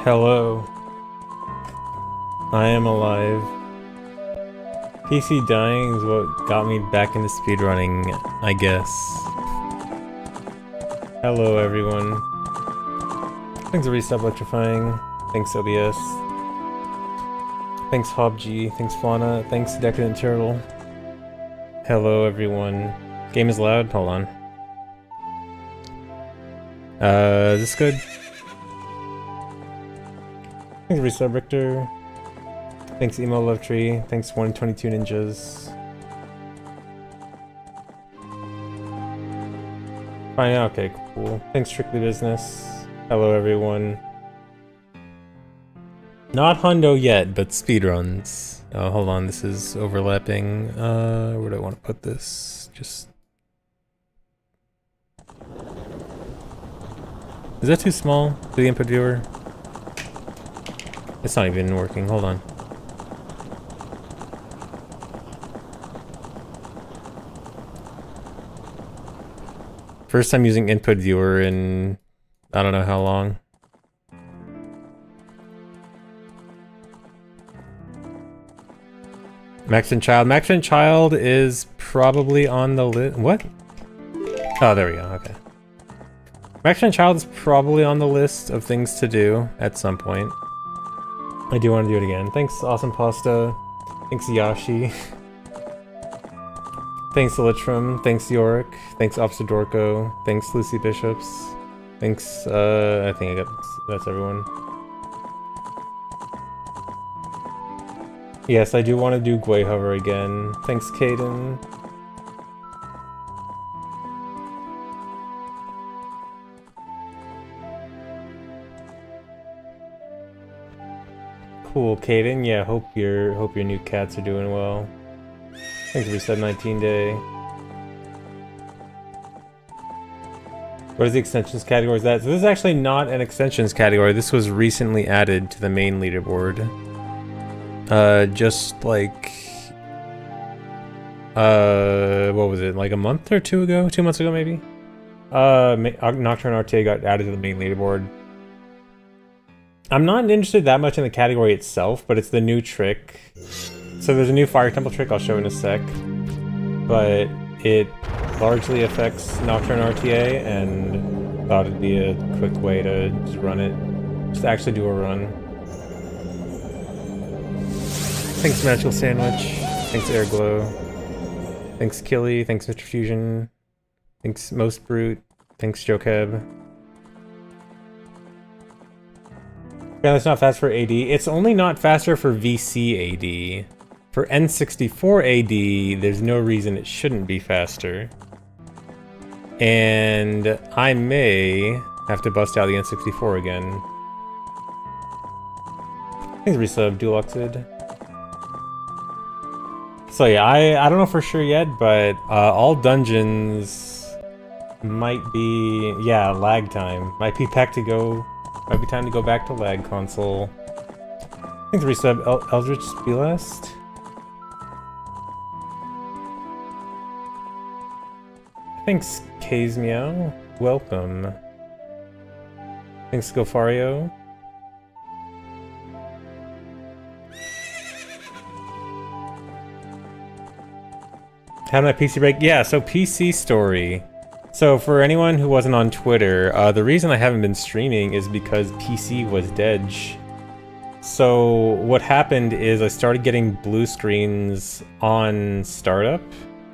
Hello. I am alive. PC dying is what got me back into speedrunning, I guess. Hello everyone. Thanks Resub Electrifying. Thanks OBS. Thanks HobG. Thanks Fauna. Thanks Decadent Turtle. Hello everyone. Game is loud? Hold on. Is this good? Thanks Resub Richter. Thanks Emo Love Tree. Thanks 122 Ninjas. Fine, okay, cool. Thanks Strictly Business. Hello everyone. Not Hundo yet, but speedruns. Oh, hold on, this is overlapping. Where do I want to put this? Just... Is that too small for the input viewer? It's not even working, hold on. First time using input viewer in I don't know how long. Max and Child. Max and Child is probably on the list. What? Oh, there we go, okay. Max and Child is probably on the list of things to do at some point. I do want to do it again. Thanks, Awesome Pasta. Thanks, Yashi. Thanks, Elitrum. Thanks, Yorick. Thanks, Obsidorko. Thanks, Lucy Bishops. Thanks, I think that's everyone. Yes, I do want to do Gwei Hover again. Thanks, Caden. Cool, Caden. Yeah, hope your new cats are doing well. Thanks for Reset 19 Day. What is the extensions category? Is that? So this is actually not an extensions category. This was recently added to the main leaderboard. Just like what was it? Like a month or two ago? 2 months ago, maybe. Nocturne RTA got added to the main leaderboard. I'm not interested that much in the category itself, but it's the new trick. So there's a new Fire Temple trick I'll show in a sec, but it largely affects Nocturne RTA, and thought it'd be a quick way to just run it. Just actually do a run. Thanks Magical Sandwich. Thanks Airglow. Thanks Killy. Thanks Mr. Fusion. Thanks Most Brute. Thanks Jokeb. Yeah, it's not fast for AD. It's only not faster for VC AD. For N64 AD, there's no reason it shouldn't be faster. And I may have to bust out the N64 again. Thanks Resub, Duloxid. So yeah, I don't know for sure yet, but all dungeons might be, yeah, lag time. Might be time to go back to lag console. Thanks Resub, Eldritch Spelast. Thanks K's Meow, welcome. Thanks Gofario. Had my PC break? Yeah, so PC story. So for anyone who wasn't on Twitter, the reason I haven't been streaming is because PC was dead. So what happened is I started getting blue screens on startup,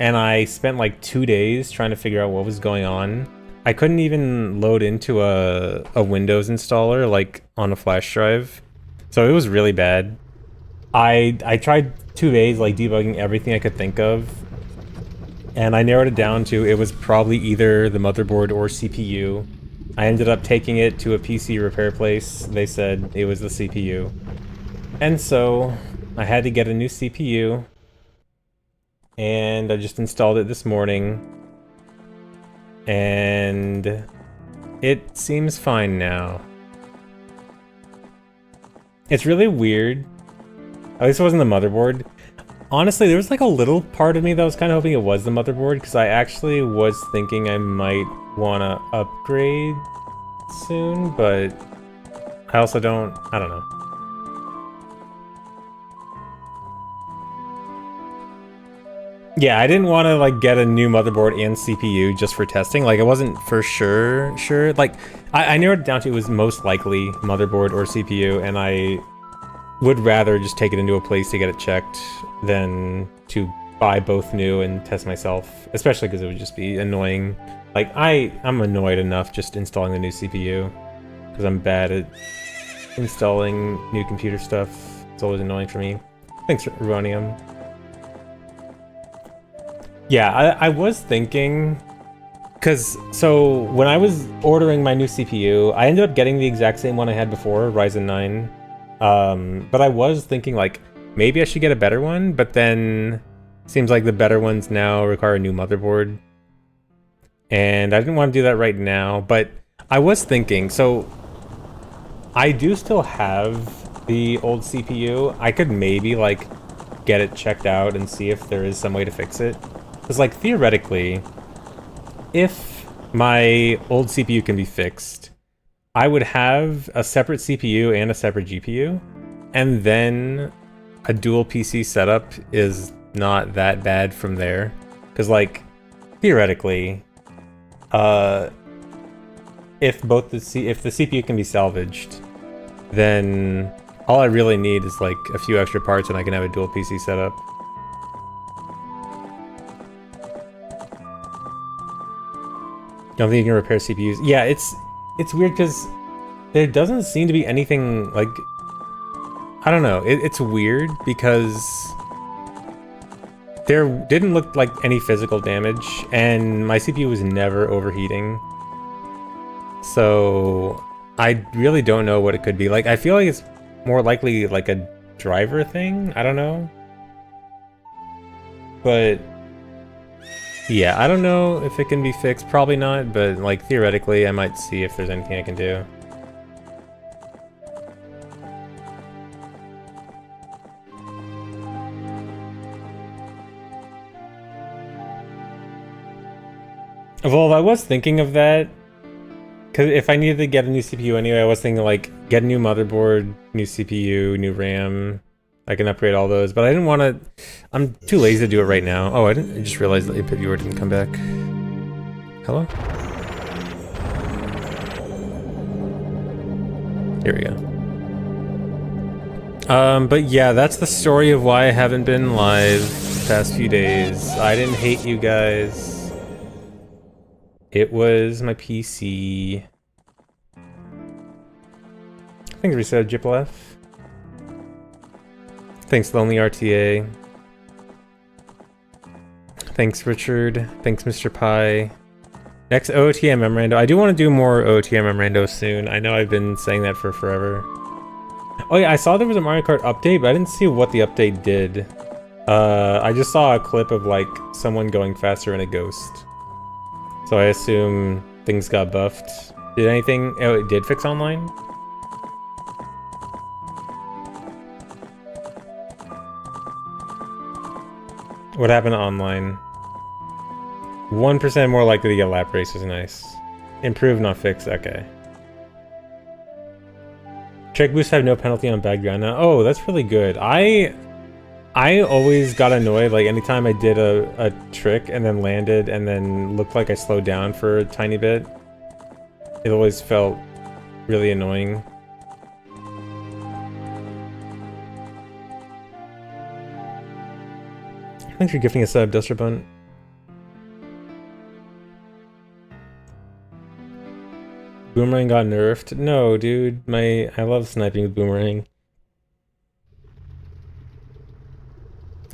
and I spent like 2 days trying to figure out what was going on. I couldn't even load into a Windows installer like on a flash drive. So it was really bad. I tried 2 days like debugging everything I could think of. and I narrowed it down to it was probably either the motherboard or CPU. I ended up taking it to a PC repair place. They said it was the CPU. And so I had to get a new CPU, and I just installed it this morning, and it seems fine now. It's really weird. At least it wasn't the motherboard. Honestly, there was like a little part of me that was kind of hoping it was the motherboard, because I actually was thinking I might want to upgrade soon, but I also I don't know. Yeah, I didn't want to like get a new motherboard and CPU just for testing. Like, I wasn't for sure. Like, I narrowed it down to it was most likely motherboard or CPU, and I would rather just take it into a place to get it checked than to buy both new and test myself, especially because it would just be annoying. Like, I'm annoyed enough just installing the new CPU because I'm bad at installing new computer stuff. It's always annoying for me. Thanks, Ronium. Yeah, I was thinking, because, so, when I was ordering my new CPU, I ended up getting the exact same one I had before, Ryzen 9. But I was thinking, like, maybe I should get a better one, but then seems like the better ones now require a new motherboard. And I didn't want to do that right now, but I was thinking, so I do still have the old CPU. I could maybe, like, get it checked out and see if there is some way to fix it. Because, like, theoretically, if my old CPU can be fixed, I would have a separate CPU and a separate GPU, and then a dual PC setup is not that bad from there. Because, like, theoretically, if the CPU can be salvaged, then all I really need is, like, a few extra parts and I can have a dual PC setup. Don't think you can repair CPUs. Yeah, it's weird because there doesn't seem to be anything, like, I don't know. It's weird because there didn't look like any physical damage, and my CPU was never overheating. So I really don't know what it could be. Like, I feel like it's more likely like a driver thing. I don't know. But yeah, I don't know if it can be fixed. Probably not, but, like, theoretically, I might see if there's anything I can do. Well, I was thinking of that, because if I needed to get a new CPU anyway, I was thinking, like, get a new motherboard, new CPU, new RAM. I can upgrade all those, but I didn't want to. I'm too lazy to do it right now. Oh, I just realized the input viewer didn't come back. Hello? Here we go. But yeah, that's the story of why I haven't been live the past few days. I didn't hate you guys. It was my PC. Thanks, Reset Jiplef. Thanks, Lonely RTA. Thanks, Richard. Thanks, Mr. Pie. Next OOTM memorando. I do want to do more OOTM memorando soon. I know I've been saying that for forever. Oh yeah, I saw there was a Mario Kart update, but I didn't see what the update did. I just saw a clip of, like, someone going faster in a ghost. So I assume things got buffed. Did anything... Oh, it did fix online? What happened to online? 1% more likely to get lap races, nice. Improve, not fix, okay. Check boosts have no penalty on background now. Oh, that's really good. I always got annoyed, like, anytime I did a trick and then landed and then looked like I slowed down for a tiny bit. It always felt really annoying. Thanks for gifting a sub, Dusterbun. Boomerang got nerfed? No, dude. I love sniping with Boomerang.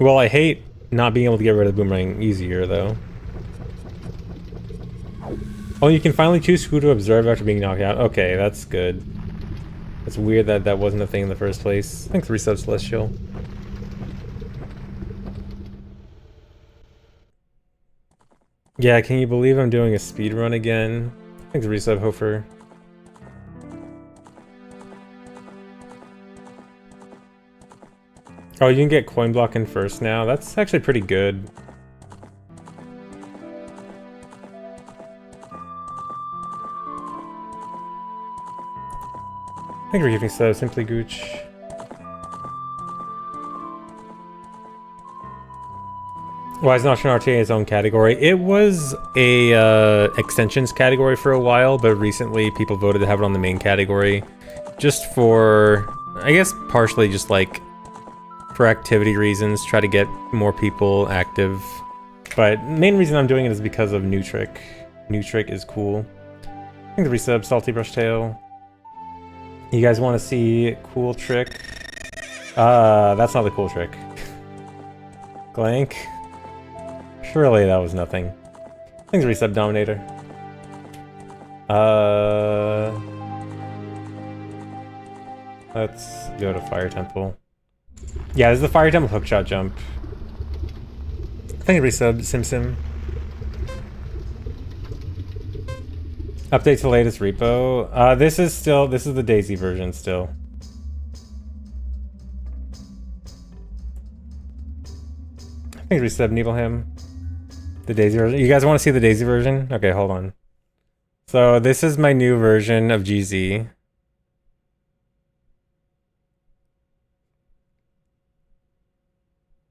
Well, I hate not being able to get rid of Boomerang easier, though. Oh, you can finally choose who to observe after being knocked out. Okay, that's good. It's weird that that wasn't a thing in the first place. I think 3 subs Celestial. Yeah, can you believe I'm doing a speed run again? I think 3 sub Hofer. Oh, you can get coin block in first now. That's actually pretty good. Thank you for giving sub, Simply Gooch. Why is Nocturne RTA its own category? It was a extensions category for a while, but recently people voted to have it on the main category. Just for, I guess partially just like for activity reasons, try to get more people active. But main reason I'm doing it is because of New Trick. New Trick is cool. I think the resub, Salty Brush Tail. You guys want to see cool trick? That's not the cool trick. Glank. Surely that was nothing. Thanks, Resub Dominator. Let's go to Fire Temple. Yeah, this is the Fire Temple hookshot jump. Thank you, Resub Sim Sim. Update to latest repo. This is the Daisy version still. Thanks, Resub Nibelheim. The Daisy version. You guys want to see the Daisy version? Okay, hold on. So this is my new version of GZ.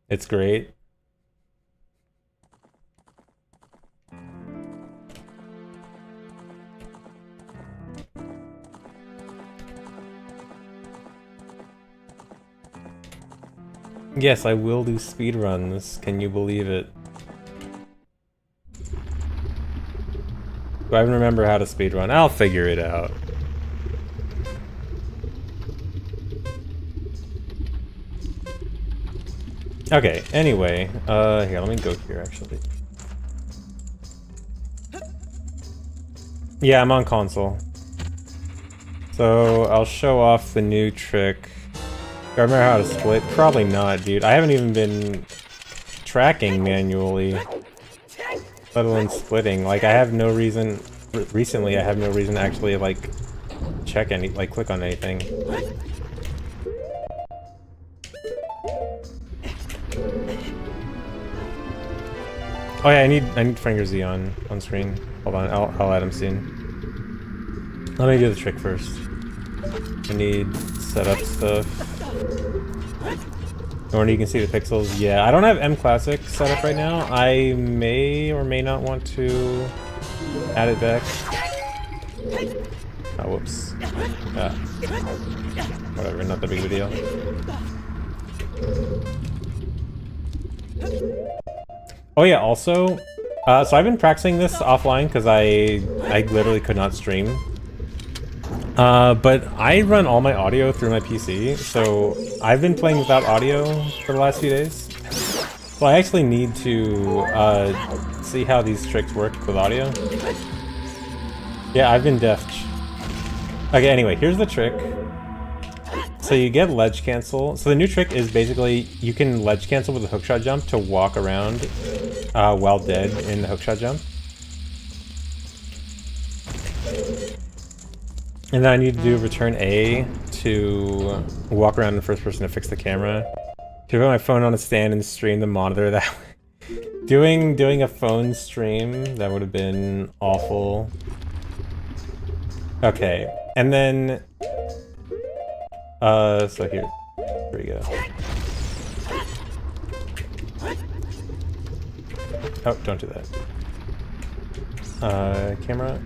It's great. Yes, I will do speedruns. Can you believe it? Do I even remember how to speedrun? I'll figure it out. Okay, anyway, here, let me go here, actually. Yeah, I'm on console. So, I'll show off the new trick. Do I remember how to split? Probably not, dude. I haven't even been tracking manually, let alone splitting. Like, I have no reason, recently I have no reason to actually, like, check any, like, click on anything. Oh yeah, I need Finger Z on screen. Hold on, I'll add him soon. Let me do the trick first. I need setup stuff. Or you can see the pixels. Yeah, I don't have M Classic set up right now. I may or may not want to add it back. Oh, whoops. Whatever, not that big of a deal. Oh yeah, also, so I've been practicing this offline because I literally could not stream. But I run all my audio through my PC, so I've been playing without audio for the last few days. So I actually need to see how these tricks work with audio. Yeah, I've been deaf. Okay, anyway, here's the trick. So you get ledge cancel. So the new trick is basically you can ledge cancel with a hookshot jump to walk around while dead in the hookshot jump. And then I need to do return A to walk around in first person to fix the camera. To put my phone on a stand and stream the monitor that way. Doing a phone stream, that would have been awful. Okay, and then so here we go. Oh, don't do that. Camera.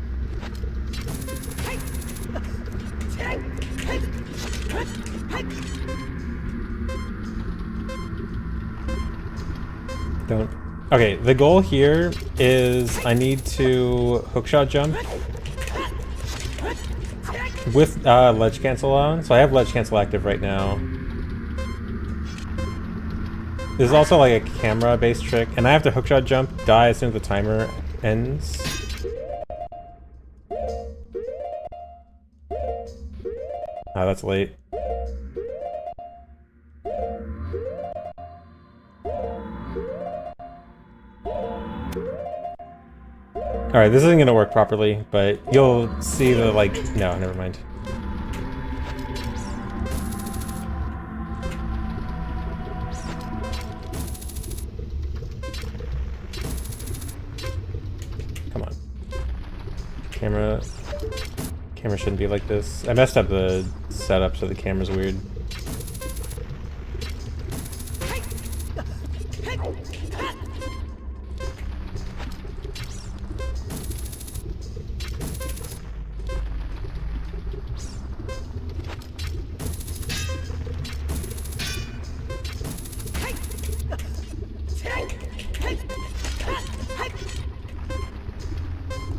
Don't. Okay, the goal here is I need to hookshot jump with ledge cancel on. So I have ledge cancel active right now. This is also like a camera based trick, and I have to hookshot jump, die as soon as the timer ends. Oh, that's late. Alright, this isn't gonna work properly, but you'll see the, like... No, never mind. Come on. Camera shouldn't be like this. I messed up the setup so the camera's weird.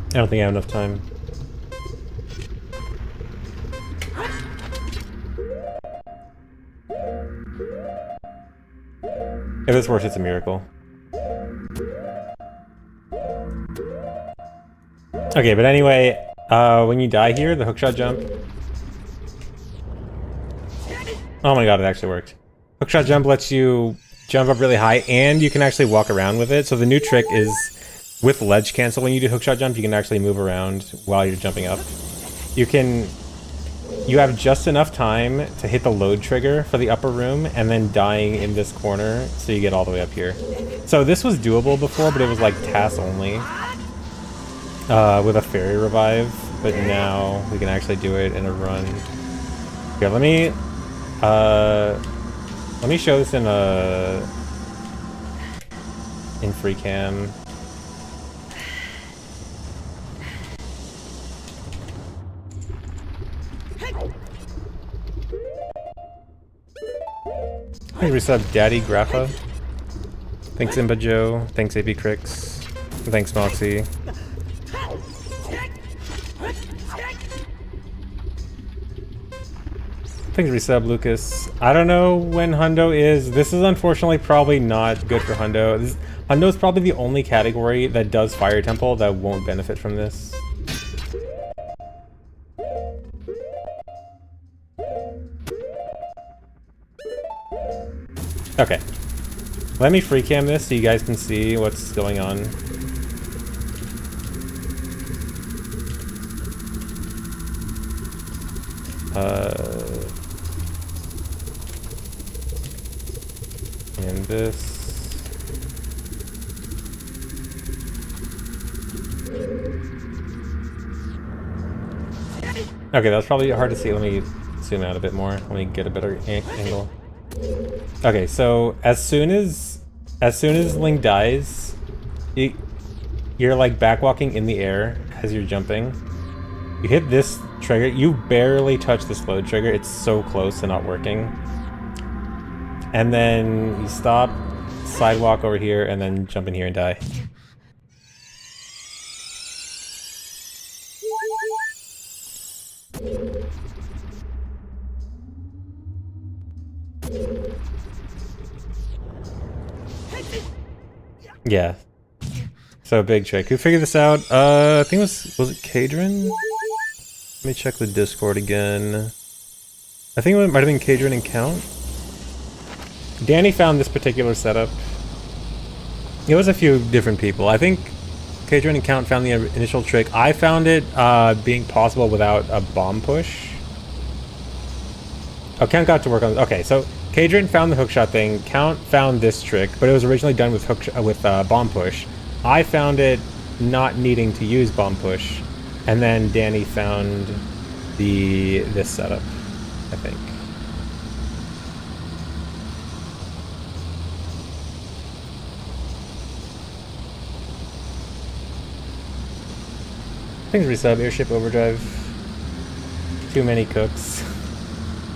I don't think I have enough time. If this works, it's a miracle. Okay, but anyway, when you die here, the hookshot jump... Oh my god, it actually worked. Hookshot jump lets you jump up really high, and you can actually walk around with it. So the new trick is, with ledge cancel, when you do hookshot jump, you can actually move around while you're jumping up. You have just enough time to hit the load trigger for the upper room, and then dying in this corner, so you get all the way up here. So this was doable before, but it was like TAS only, with a fairy revive, but now we can actually do it in a run. Here, let me show this in free cam. Hey, resub Daddy Grappa. Thanks Imba Joe. Thanks AP Crix. Thanks Moxie. Thanks resub Lucas. I don't know when Hundo is. This is unfortunately probably not good for Hundo. Hundo is probably the only category that does Fire Temple that won't benefit from this. Okay, let me free cam this so you guys can see what's going on. And this. Okay, that's probably hard to see. Let me zoom out a bit more. Let me get a better angle. Okay, so as soon as Link dies, you're like backwalking in the air as you're jumping. You hit this trigger, you barely touch this load trigger, it's so close to not working. And then you stop, sidewalk over here, and then jump in here and die. Yeah. So big trick. Who figured this out? I think was it Kadrin? Let me check the Discord again. I think it might have been Kadrin and Count. Danny found this particular setup. It was a few different people. I think Kadrin and Count found the initial trick. I found it being possible without a bomb push. Oh, Count got to work on... Okay, so Kadrin found the hookshot thing. Count found this trick, but it was originally done with bomb push. I found it not needing to use bomb push, and then Danny found this setup, I think. Thanks resub, Airship Overdrive. Too many cooks.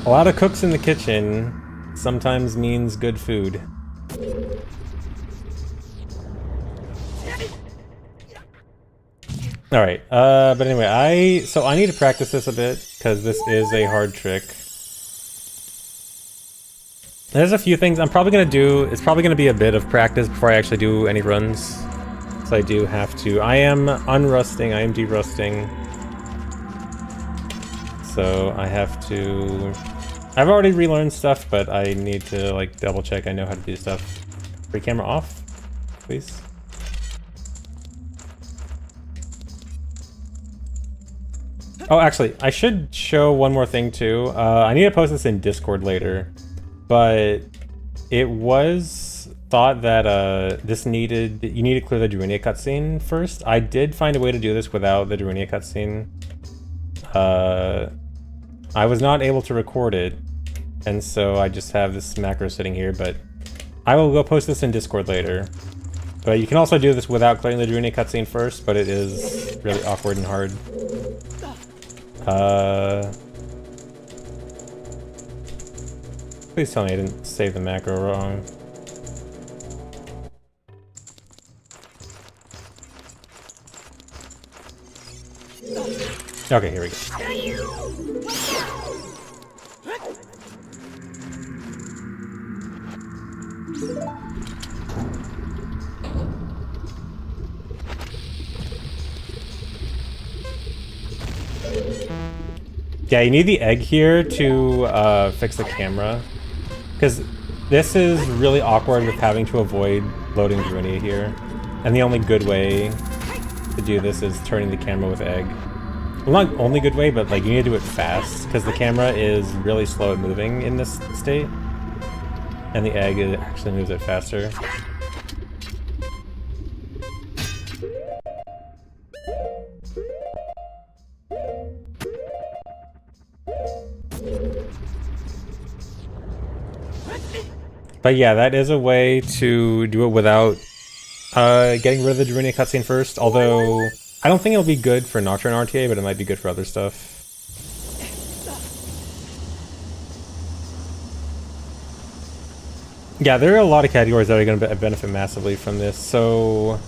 A lot of cooks in the kitchen sometimes means good food. Alright, but anyway, I need to practice this a bit, because this is a hard trick. There's a few things I'm probably going to do. It's probably going to be a bit of practice before I actually do any runs. So I do have to. I am unrusting, I am derusting. So I have to... I've already relearned stuff, but I need to like double check I know how to do stuff. Free camera off, please. Oh, actually, I should show one more thing too. I need to post this in Discord later, but it was thought that you need to clear the Darunia cutscene first. I did find a way to do this without the Darunia cutscene. I was not able to record it, and so I just have this macro sitting here, but I will go post this in Discord later. But you can also do this without clearing the Darunia cutscene first, but it is really awkward and hard. Please tell me I didn't save the macro wrong. Okay, here we go. Yeah, you need the egg here to fix the camera, because this is really awkward with having to avoid loading Darunia here, and the only good way to do this is turning the camera with egg. Well, not only good way, but like you need to do it fast, because the camera is really slow at moving in this state, and the egg actually moves it faster. But yeah, that is a way to do it without getting rid of the Darunia cutscene first, although I don't think it'll be good for Nocturne RTA, but it might be good for other stuff. Yeah, there are a lot of categories that are going to benefit massively from this, so...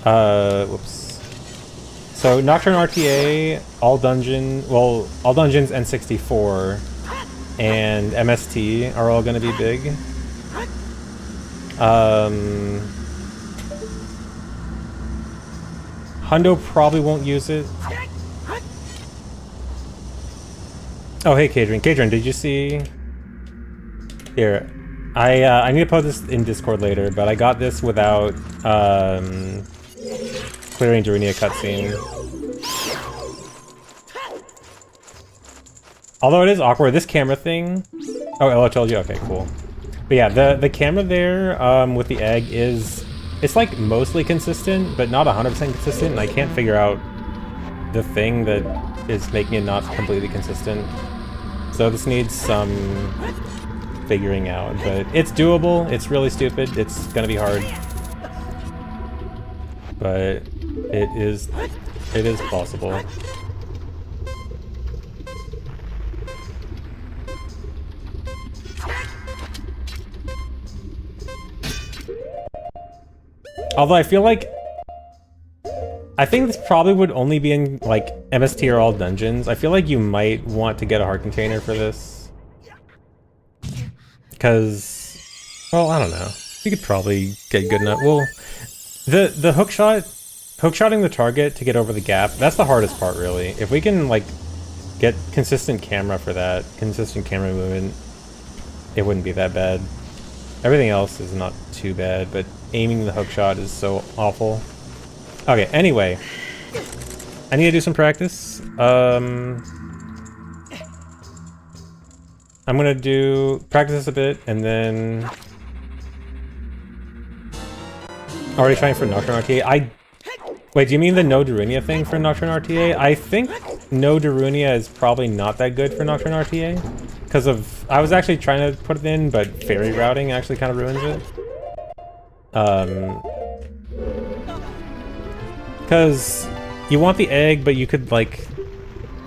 whoops. So, Nocturne RTA, all dungeons N64, and MST are all going to be big. Hundo probably won't use it. Oh, hey, Kadrian. Kadrian, did you see... Here. I need to post this in Discord later, but I got this without clearing Darunia cutscene. Although it is awkward, this camera thing... Oh, I told you? Okay, cool. But yeah, the camera there with the egg is... It's like mostly consistent, but not 100% consistent, and I can't figure out the thing that is making it not completely consistent. So this needs some figuring out, but it's doable. It's really stupid. It's gonna be hard, but it is possible. Although I feel like... I think this probably would only be in, like, MST or all dungeons. I feel like you might want to get a heart container for this. Because... Well, I don't know. You could probably get good enough... Well, the hookshotting the target to get over the gap, that's the hardest part, really. If we can, like, get consistent camera for that, consistent camera movement, it wouldn't be that bad. Everything else is not too bad, but aiming the hookshot is so awful. Okay, anyway. I need to do some practice. I'm gonna practice this a bit, and then... Already trying for Nocturne RTA. Wait, do you mean the no Darunia thing for Nocturne RTA? I think no Darunia is probably not that good for Nocturne RTA. Because of... I was actually trying to put it in, but fairy routing actually kind of ruins it. Because you want the egg, but you could, like,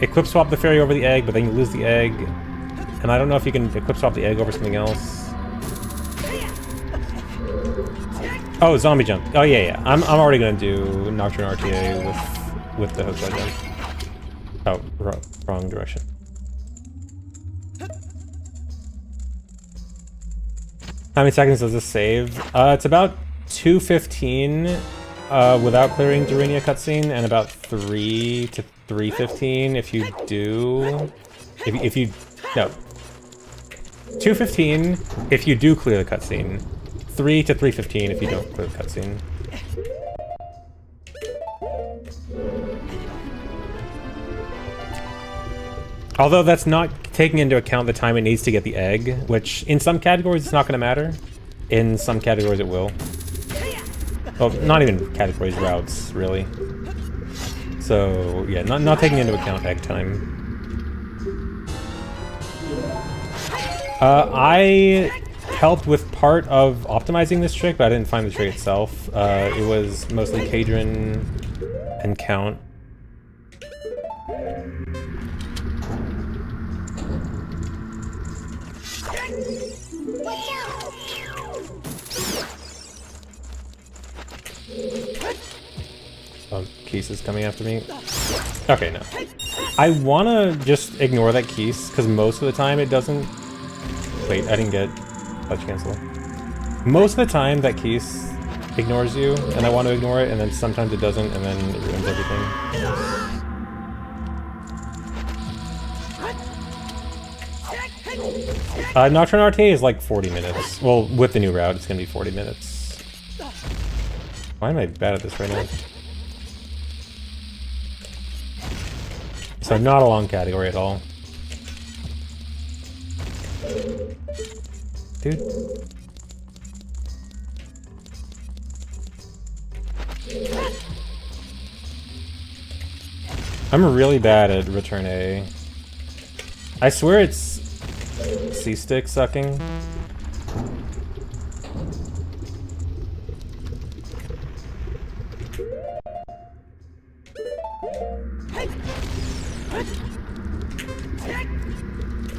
equip swap the fairy over the egg, but then you lose the egg. And I don't know if you can equip swap the egg over something else. Oh, zombie jump. Oh, yeah. I'm already gonna do Nocturne RTA with the hookshot jump. Oh, wrong direction. How many seconds does this save? It's about 2:15, without clearing Darunia cutscene, and about 3 to 3:15 if you do... If you... No. 2:15 if you do clear the cutscene. 3 to 3:15 if you don't clear the cutscene. Although that's not taking into account the time it needs to get the egg, which in some categories it's not going to matter. In some categories it will. Well, not even categories, routes, really. So, yeah, not taking into account egg time. I helped with part of optimizing this trick, but I didn't find the trick itself. It was mostly Cadron and Count. Oh, Keese is coming after me. Okay, no. I wanna just ignore that Keese, because most of the time it doesn't... Wait, I didn't get touch cancel. Most of the time that Keese ignores you, and I want to ignore it, and then sometimes it doesn't, and then it ruins everything. Nocturne RT is like 40 minutes. Well, with the new route, it's gonna be 40 minutes. Why am I bad at this right now? So not a long category at all. Dude. I'm really bad at return A. I swear it's C-stick sucking.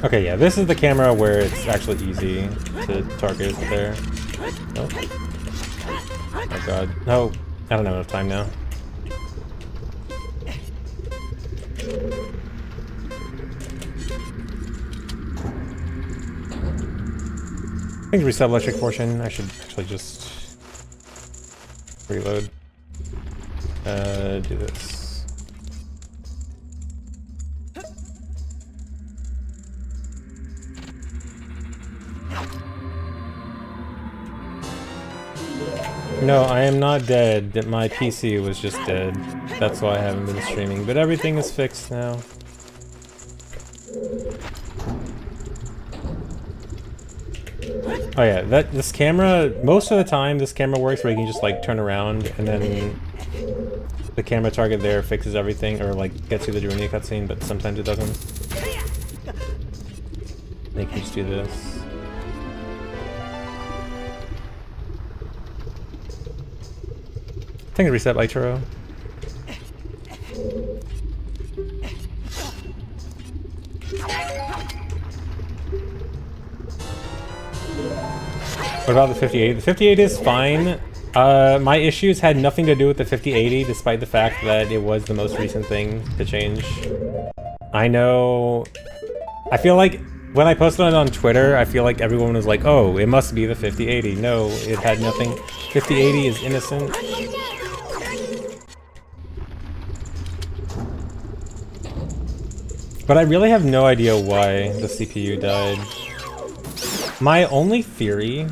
Okay, yeah, this is the camera where it's actually easy to target there. Oh. Oh my god. No, I don't have enough time now. I think reset electric portion. I should actually just reload. Do this. No, I am not dead. My PC was just dead. That's why I haven't been streaming. But everything is fixed now. Oh yeah, this camera, most of the time this camera works where you can just like turn around and then the camera target there fixes everything or like gets you the Darunia cutscene, but sometimes it doesn't. You can just do this. I think I reset Itero. What about the 5080? The 5080 is fine. My issues had nothing to do with the 5080, despite the fact that it was the most recent thing to change. I know... I feel like when I posted it on Twitter, I feel like everyone was like, oh, it must be the 5080. No, it had nothing. 5080 is innocent. But I really have no idea why the CPU died. My only theory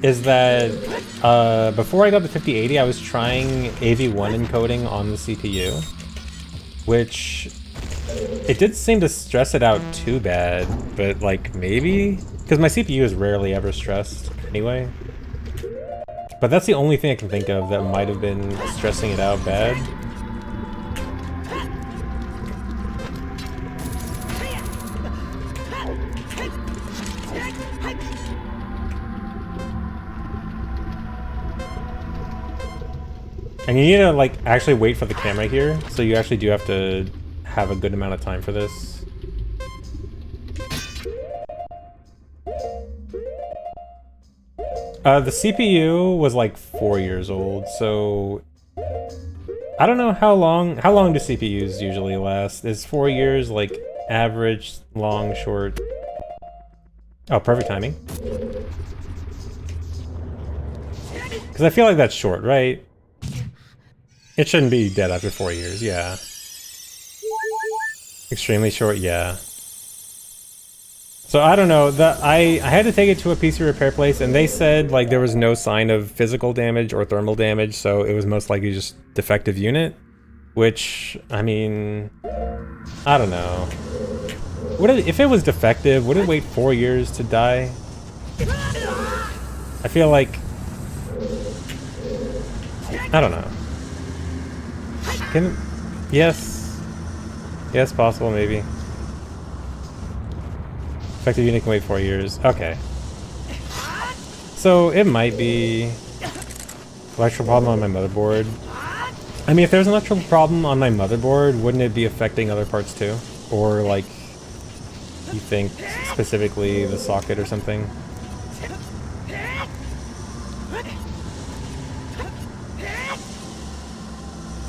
is that before I got the 5080, I was trying AV1 encoding on the CPU, which it did seem to stress it out too bad, but like maybe? Because my CPU is rarely ever stressed anyway. But that's the only thing I can think of that might have been stressing it out bad. And you need to like actually wait for the camera here, so you actually do have to have a good amount of time for this. The CPU was like 4 years old, so I don't know how long do CPUs usually last? Is 4 years like average, long, short? Oh, perfect timing. Because I feel like that's short, right? It shouldn't be dead after 4 years, yeah. Extremely short, yeah. So I don't know, I had to take it to a PC repair place and they said like there was no sign of physical damage or thermal damage, so it was most likely just defective unit. Which, I mean, I don't know. If it was defective, would it wait 4 years to die? I feel like... I don't know. Yes. Yes, possible, maybe. Effective unit can wait 4 years. Okay. So, it might be... electrical problem on my motherboard. I mean, if there's an electrical problem on my motherboard, wouldn't it be affecting other parts too? Or, like, you think specifically the socket or something?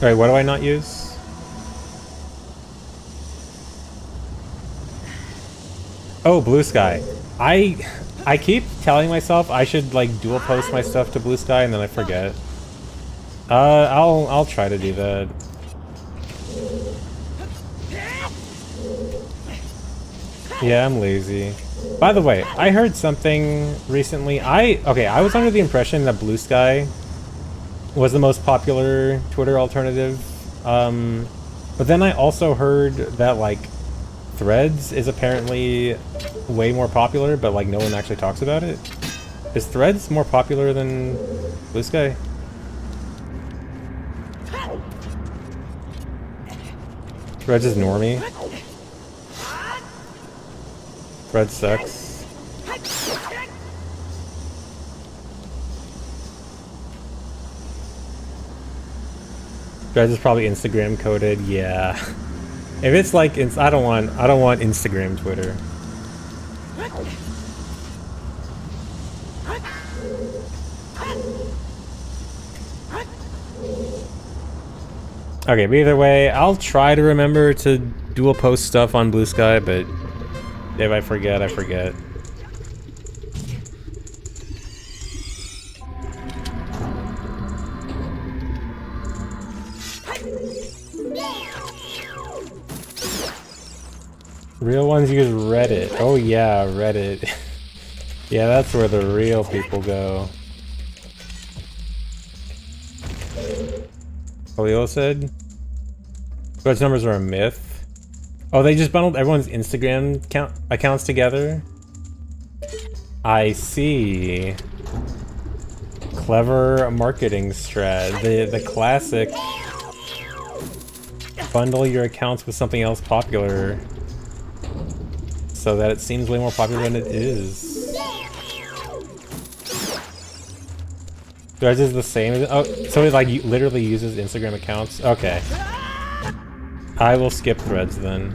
Alright, what do I not use? Oh, Blue Sky. I keep telling myself I should like dual post my stuff to Blue Sky and then I forget. I'll try to do that. Yeah, I'm lazy. By the way, I heard something recently. I was under the impression that Blue Sky was the most popular Twitter alternative. But then I also heard that like Threads is apparently way more popular, but like no one actually talks about it. Is Threads more popular than Blue Sky? Threads is normie. Threads sucks. Threads is probably Instagram coded, yeah. If it's like, I don't want Instagram Twitter. Okay, but either way, I'll try to remember to dual post stuff on Blue Sky, but if I forget, I forget. Real ones use Reddit. Oh yeah, Reddit. Yeah, that's where the real people go. Khalil said? Threads numbers are a myth. Oh, they just bundled everyone's Instagram accounts together? I see. Clever marketing strat. The classic bundle your accounts with something else popular so that it seems way more popular than it is. Threads is the same as, oh, so it like literally uses Instagram accounts? Okay. I will skip Threads then.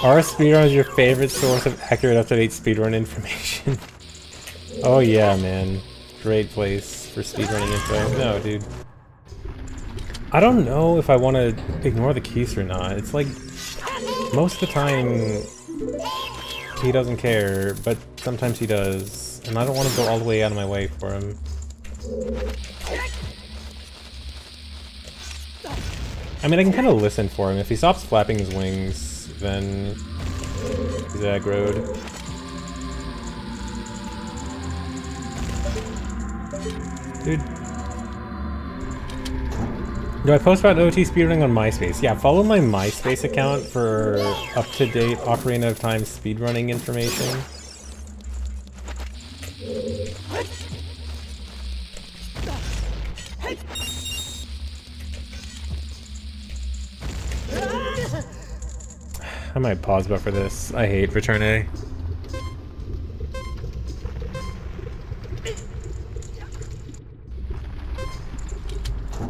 Are speedruns your favorite source of accurate up-to-date speedrun information? Oh yeah, man. Great place for speedrunning info. No, dude. I don't know if I want to ignore the keys or not. It's like, most of the time, he doesn't care, but sometimes he does. And I don't want to go all the way out of my way for him. I mean, I can kind of listen for him. If he stops flapping his wings, then he's aggroed. Dude. Do I post about OT speedrunning on MySpace? Yeah, follow my MySpace account for up-to-date Ocarina of Time speedrunning information. I might pause buffer this. I hate Return A.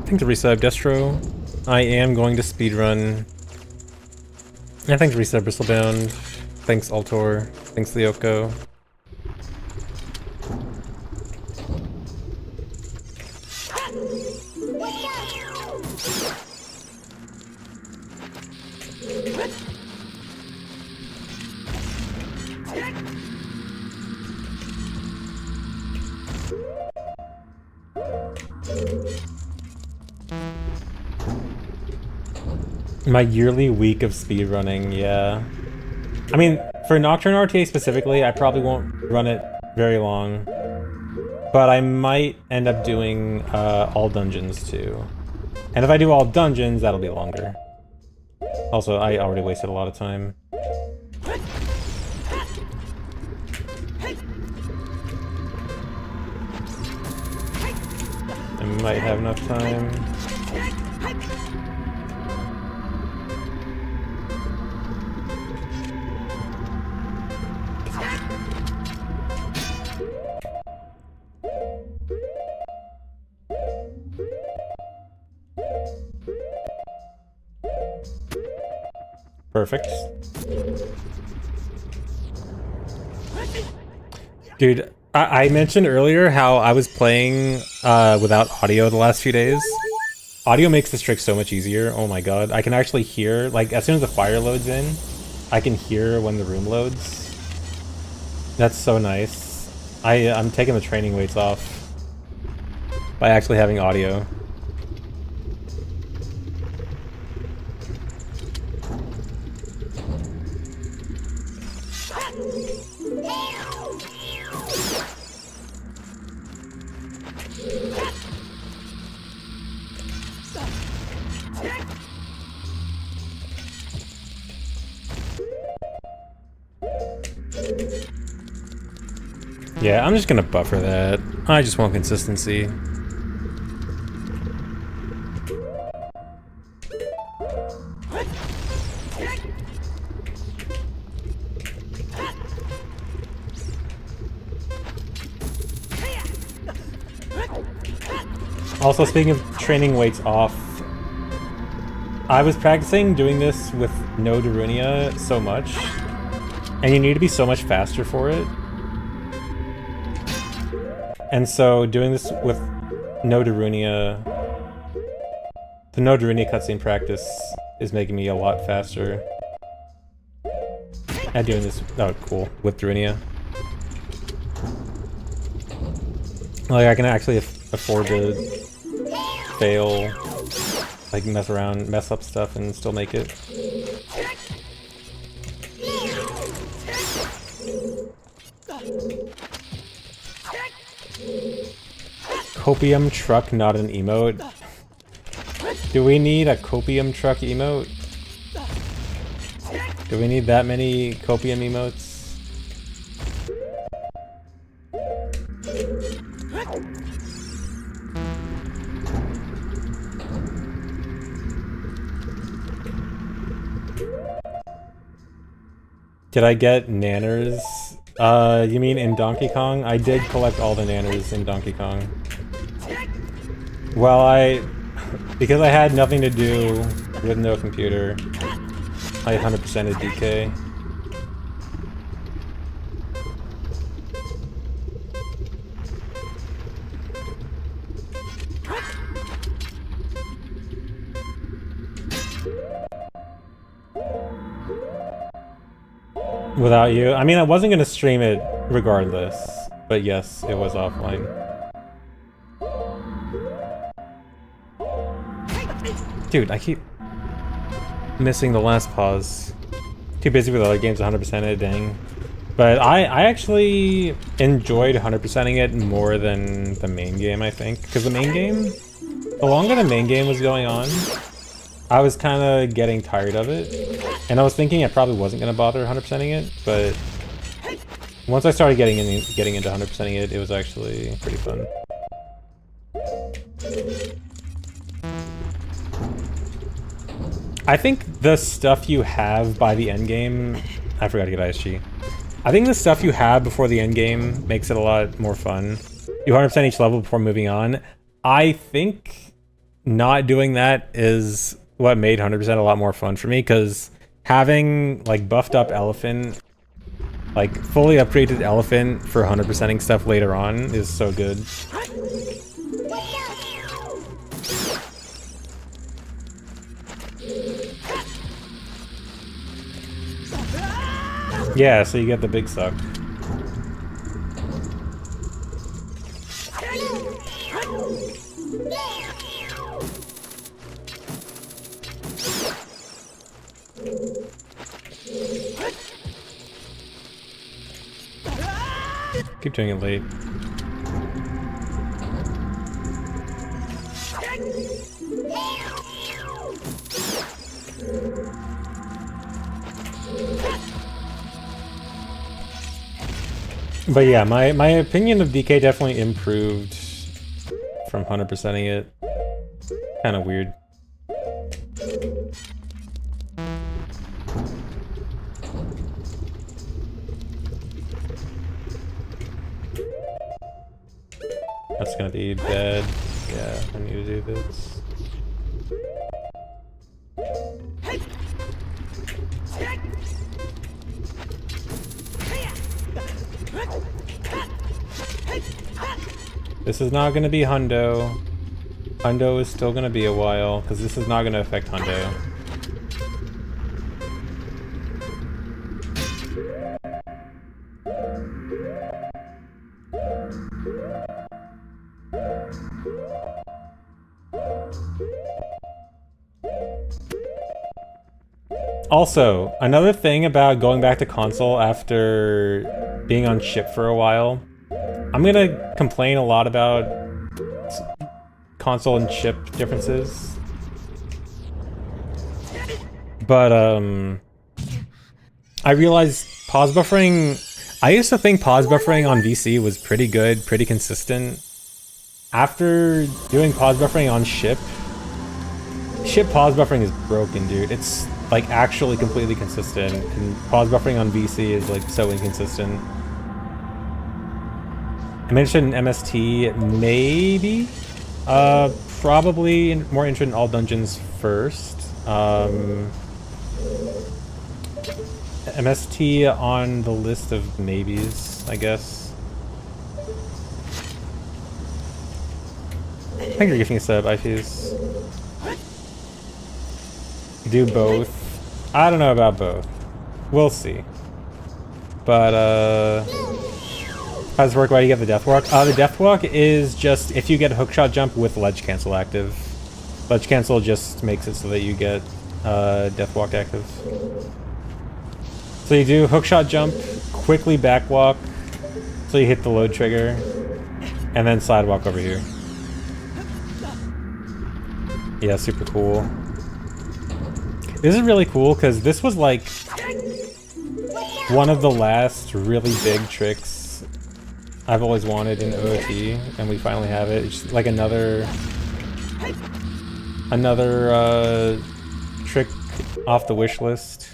Thanks to resub Destro. I am going to speedrun. Yeah, thanks resub Bristlebound. Thanks Altor. Thanks Lyoko. My yearly week of speedrunning, yeah. I mean, for Nocturne RTA specifically, I probably won't run it very long. But I might end up doing all dungeons too. And if I do all dungeons, that'll be longer. Also, I already wasted a lot of time. I might have enough time. Perfect. Dude, I mentioned earlier how I was playing without audio the last few days. Audio makes this trick so much easier. Oh my god. I can actually hear, like, as soon as the fire loads in, I can hear when the room loads. That's so nice. I'm taking the training weights off by actually having audio. Yeah, I'm just gonna buffer that. I just want consistency. Also, speaking of training weights off, I was practicing doing this with no Darunia so much, and you need to be so much faster for it. And so doing this with no Darunia, the no Darunia cutscene practice is making me a lot faster at doing this. Oh, cool, with Darunia. Like, I can actually afford to fail, like mess around, mess up stuff and still make it. Copium truck, not an emote. Do we need a copium truck emote? Do we need that many copium emotes? Did I get nanners? You mean in Donkey Kong? I did collect all the nanners in Donkey Kong. Well, because I had nothing to do with no computer, I 100%ed DK. Without you? I mean, I wasn't gonna stream it regardless, but yes, it was offline. Dude, I keep missing the last pause. Too busy with other games 100% it, dang. But I actually enjoyed 100%ing it more than the main game, I think. Because the main game, the longer the main game was going on, I was kind of getting tired of it. And I was thinking I probably wasn't going to bother 100%ing it, but once I started getting into 100%ing it, it was actually pretty fun. I think the stuff you have by the end game, I forgot to get ISG. I think the stuff you have before the end game makes it a lot more fun. You 100% each level before moving on. I think not doing that is what made 100% a lot more fun for me, because having like buffed up elephant, like fully upgraded elephant for 100%ing stuff later on is so good. Yeah, so you get the big suck. Keep doing it late. But yeah, my opinion of DK definitely improved from 100%ing it. Kind of weird. That's gonna be bad. Yeah, I need to do this. This is not gonna be Hundo. Hundo is still gonna be a while, because this is not gonna affect Hundo. Also, another thing about going back to console after being on ship for a while, I'm gonna complain a lot about console and ship differences. But, I realized pause buffering... I used to think pause buffering on VC was pretty good, pretty consistent. After doing pause buffering on ship pause buffering is broken, dude. It's like actually completely consistent, and pause buffering on VC is like so inconsistent. I'm interested in MST, maybe? Probably more interested in all dungeons first. MST on the list of maybes, I guess. I think you're giving a sub, I fuse. Do both. I don't know about both. We'll see. But, how does it work? Why do you get the death walk? The death walk is just if you get a hookshot jump with ledge cancel active. Ledge cancel just makes it so that you get death walk active. So you do hookshot jump, quickly back walk, so you hit the load trigger, and then sidewalk over here. Yeah, super cool. This is really cool because this was like one of the last really big tricks I've always wanted in OOT, and we finally have it. It's just like another trick off the wish list.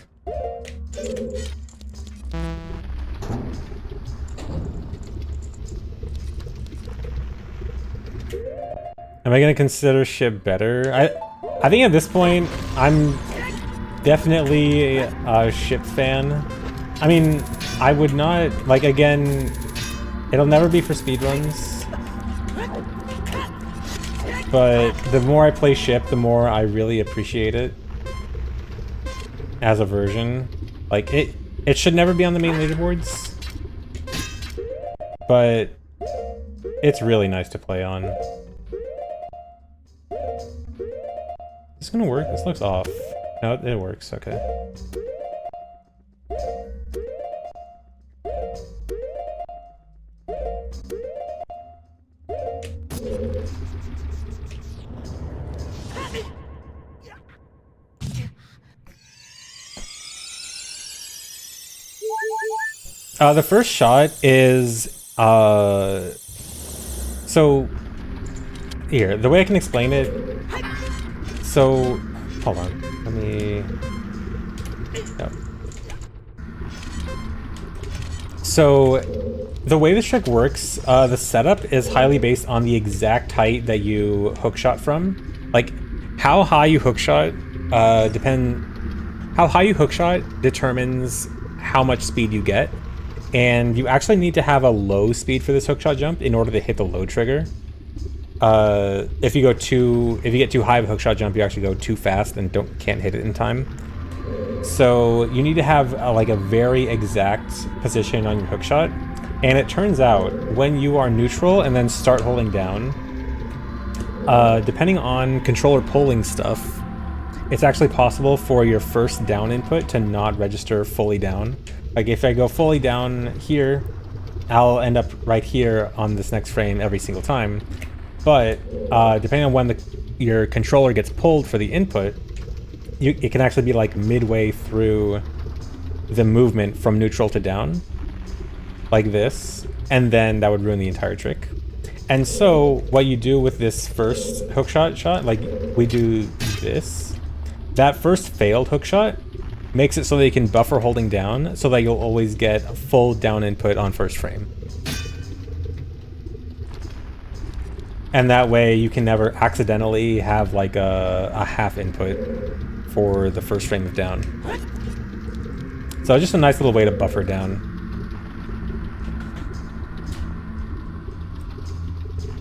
Am I gonna consider ship better? I think at this point I'm definitely a ship fan. I mean, I would not, like, again, it'll never be for speedruns. But the more I play ship, the more I really appreciate it as a version. Like, it should never be on the main leaderboards, but it's really nice to play on. Is this gonna work? This looks off. No, it works, okay. The first shot is, so, here, the way I can explain it, so, hold on, let me, no. So, the way this trick works, the setup is highly based on the exact height that you hookshot from. Like, how high you hookshot, how high you hookshot determines how much speed you get. And you actually need to have a low speed for this hookshot jump in order to hit the load trigger. If you get too high of a hookshot jump, you actually go too fast and can't hit it in time. So you need to have like a very exact position on your hookshot. And it turns out when you are neutral and then start holding down, depending on controller polling stuff, it's actually possible for your first down input to not register fully down. Like if I go fully down here, I'll end up right here on this next frame every single time. But depending on when your controller gets pulled for the input, it can actually be like midway through the movement from neutral to down, like this, and then that would ruin the entire trick. And so what you do with this first hookshot shot, like we do this, that first failed hookshot makes it so that you can buffer holding down so that you'll always get full down input on first frame. And that way you can never accidentally have like a half input for the first frame of down. So just a nice little way to buffer down.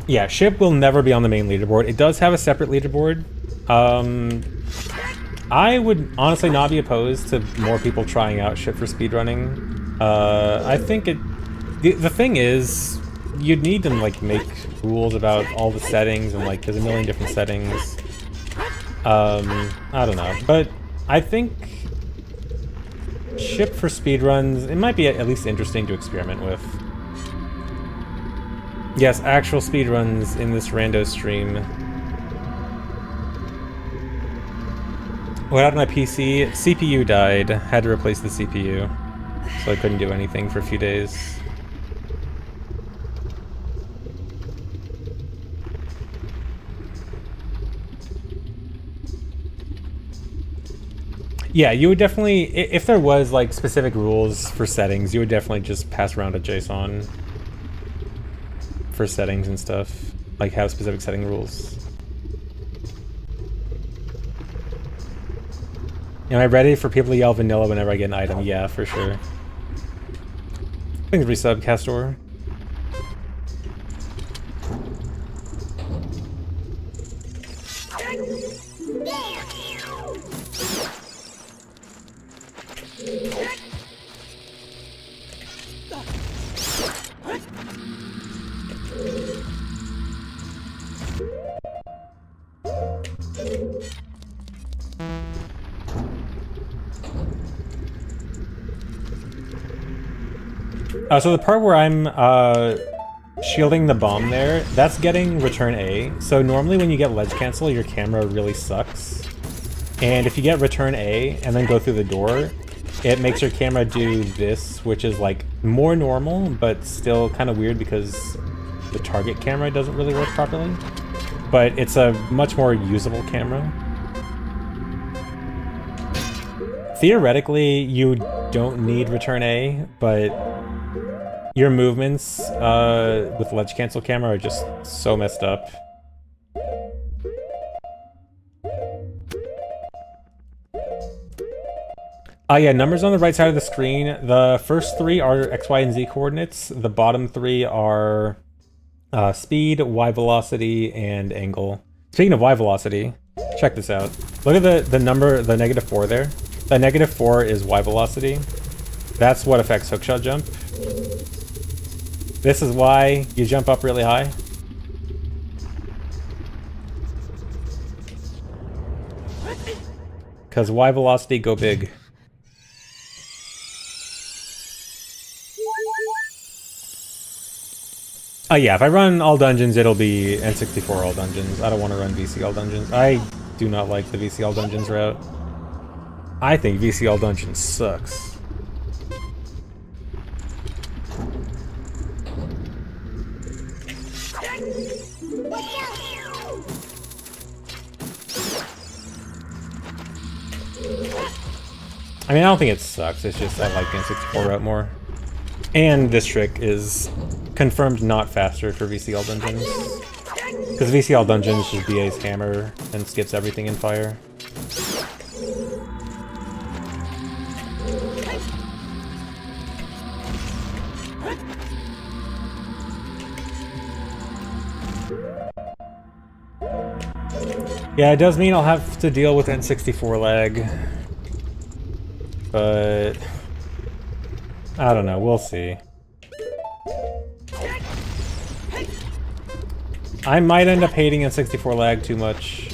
Yeah, Ship will never be on the main leaderboard. It does have a separate leaderboard. I would honestly not be opposed to more people trying out Ship for speedrunning. I think the thing is, you'd need to like make rules about all the settings, and like there's a million different settings. I don't know, but I think Ship for speedruns, it might be at least interesting to experiment with. Yes, actual speedruns in this rando stream. What happened to my PC? CPU died. Had to replace the CPU. So I couldn't do anything for a few days. Yeah, you would definitely, if there was like specific rules for settings, you would definitely just pass around a JSON for settings and stuff, like have specific setting rules. Am I ready for people to yell vanilla whenever I get an item? Yeah, for sure. Thanks for resub, Castor. So the part where I'm shielding the bomb there, that's getting return A. So normally when you get ledge cancel, your camera really sucks. And if you get return A and then go through the door, it makes your camera do this, which is like more normal, but still kind of weird because the target camera doesn't really work properly. But it's a much more usable camera. Theoretically, you don't need return A, but your movements with ledge cancel camera are just so messed up. Yeah, numbers on the right side of the screen. The first three are X, Y, and Z coordinates. The bottom three are speed, Y velocity, and angle. Speaking of Y velocity, check this out. Look at the number, the -4 there. The -4 is Y velocity. That's what affects hookshot jump. This is why you jump up really high. Because Y velocity go big. Yeah, if I run all dungeons, it'll be N64 all dungeons. I don't want to run VC all dungeons. I do not like the VC all dungeons route. I think VC all dungeons sucks. I mean, I don't think it sucks, it's just I like the N64 route more. And this trick is confirmed not faster for VCL dungeons. Because VCL dungeons just BA's hammer and skips everything in fire. Yeah, it does mean I'll have to deal with N64 lag. But I don't know, we'll see. I might end up hating N64 lag too much.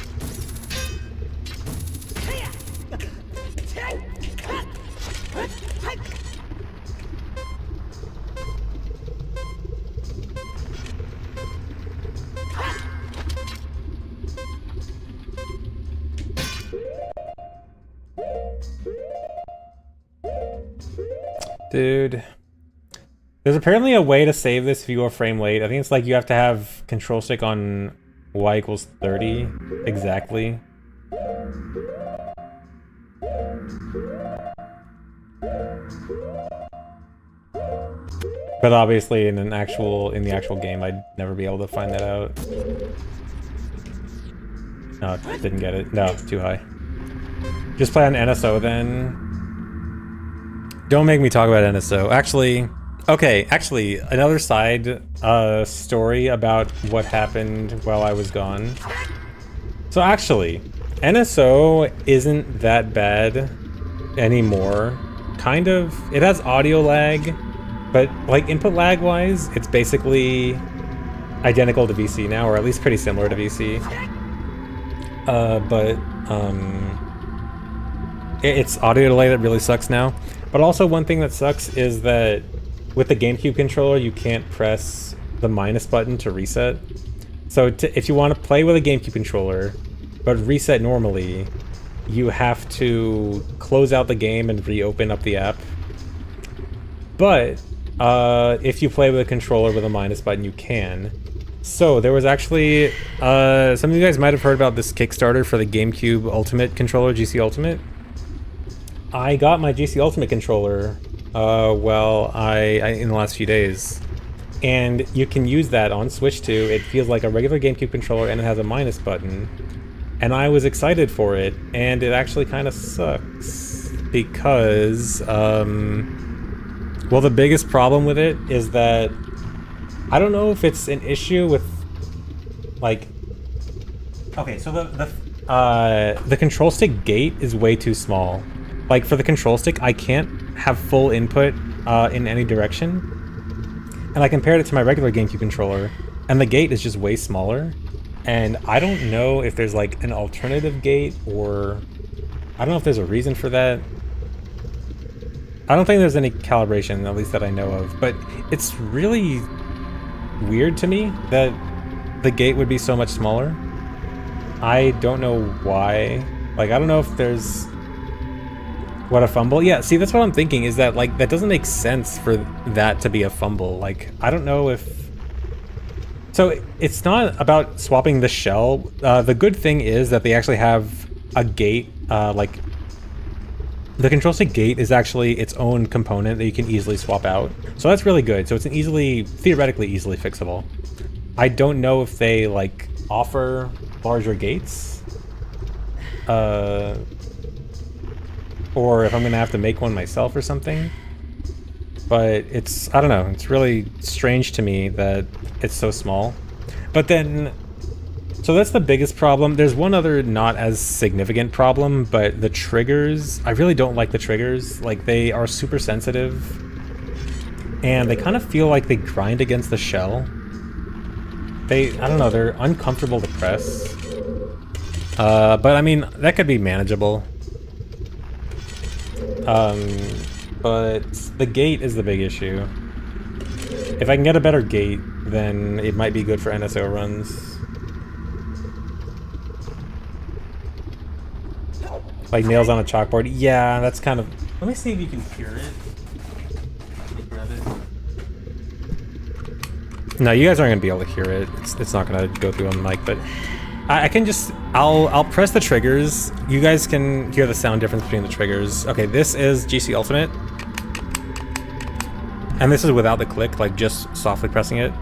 Dude. There's apparently a way to save this if you go a frame late. I think it's like you have to have control stick on y equals 30 exactly. But obviously in the actual game I'd never be able to find that out. No, didn't get it. No, too high. Just play on NSO then. Don't make me talk about NSO. Actually, another side story about what happened while I was gone. So actually, NSO isn't that bad anymore. Kind of. It has audio lag, but like input lag wise, it's basically identical to VC now, or at least pretty similar to VC. It's audio delay that really sucks now. But also one thing that sucks is that with the GameCube controller, you can't press the minus button to reset. So if you want to play with a GameCube controller, but reset normally, you have to close out the game and reopen up the app. But if you play with a controller with a minus button, you can. So there was actually, some of you guys might have heard about this Kickstarter for the GameCube Ultimate controller, GC Ultimate. I got my GC Ultimate controller, in the last few days. And you can use that on Switch 2. It feels like a regular GameCube controller and it has a minus button. And I was excited for it, and it actually kind of sucks. Because, well, the biggest problem with it is that I don't know if it's an issue with, like... Okay, so the control stick gate is way too small. Like, for the control stick, I can't have full input in any direction. And I compared it to my regular GameCube controller, and the gate is just way smaller. And I don't know if there's, like, an alternative gate, or... I don't know if there's a reason for that. I don't think there's any calibration, at least that I know of. But it's really weird to me that the gate would be so much smaller. I don't know why. Like, I don't know if there's... What, a fumble? Yeah, see, that's what I'm thinking, is that, like, that doesn't make sense for that to be a fumble. Like, I don't know if... So, it's not about swapping the shell. The good thing is that they actually have a gate, like... The control stick gate is actually its own component that you can easily swap out. So that's really good. So it's an theoretically easily fixable. I don't know if they, like, offer larger gates. Or if I'm gonna have to make one myself or something. But it's, I don't know, it's really strange to me that it's so small. But then, so that's the biggest problem. There's one other not as significant problem, but the triggers, I really don't like the triggers. Like, they are super sensitive. And they kind of feel like they grind against the shell. I don't know, they're uncomfortable to press. But I mean, that could be manageable. But the gate is the big issue. If I can get a better gate, then it might be good for NSO runs. Like nails on a chalkboard. Yeah, that's kind of... Let me see if you can hear it. Let me grab it. No, you guys aren't going to be able to hear it. It's not going to go through on the mic, but... I can just... I'll press the triggers. You guys can hear the sound difference between the triggers. Okay, this is GC Ultimate. And this is without the click, like just softly pressing it.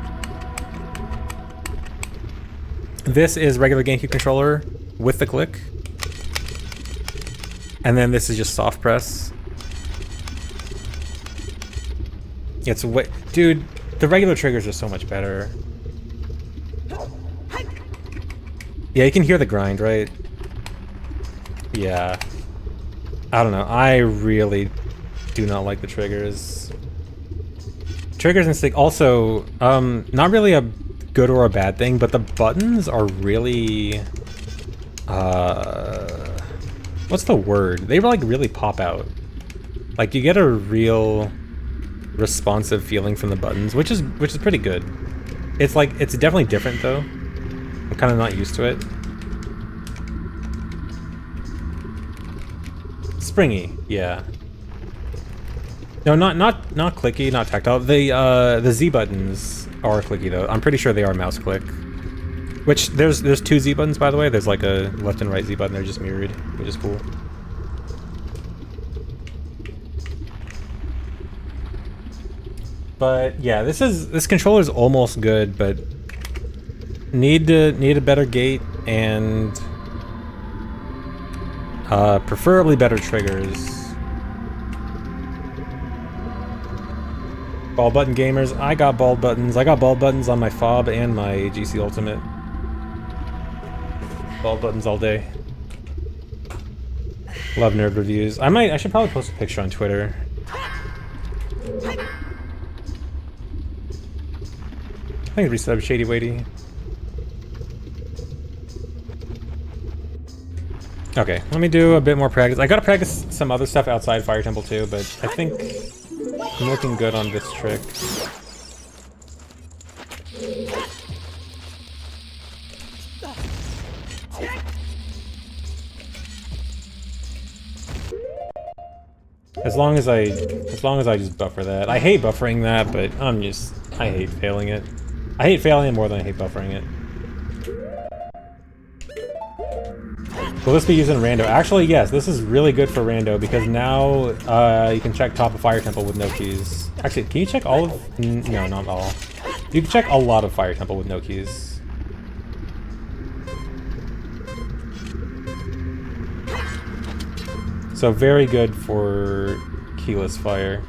This is regular GameCube controller with the click. And then this is just soft press. It's way... Dude, the regular triggers are so much better. Yeah, you can hear the grind, right? Yeah. I don't know. I really do not like the triggers. Triggers and stick... Also, not really a good or a bad thing, but the buttons are really, what's the word? They like really pop out. Like you get a real responsive feeling from the buttons, which is pretty good. It's like, it's definitely different though. I'm kind of not used to it. Springy, yeah. No, not clicky, not tactile. The Z buttons are clicky though. I'm pretty sure they are mouse click. Which there's two Z buttons by the way. There's like a left and right Z button. They're just mirrored, which is cool. But yeah, this controller's almost good, but need a better gate and preferably better triggers. Ball button gamers, I got ball buttons. I got ball buttons on my fob and my GC Ultimate. Ball buttons all day. Love nerd reviews. I should probably post a picture on Twitter. I think resub Shady Weighty. Okay, let me do a bit more practice. I gotta practice some other stuff outside Fire Temple too, but I think I'm looking good on this trick. As long as I just buffer that. I hate buffering that, but I hate failing it. I hate failing it more than I hate buffering it. Will this be used in Rando? Actually, yes, this is really good for Rando because now you can check top of Fire Temple with no keys. Actually, can you check all of... No, not all. You can check a lot of Fire Temple with no keys. So very good for keyless fire.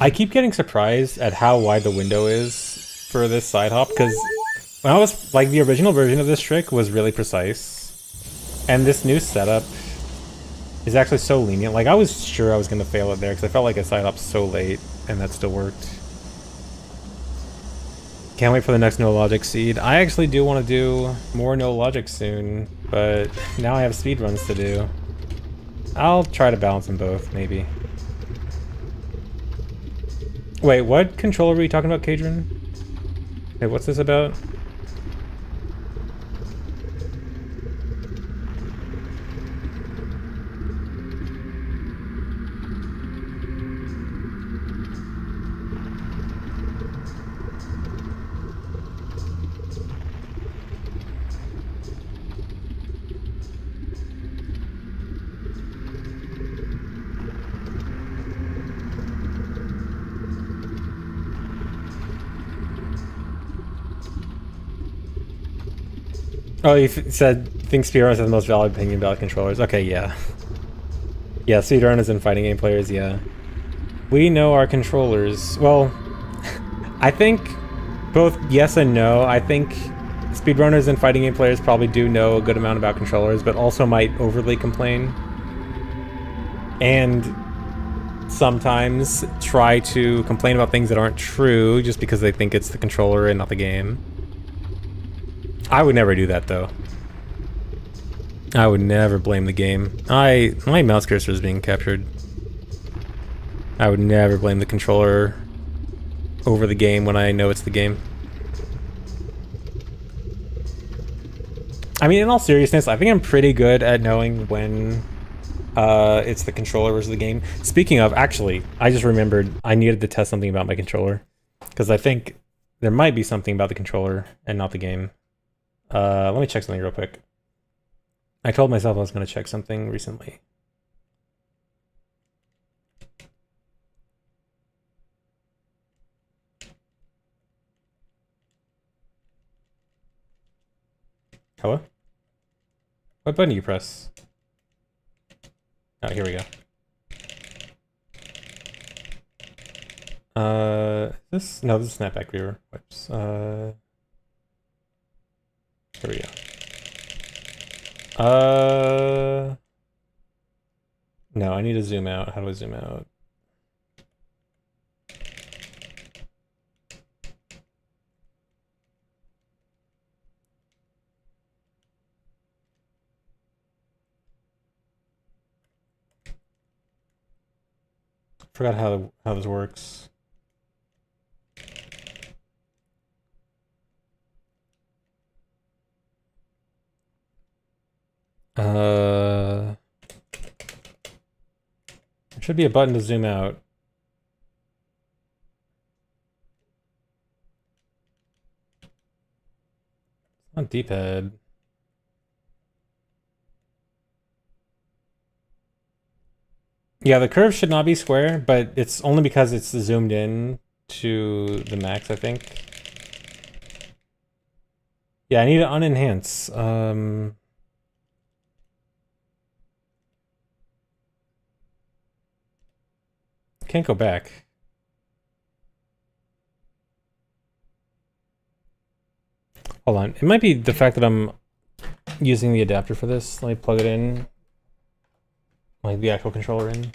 I keep getting surprised at how wide the window is for this side hop, because when I was, like, the original version of this trick was really precise, and this new setup is actually so lenient. Like, I was sure I was going to fail it there, because I felt like a side hop so late, and that still worked. Can't wait for the next No Logic seed. I actually do want to do more No Logic soon, but now I have speedruns to do. I'll try to balance them both, maybe. Wait, what controller were you talking about, Kadron? Hey, what's this about? Oh, you said, think Speedruns has the most valid opinion about controllers. Okay, yeah. Yeah, Speedrunners and fighting game players, yeah. We know our controllers. Well, I think both yes and no. I think speedrunners and fighting game players probably do know a good amount about controllers, but also might overly complain. And sometimes try to complain about things that aren't true just because they think it's the controller and not the game. I would never do that, though. I would never blame the game. My mouse cursor is being captured. I would never blame the controller over the game when I know it's the game. I mean, in all seriousness, I think I'm pretty good at knowing when it's the controller versus the game. Speaking of, actually, I just remembered I needed to test something about my controller. Because I think there might be something about the controller and not the game. Let me check something real quick. I told myself I was going to check something recently. Hello? What button do you press? Oh, here we go. This? No, this is snapback viewer. Whoops. Here we go. No, I need to zoom out. How do I zoom out? Forgot how this works. There should be a button to zoom out. It's not D-pad. Yeah, the curve should not be square, but it's only because it's zoomed in to the max, I think. Yeah, I need to unenhance. Can't go back. Hold on. It might be the fact that I'm using the adapter for this. Let me plug it in. Like the actual controller in.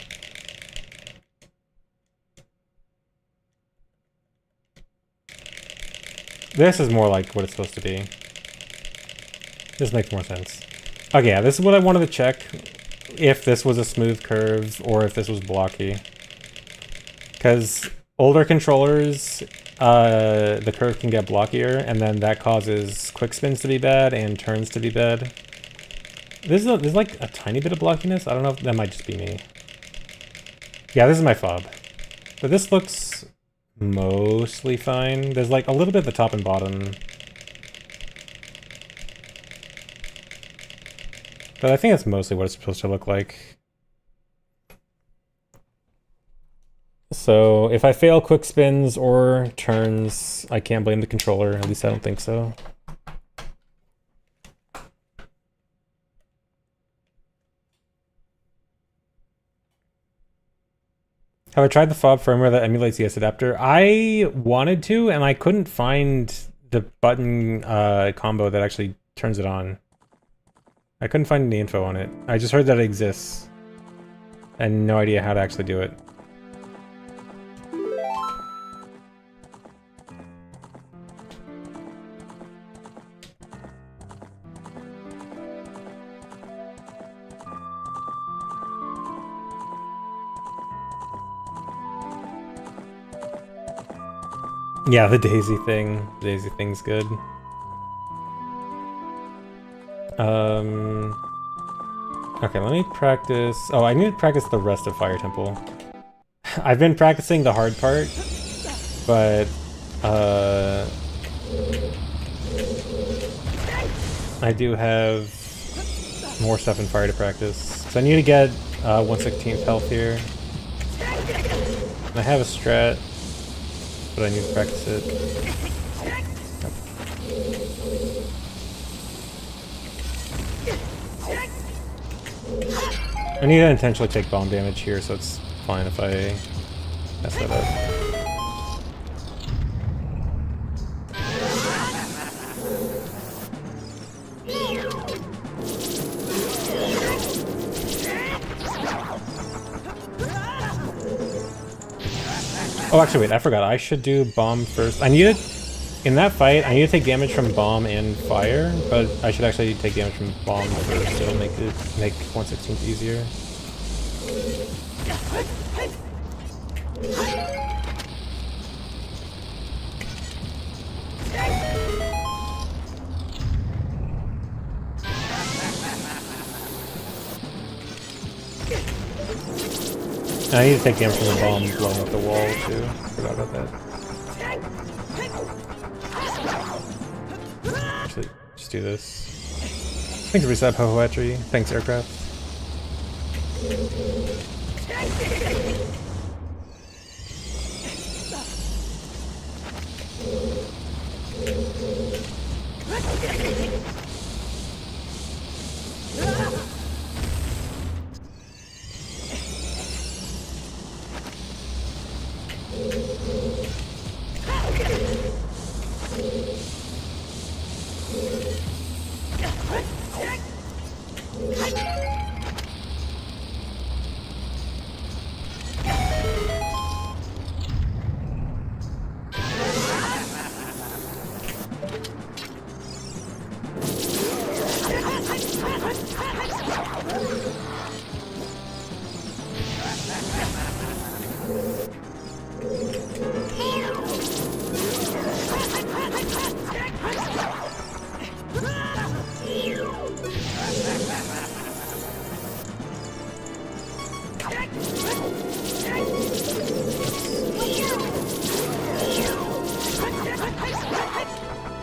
This is more like what it's supposed to be. This makes more sense. Okay, yeah, this is what I wanted to check. If this was a smooth curve or if this was blocky. Because older controllers, the curve can get blockier, and then that causes quick spins to be bad and turns to be bad. There's like a tiny bit of blockiness. I don't know if that might just be me. Yeah, this is my fob. But this looks mostly fine. There's like a little bit at the top and bottom. But I think that's mostly what it's supposed to look like. So if I fail quick spins or turns, I can't blame the controller. At least I don't think so. Have I tried the fob firmware that emulates the S adapter? I wanted to, and I couldn't find the button combo that actually turns it on. I couldn't find any info on it. I just heard that it exists. And no idea how to actually do it. Yeah, the daisy thing. Daisy thing's good. Okay, let me practice. Oh, I need to practice the rest of Fire Temple. I've been practicing the hard part, but I do have more stuff in Fire to practice. So I need to get 1/16th health here. And I have a strat, but I need to practice it. I need to intentionally take bomb damage here, so it's fine if I mess that up. Oh, actually, wait, I forgot. I should do bomb first. I need to... In that fight, I need to take damage from bomb and fire, but I should actually take damage from bomb first, so it'll make 1/16th easier. And I need to take damage from the bomb blowing up the wall too. Forgot about that. Actually, just do this. Thanks for reset, Poetry. Thanks, Aircraft.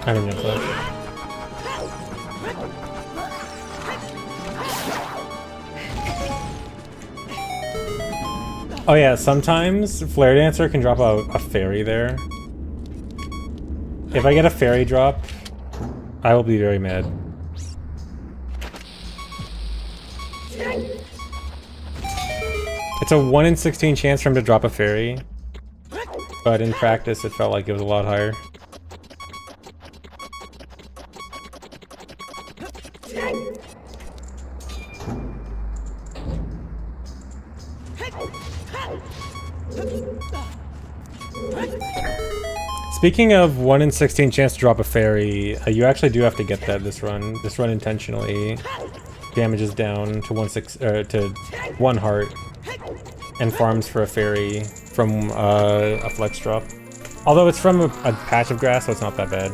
I didn't know that. Oh yeah, sometimes Flare Dancer can drop a fairy there. If I get a fairy drop, I will be very mad. It's a 1 in 16 chance for him to drop a fairy, but in practice it felt like it was a lot higher. Speaking of 1 in 16 chance to drop a fairy, you actually do have to get that this run. This run intentionally damages down to 1 heart and farms for a fairy from a flex drop. Although it's from a patch of grass, so it's not that bad.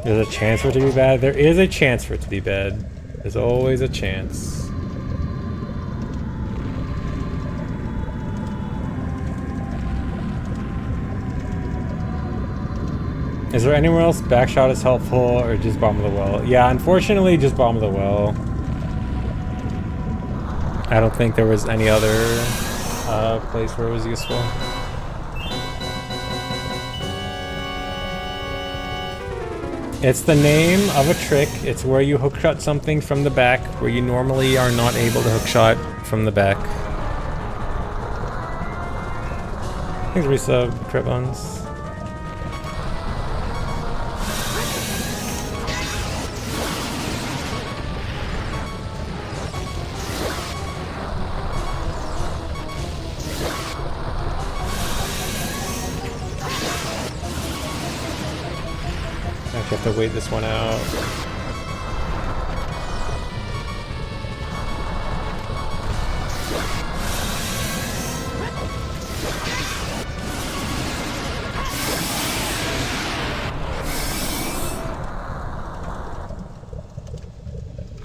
There's a chance for it to be bad? There is a chance for it to be bad. There's always a chance. Is there anywhere else backshot is helpful or just bottom of the well? Yeah, unfortunately just bottom of the well. I don't think there was any other place where it was useful. It's the name of a trick. It's where you hookshot something from the back, where you normally are not able to hookshot from the back. Thanks, resub, Cribons. I have to wait this one out.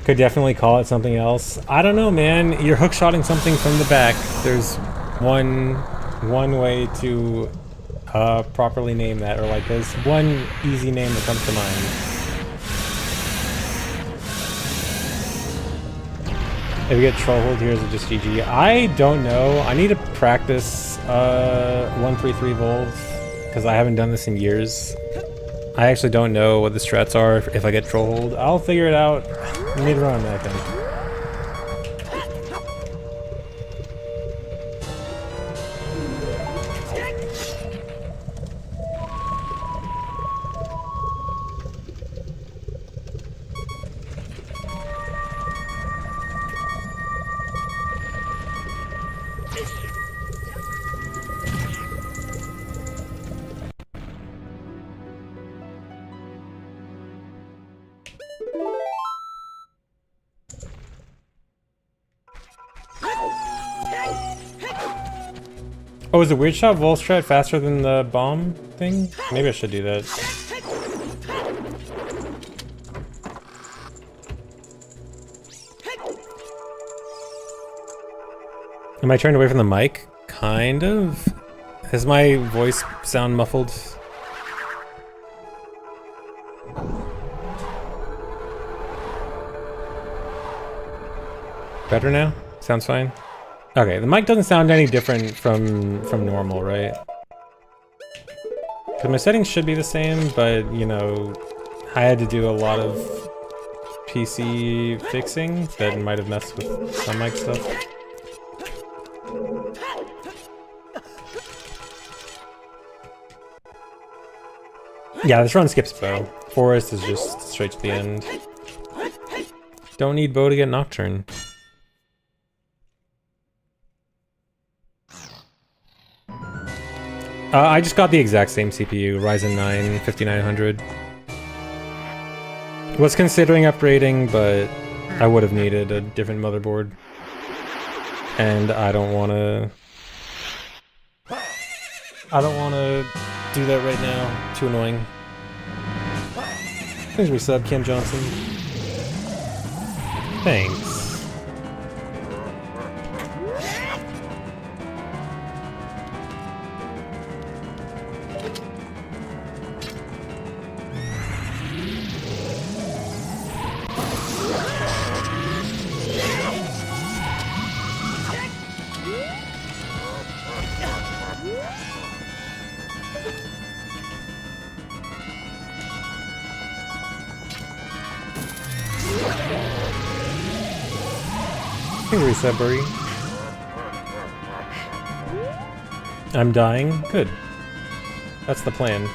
Could definitely call it something else. I don't know, man. You're hookshotting something from the back. There's one way to properly name that, or like there's one easy name that comes to mind. If we get troll hold here, is it just GG? I don't know. I need to practice 133 volts because I haven't done this in years. I actually don't know what the strats are if I get troll hold. I'll figure it out mid-run, I think. Oh, is the weird shot vol strat faster than the bomb thing? Maybe I should do that. Am I turned away from the mic? Kind of. Does my voice sound muffled? Better now? Sounds fine? Okay, the mic doesn't sound any different from normal, right? Because my settings should be the same, but, you know, I had to do a lot of PC fixing that might have messed with some mic stuff. Yeah, this run skips bow. Forest is just straight to the end. Don't need bow to get Nocturne. I just got the exact same CPU, Ryzen 9 5900. Was considering upgrading, but I would have needed a different motherboard. And I don't want to do that right now. Too annoying. Thanks for resub, Kim Johnson. Thanks. Reset, Burry. I'm dying? Good. That's the plan.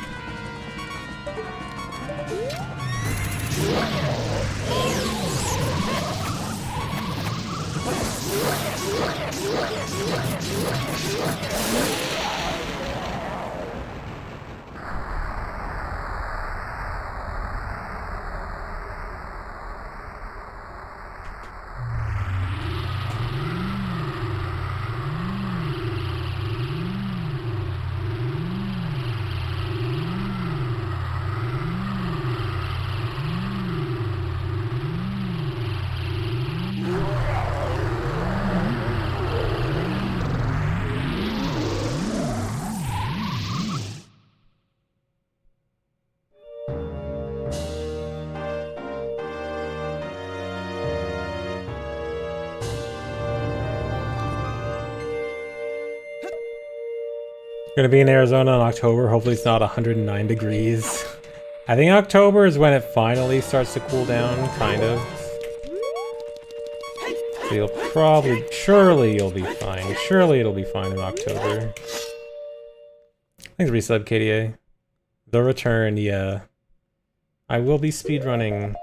Gonna be in Arizona in October. Hopefully it's not 109 degrees. I think October is when it finally starts to cool down, kind of. So you'll probably, surely you'll be fine. Surely it'll be fine in October. Thanks, resub, KDA. The return, yeah. I will be speedrunning.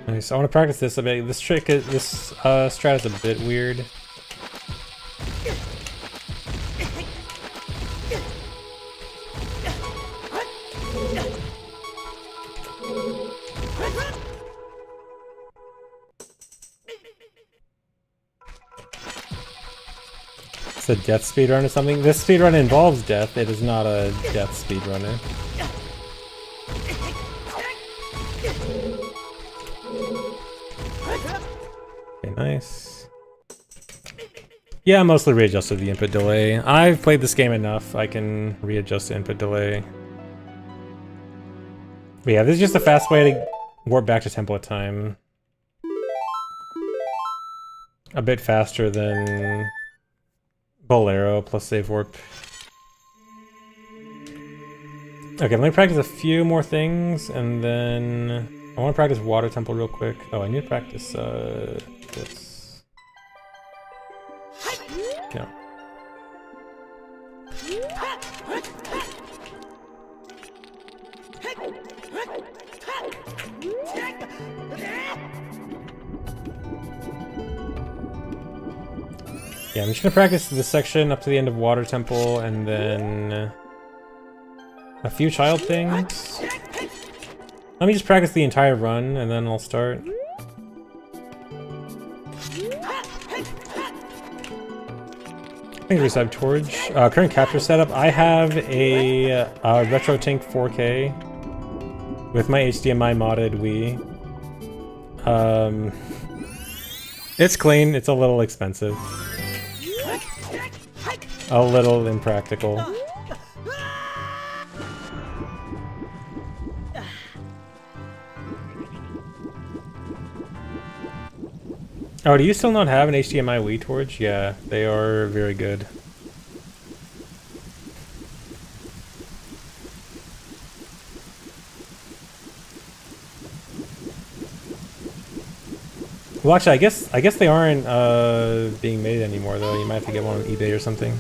Nice. I want to practice this a bit. This trick, this strat is a bit weird. It's a death speedrun or something. This speedrun involves death. It is not a death speedrunner. Okay, nice. Yeah, I mostly readjusted the input delay. I've played this game enough. I can readjust the input delay. But yeah, this is just a fast way to warp back to template time. A bit faster than Bolero plus save warp. Okay, let me practice a few more things, and then I want to practice Water Temple real quick. Oh, I need to practice this. Yeah. Yeah, I'm just gonna practice this section up to the end of Water Temple, and then a few child things. Let me just practice the entire run, and then I'll start. Thanks, Resub Torch. Current capture setup. I have a RetroTink 4K with my HDMI modded Wii. It's clean. It's a little expensive. A little impractical. Oh, do you still not have an HDMI Wii torch? Yeah, they are very good. Well, actually, I guess they aren't being made anymore though. You might have to get one on eBay or something.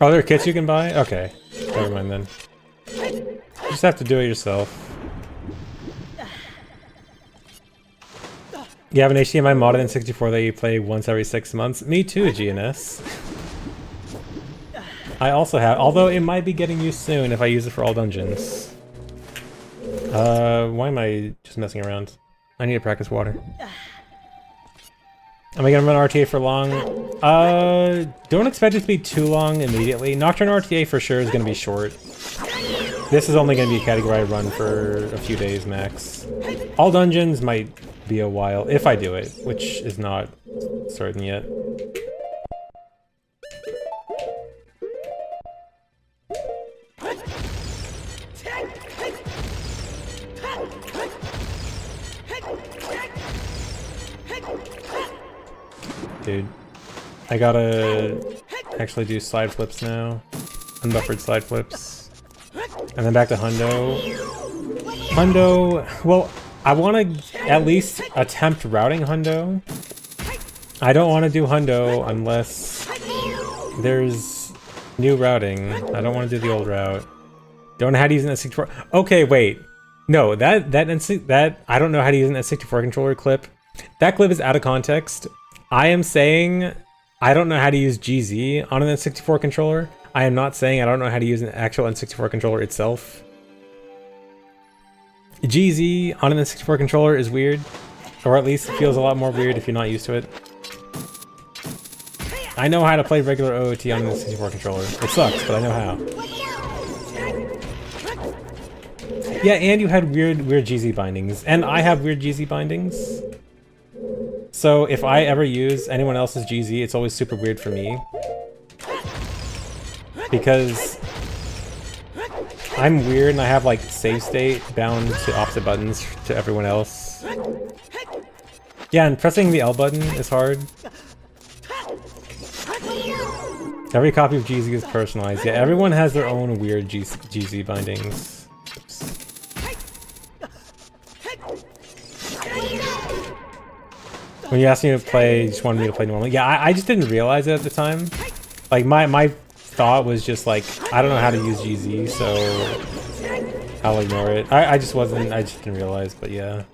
Oh, there are kits you can buy? Okay. Never mind then. You just have to do it yourself. You have an HDMI modded in 64 that you play once every 6 months? Me too, GNS. I also have, although it might be getting used soon if I use it for all dungeons. Why am I just messing around? I need to practice water. Am I gonna run RTA for long? Don't expect it to be too long immediately. Nocturne RTA for sure is gonna be short. This is only gonna be a category I run for a few days max. All dungeons might be a while, if I do it, which is not certain yet. Dude, I gotta actually do slide flips now. Unbuffered slide flips. And then back to Hundo. Hundo, well, I want to at least attempt routing Hundo. I don't want to do Hundo unless there's new routing. I don't want to do the old route. Don't know how to use an S64. Okay, wait. No, that I don't know how to use an S64 controller clip. That clip is out of context. I am saying I don't know how to use GZ on an N64 controller. I am not saying I don't know how to use an actual N64 controller itself. GZ on an N64 controller is weird, or at least it feels a lot more weird if you're not used to it. I know how to play regular OOT on an N64 controller. It sucks, but I know how. Yeah, and you had weird GZ bindings, and I have weird GZ bindings. So if I ever use anyone else's GZ, it's always super weird for me. Because I'm weird and I have like save state bound to opposite buttons to everyone else. Yeah, and pressing the L button is hard. Every copy of GZ is personalized. Yeah, everyone has their own weird GZ bindings. When you asked me to play, you just wanted me to play normally. Yeah, I just didn't realize it at the time. Like, my thought was just like, I don't know how to use GZ, so I'll ignore it. I just didn't realize, but yeah.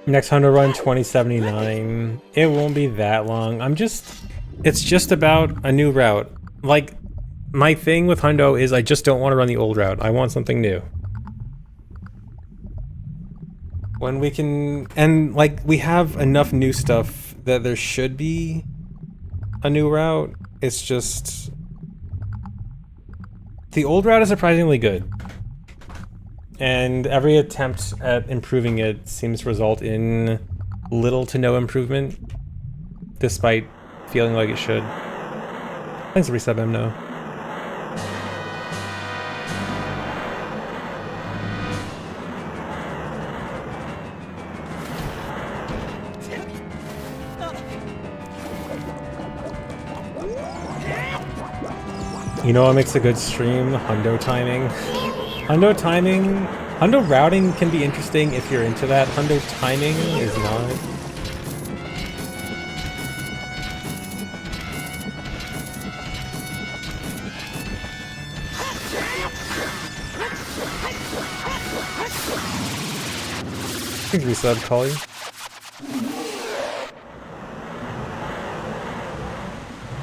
Next Hundo run 2079. It won't be that long. It's just about a new route. Like, my thing with Hundo is I just don't want to run the old route. I want something new. When we can, and like, we have enough new stuff that there should be a new route. It's just, the old route is surprisingly good. And every attempt at improving it seems to result in little to no improvement, despite feeling like it should. Thanks for resub, MNO. You know what makes a good stream? Hundo timing. Hundo timing... Hundo routing can be interesting if you're into that. Hundo timing is not. Thanks resub, Collie.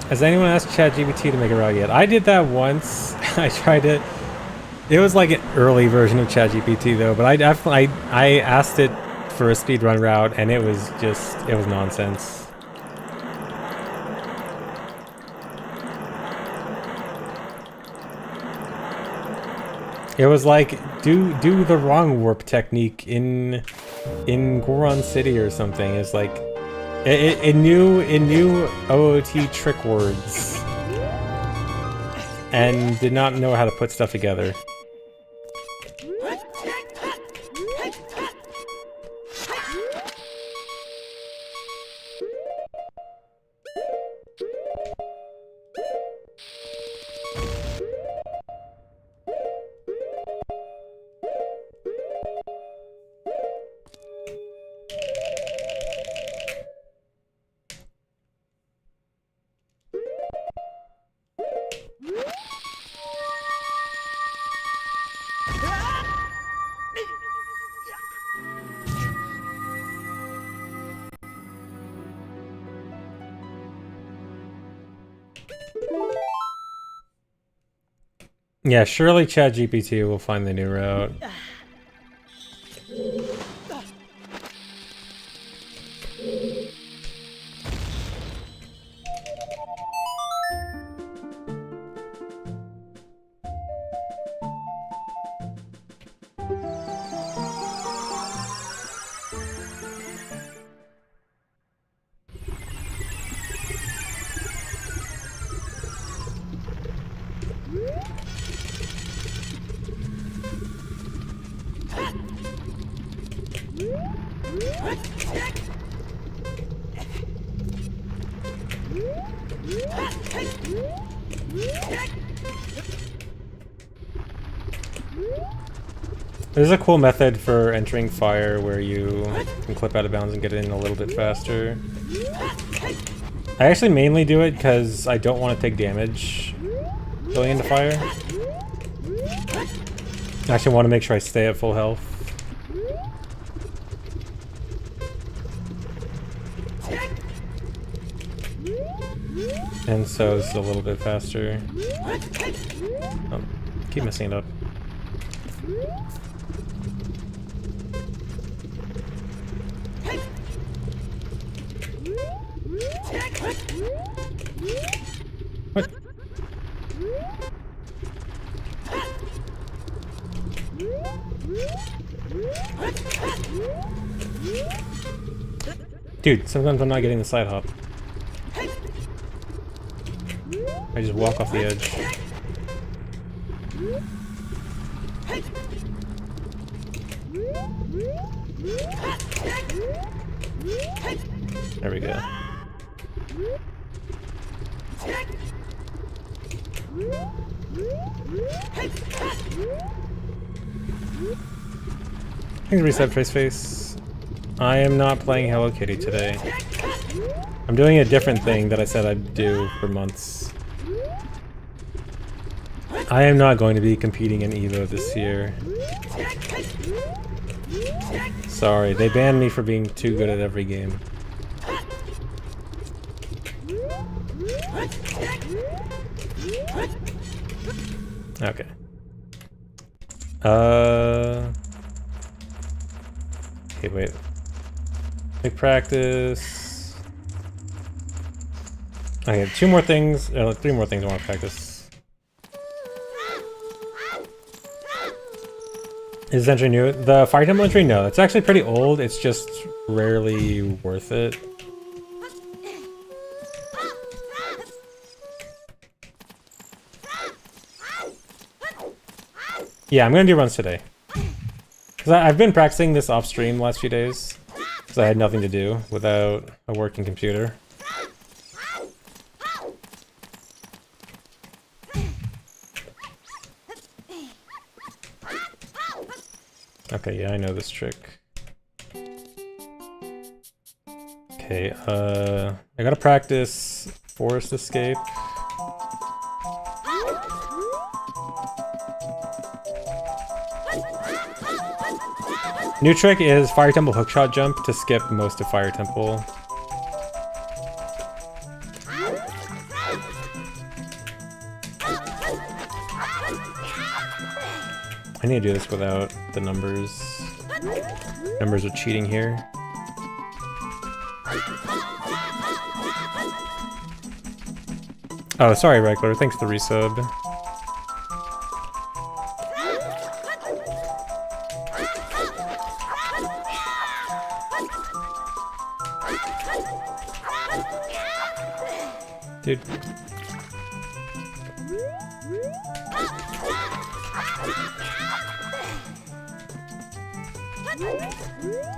Has anyone asked ChatGPT to make a route yet? I did that once. I tried it. It was like an early version of ChatGPT though, but I asked it for a speedrun route and it was nonsense. It was like do the wrong warp technique in Goron City or something. It's like it knew OOT trick words and did not know how to put stuff together. Yeah, surely ChatGPT will find the new route. There's a cool method for entering fire where you can clip out of bounds and get in a little bit faster. I actually mainly do it because I don't want to take damage going into fire. I actually want to make sure I stay at full health. And so it's a little bit faster. Oh, keep messing it up. What? Dude, sometimes I'm not getting the side hop. I just walk off the edge. There we go. Thanks, reset face face. I am not playing Hello Kitty today. I'm doing a different thing that I said I'd do for months. I am not going to be competing in EVO this year. Sorry, they banned me for being too good at every game. Okay. Okay, wait. Make practice. Okay, two more things. Three more things I want to practice. Is this entry new? The Fire Temple entry? No, it's actually pretty old. It's just rarely worth it. Yeah, I'm gonna do runs today. Because I've been practicing this off stream the last few days. Because I had nothing to do without a working computer. Okay, yeah, I know this trick. Okay, I gotta practice forest escape. New trick is Fire Temple hookshot jump to skip most of Fire Temple. I need to do this without the numbers. Numbers are cheating here. Oh, sorry, Regular. Thanks for the resub. Dude.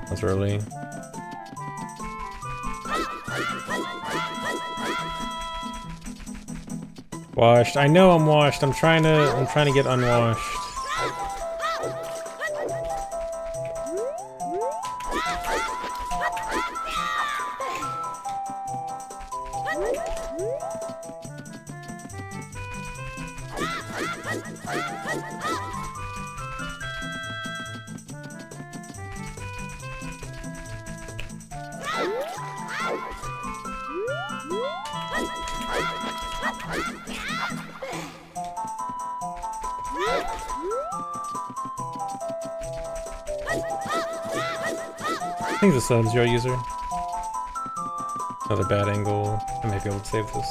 That's early. Washed. I know I'm washed. I'm trying to get unwashed. I think the Sub-Zero user. Another bad angle. I may be able to save this.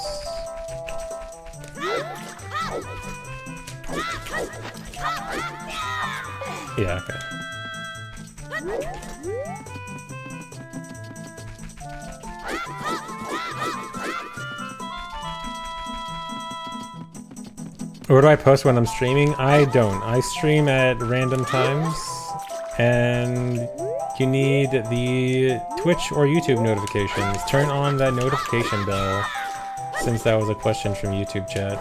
Yeah, okay. Where do I post when I'm streaming? I don't. I stream at random times, and you need the Twitch or YouTube notifications. Turn on that notification bell, since that was a question from YouTube chat.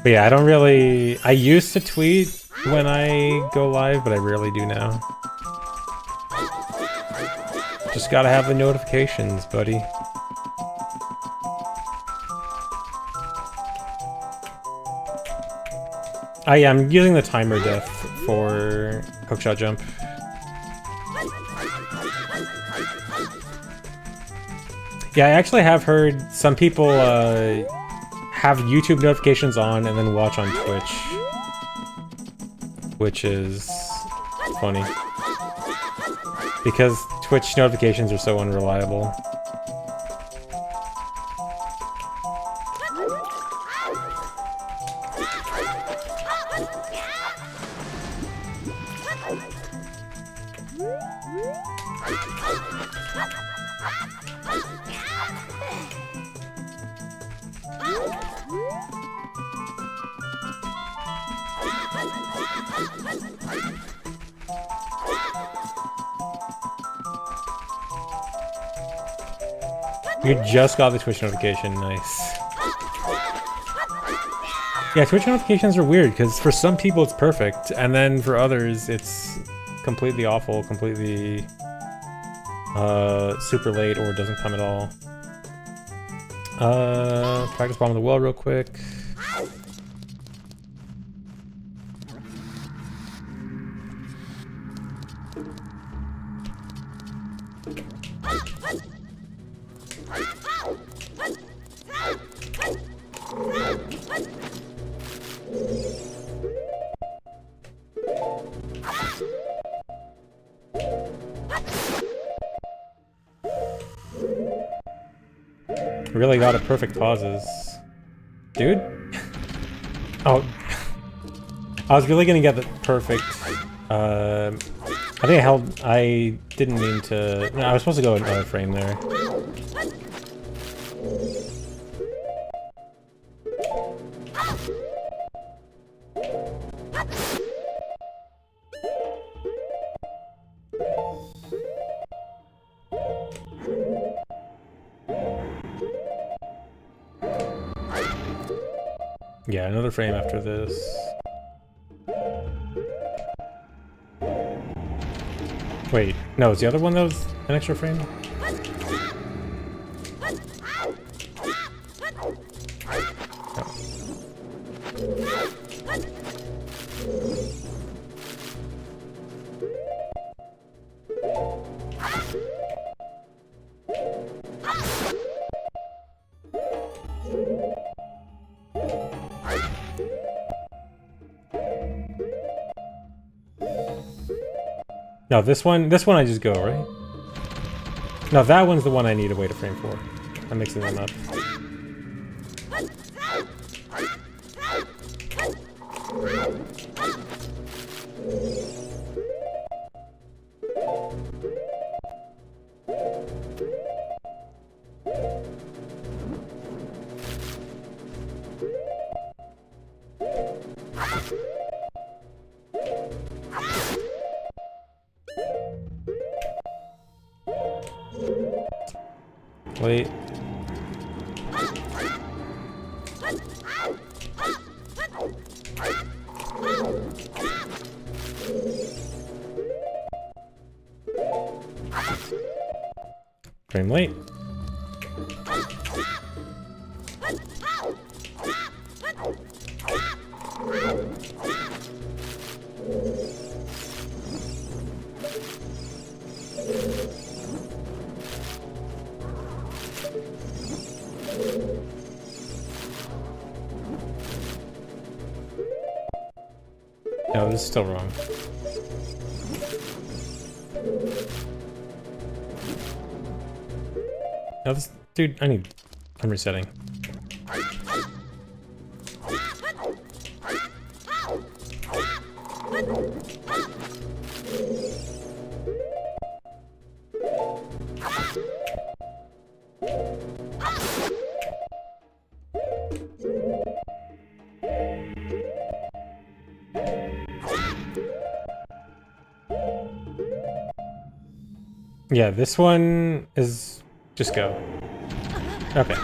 But yeah, I don't really... I used to tweet when I go live, but I rarely do now. Just gotta have the notifications, buddy. I'm using the timer def for hookshot jump. Yeah, I actually have heard some people have YouTube notifications on and then watch on Twitch, which is funny because Twitch notifications are so unreliable. You just got the Twitch notification, nice. Yeah, Twitch notifications are weird, because for some people it's perfect, and then for others it's completely awful, completely super late, or doesn't come at all. Practice bomb in the well real quick. Really got it perfect pauses. Dude? Oh. I was really gonna get the perfect. I think I didn't mean to. No, I was supposed to go another frame there. Yeah, another frame after this. Wait, no, is the other one that was an extra frame? No, this one I just go, right? No, that one's the one I need to wait a frame for. I'm mixing them up. Wait. Frame late. No, this is still wrong. No, this dude, I'm resetting. Yeah, this one is just go. Okay.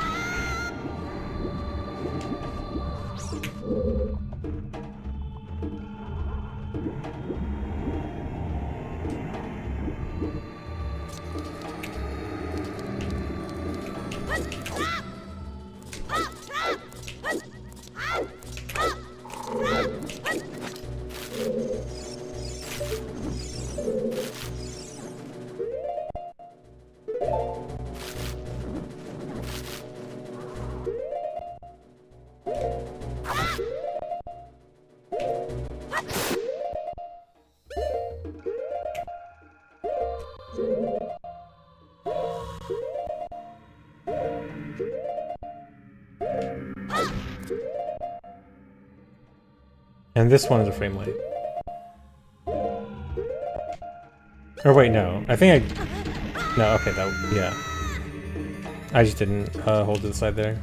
And this one is a frame late. Or wait, no. I think I... No, okay, that... Yeah. I just didn't hold to the side there.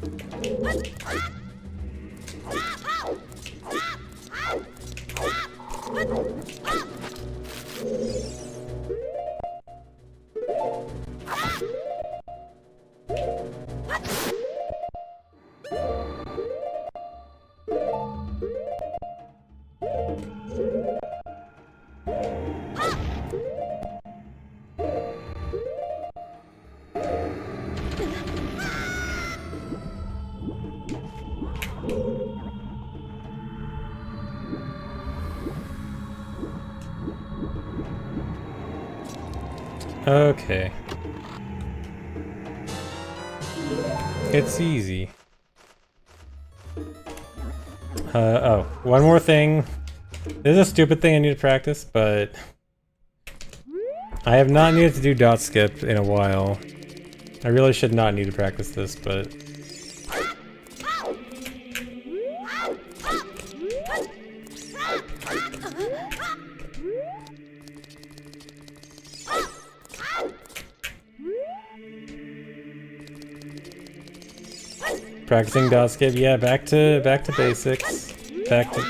Okay. It's easy. Oh, one more thing. This is a stupid thing I need to practice, but I have not needed to do dot skip in a while. I really should not need to practice this, but practicing dot skip, yeah, back to basics. Back to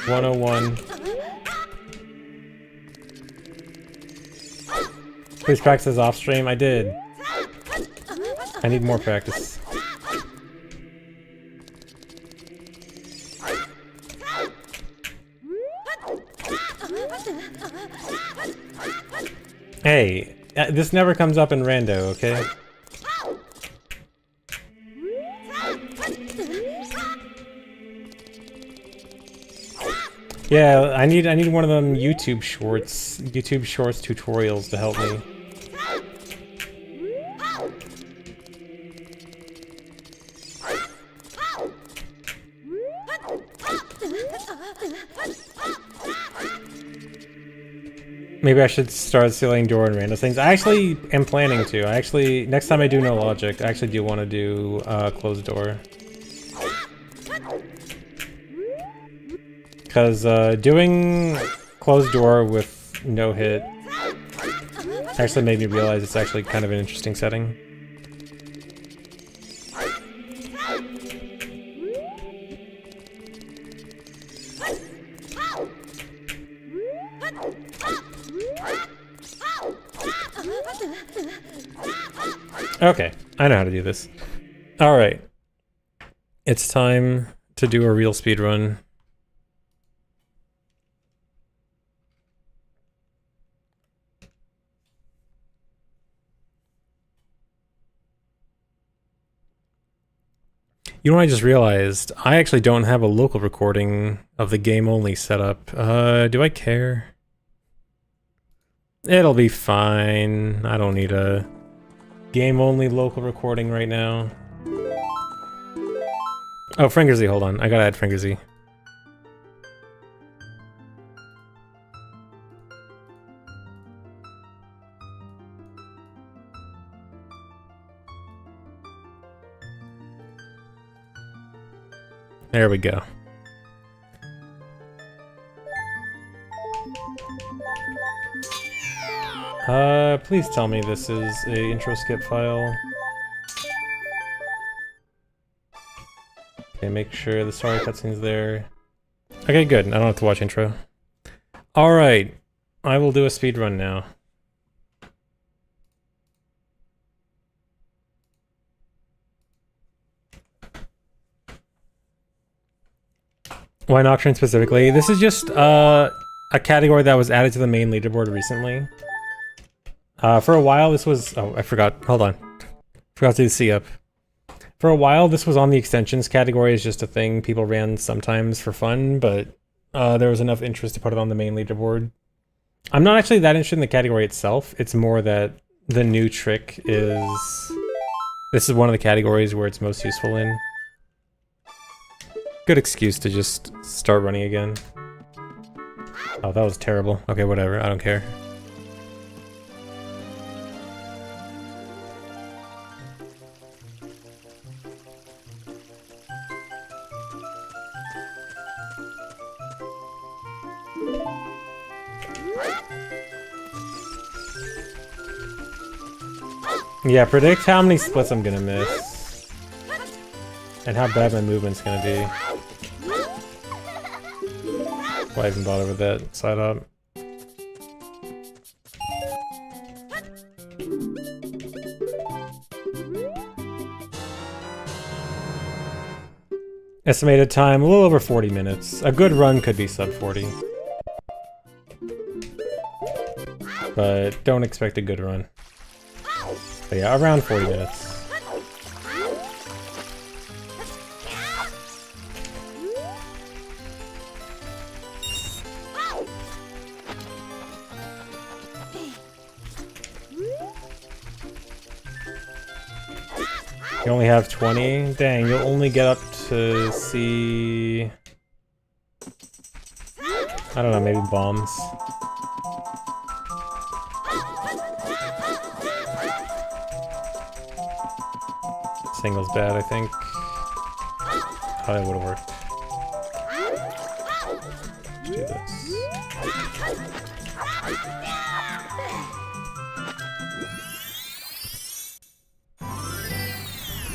101. Please practice off stream. I did. I need more practice. Hey, this never comes up in rando, okay? Yeah, I need one of them YouTube Shorts tutorials to help me. Maybe I should start sealing door and random things. I actually am planning to. Next time I do no logic, I actually do want to do closed door. Because doing closed door with no hit actually made me realize it's actually kind of an interesting setting. Okay, I know how to do this. Alright. It's time to do a real speedrun. You know what I just realized? I actually don't have a local recording of the game only setup. Do I care? It'll be fine. I don't need a game only local recording right now. Oh, Frankerzy, hold on. I gotta add Frankerzy. There we go. Please tell me this is a intro skip file. Okay, make sure the story cutscene's there. Okay, good. I don't have to watch intro. Alright. I will do a speedrun now. Why Nocturne specifically? This is just a category that was added to the main leaderboard recently. For a while this was... Oh, I forgot. Hold on. Forgot to do C up. For a while this was on the extensions category as just a thing people ran sometimes for fun, but there was enough interest to put it on the main leaderboard. I'm not actually that interested in the category itself. It's more that the new trick is... This is one of the categories where it's most useful in. Good excuse to just start running again. Oh, that was terrible. Okay, whatever. I don't care. Yeah, predict how many splits I'm gonna miss. And how bad my movement's gonna be. Why even bother with that side up? Estimated time, a little over 40 minutes. A good run could be sub 40. But don't expect a good run. But yeah, around 40 minutes. You only have 20? Dang, you'll only get up to see... I don't know, maybe bombs. Single's bad, I think. Oh, that would've worked. Let's do this.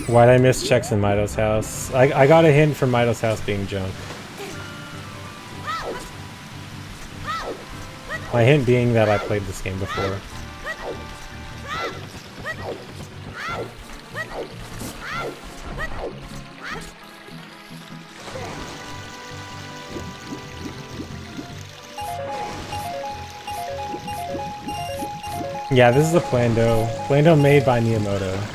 Why'd I miss checks in Mido's house? I got a hint from Mido's house being junk. My hint being that I played this game before. Yeah, this is a Plando. Plando made by Miyamoto.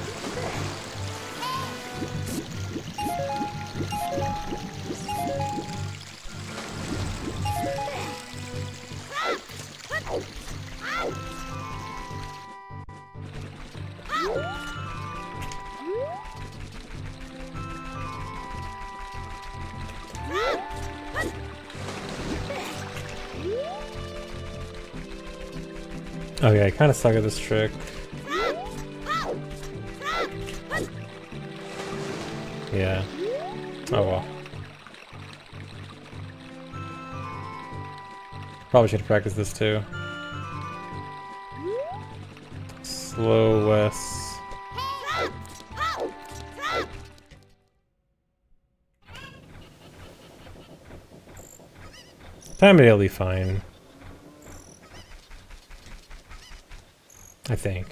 Okay, I kind of suck at this trick. Yeah. Oh well. Probably should have practiced this too. Slow Wes. Time it'll be fine. I think.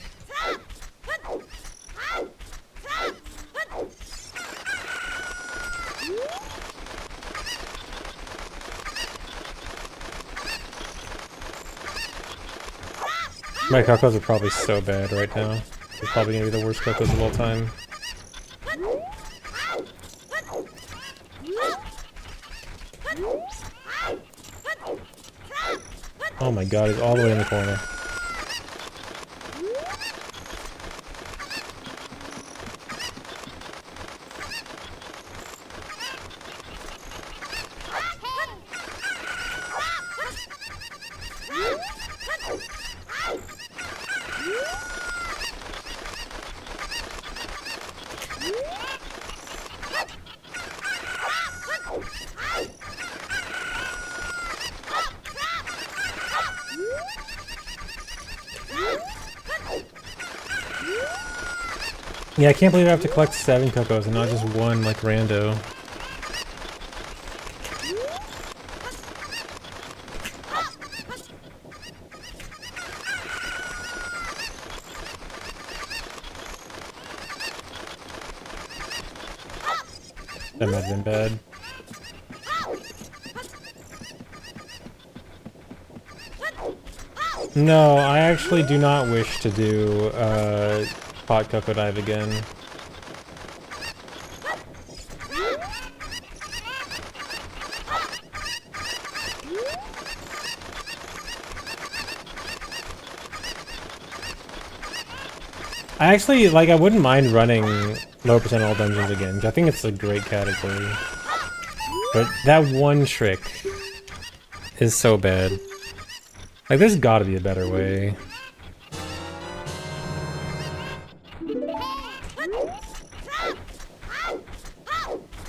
My Cocos are probably so bad right now. They're probably gonna be the worst Cocos of all time. Oh my god, he's all the way in the corner. Yeah, I can't believe I have to collect 7 Cocos and not just one, like, rando. That might have been bad. No, I actually do not wish to do, pot Coco dive again. I actually, like, I wouldn't mind running low percent all dungeons again. I think it's a great category. But that one trick is so bad. Like, there's gotta be a better way.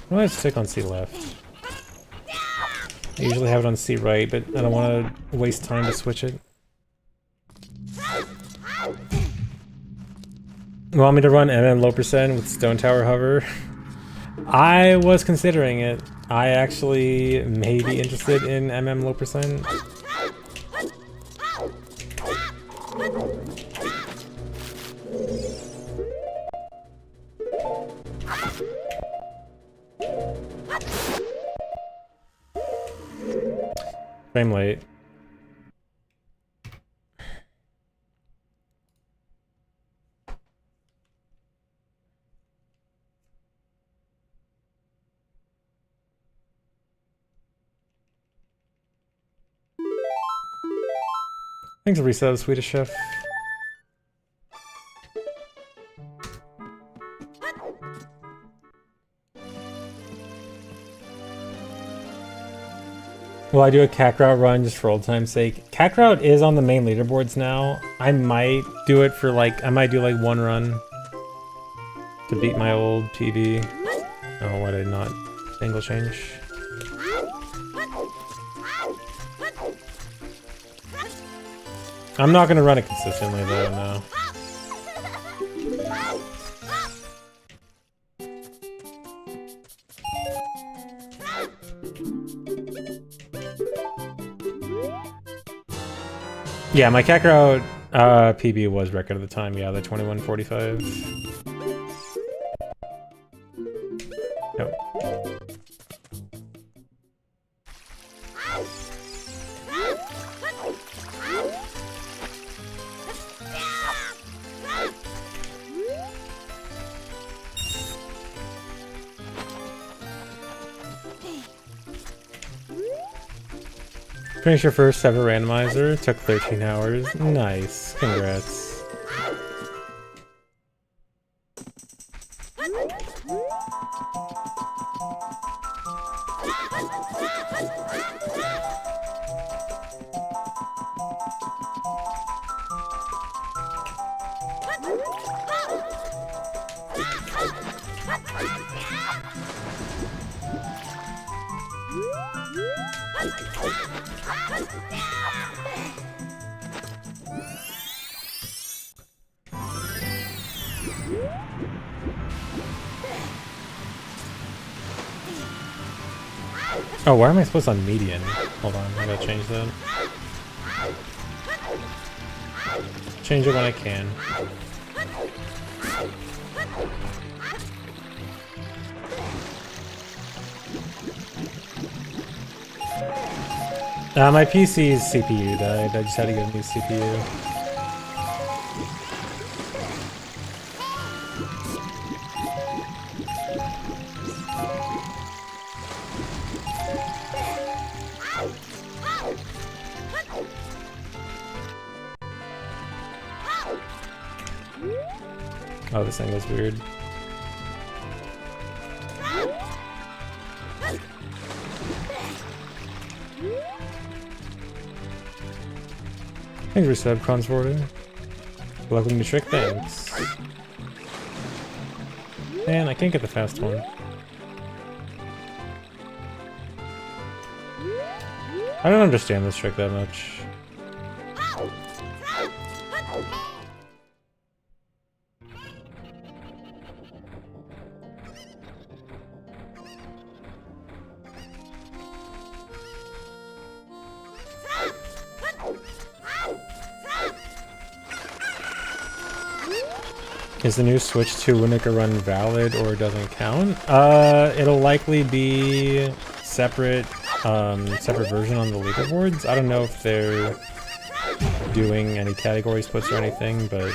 I might stick on C left. I usually have it on C right, but I don't want to waste time to switch it. You want me to run MM low percent with Stone Tower Hover? I was considering it. I actually may be interested in MM low percent. Frame late. Thanks for reset, Swedish Chef. Will I do a Kakarot run just for old time's sake? Kakarot is on the main leaderboards now. I might do it for like, I might do like one run to beat my old PB. Oh, why did I not angle change? I'm not gonna run it consistently though, no. Yeah, my Kakarot PB was record at the time, yeah, the 21:45. Yep. Finish your first ever randomizer. Took 13 hours. Nice. Congrats. Oh, why am I supposed on median? Hold on, I gotta change that. Change it when I can. My PC's CPU died. I just had to get a new CPU. Oh, this angle's weird. Thanks for sub Consvorter. Welcome to Trick, thanks. Man, I can't get the fast one. I don't understand this trick that much. Is the new Switch 2 Winica run valid or doesn't count? It'll likely be separate version on the leaderboards. I don't know if they're doing any category splits or anything, but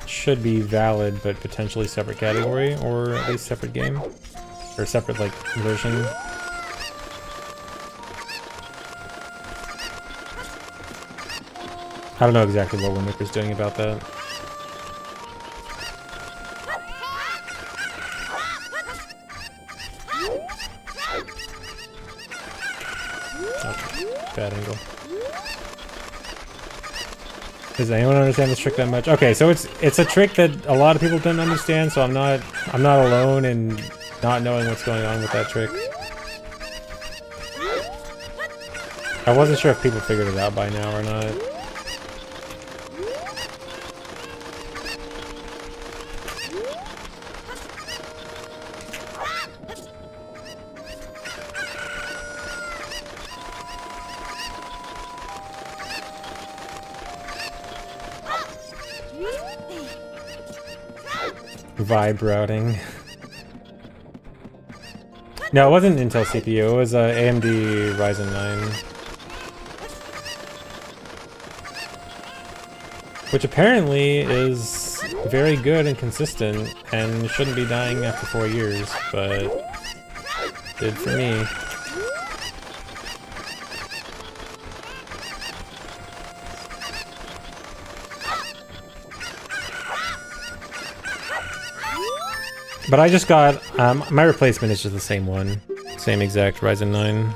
should be valid, but potentially separate category, or at least separate game, or separate like version. I don't know exactly what Winica's doing about that. Bad angle. Does anyone understand this trick that much? Okay, so it's a trick that a lot of people don't understand, so I'm not alone in not knowing what's going on with that trick. I wasn't sure if people figured it out by now or not. Vibe routing. No, it wasn't Intel CPU, it was AMD Ryzen 9. Which apparently is very good and consistent and shouldn't be dying after 4 years, but did for me. But I just got, my replacement is just the same one. Same exact Ryzen 9.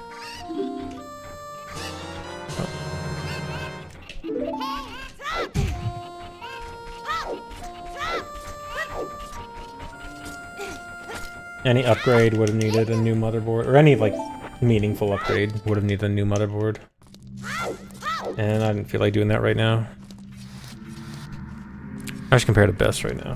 Any upgrade would have needed a new motherboard, or any, like, meaningful upgrade would have needed a new motherboard. And I didn't feel like doing that right now. I should compare to best right now.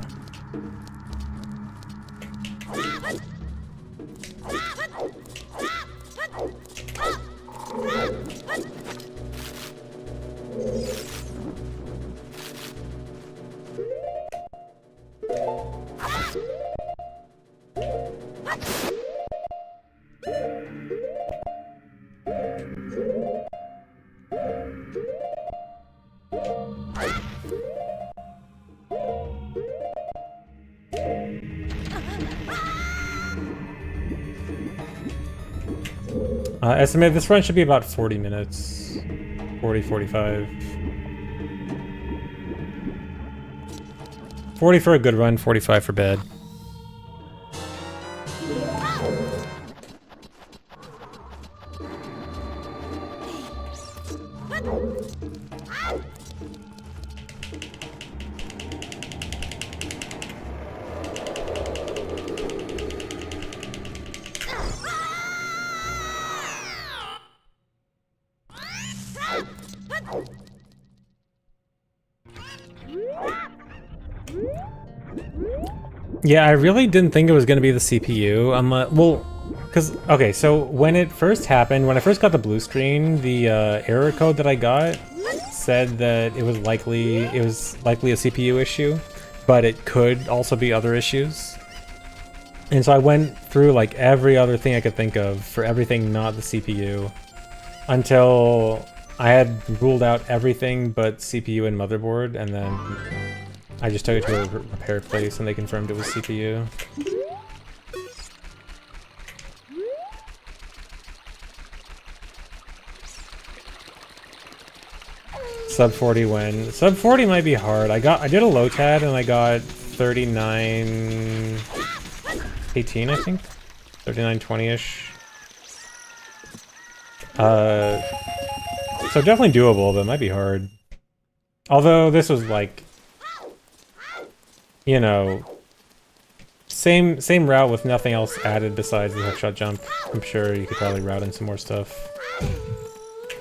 Estimate this run should be about 40 minutes. 40, 45. 40 for a good run, 45 for bad. Yeah, I really didn't think it was going to be the CPU. I'm well, because, okay, so when it first happened, when I first got the blue screen, the error code that I got said that it was likely a CPU issue, but it could also be other issues. And so I went through like every other thing I could think of for everything not the CPU until I had ruled out everything but CPU and motherboard, and then I just took it to a repair place and they confirmed it was CPU. Sub 40 win. Sub 40 might be hard. I did a low tad and I got 39.18, I think. 39.20-ish. So definitely doable, but it might be hard. Although this was like, you know, same route with nothing else added besides the hookshot jump. I'm sure you could probably route in some more stuff.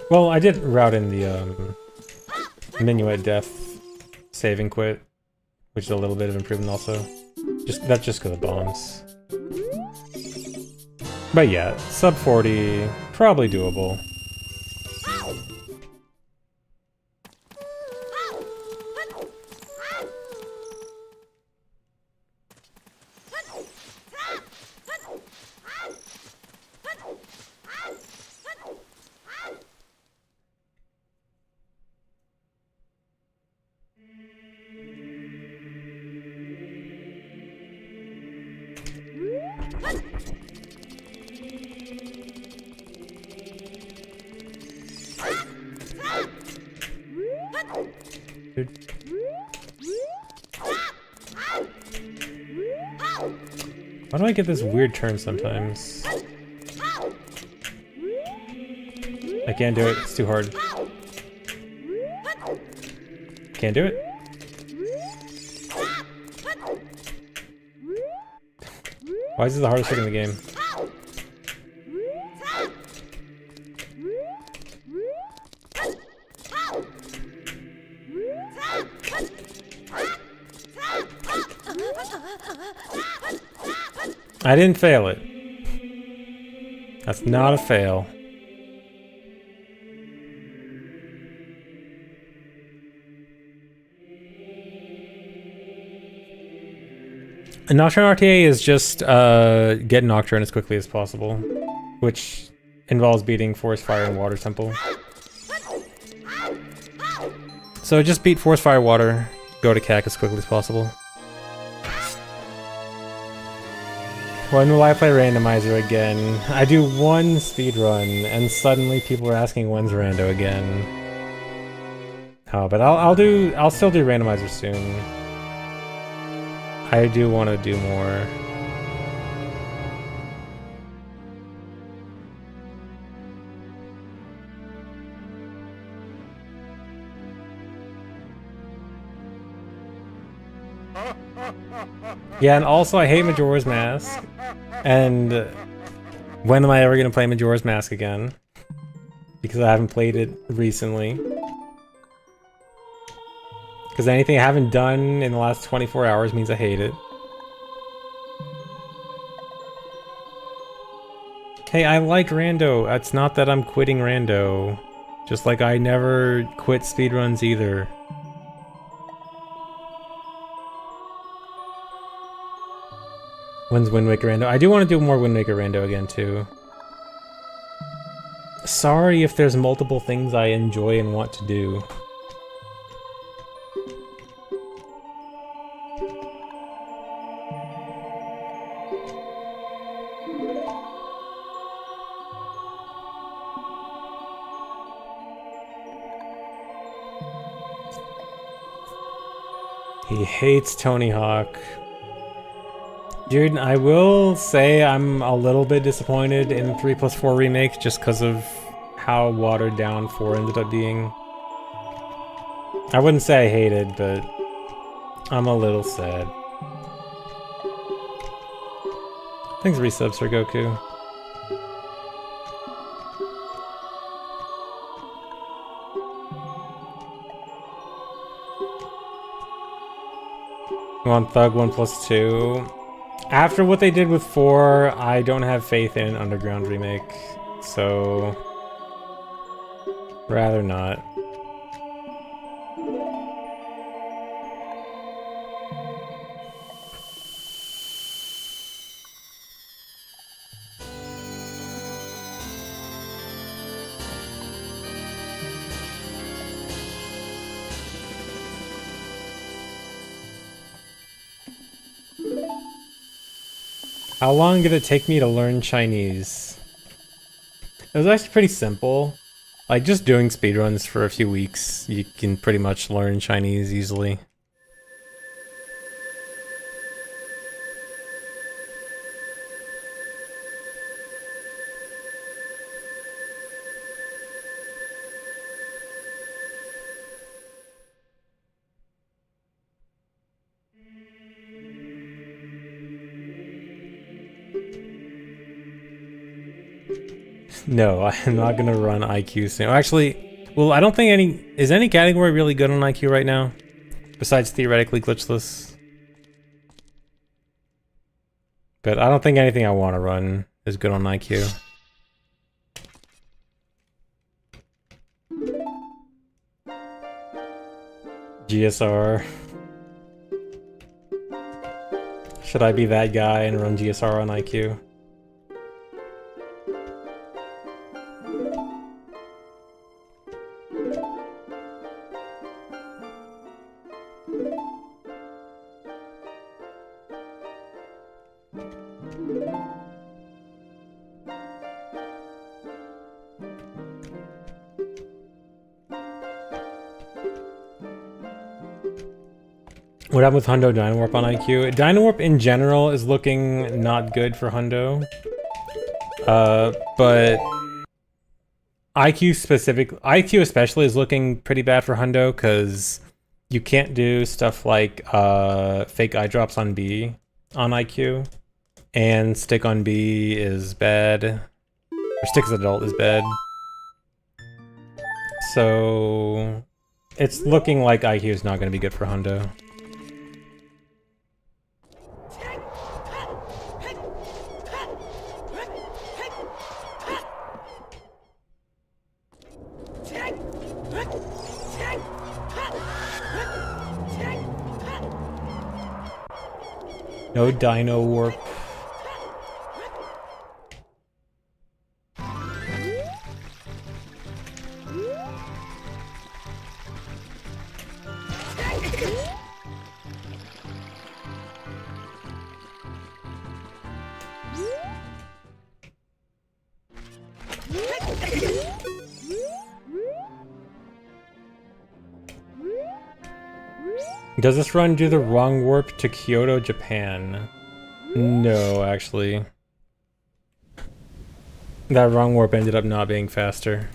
Well, I did route in the minuet death save and quit, which is a little bit of improvement also. That's just because of bombs. But yeah, sub 40, probably doable. Why do I get this weird turn sometimes? I can't do it, it's too hard. Can't do it? Why is this the hardest trick in the game? I didn't fail it. That's not a fail. A Nocturne RTA is just get Nocturne as quickly as possible, which involves beating Forest Fire and Water Temple. So just beat Forest Fire Water, go to CAC as quickly as possible. When will I play Randomizer again? I do one speedrun, and suddenly people are asking when's Rando again. Oh, but I'll still do Randomizer soon. I do want to do more. Yeah, and also I hate Majora's Mask. And when am I ever going to play Majora's Mask again? Because I haven't played it recently. Because anything I haven't done in the last 24 hours means I hate it. Hey, I like Rando. It's not that I'm quitting Rando. Just like I never quit speedruns either. When's Wind Waker Rando? I do want to do more Wind Waker Rando again, too. Sorry if there's multiple things I enjoy and want to do. He hates Tony Hawk. Dude, I will say I'm a little bit disappointed in the 3+4 remake just because of how watered down 4 ended up being. I wouldn't say I hate it, but I'm a little sad. Thanks for resubs, Sir Goku. You want Thug 1+2? After what they did with 4, I don't have faith in Underground remake, so rather not. How long did it take me to learn Chinese? It was actually pretty simple. Like, just doing speedruns for a few weeks, you can pretty much learn Chinese easily. No, I'm not gonna run IQ soon. Actually, well, I don't think is any category really good on IQ right now? Besides theoretically glitchless. But I don't think anything I want to run is good on IQ. GSR. Should I be that guy and run GSR on IQ? What happened with Hundo Dynawarp on IQ? Dynawarp in general is looking not good for Hundo. But IQ especially is looking pretty bad for Hundo because you can't do stuff like fake eye drops on B on IQ. And stick on B is bad. Or stick as adult is bad. So it's looking like IQ is not going to be good for Hundo. No Dino Warp. Does this run do the wrong warp to Kyoto, Japan? No, actually. That wrong warp ended up not being faster.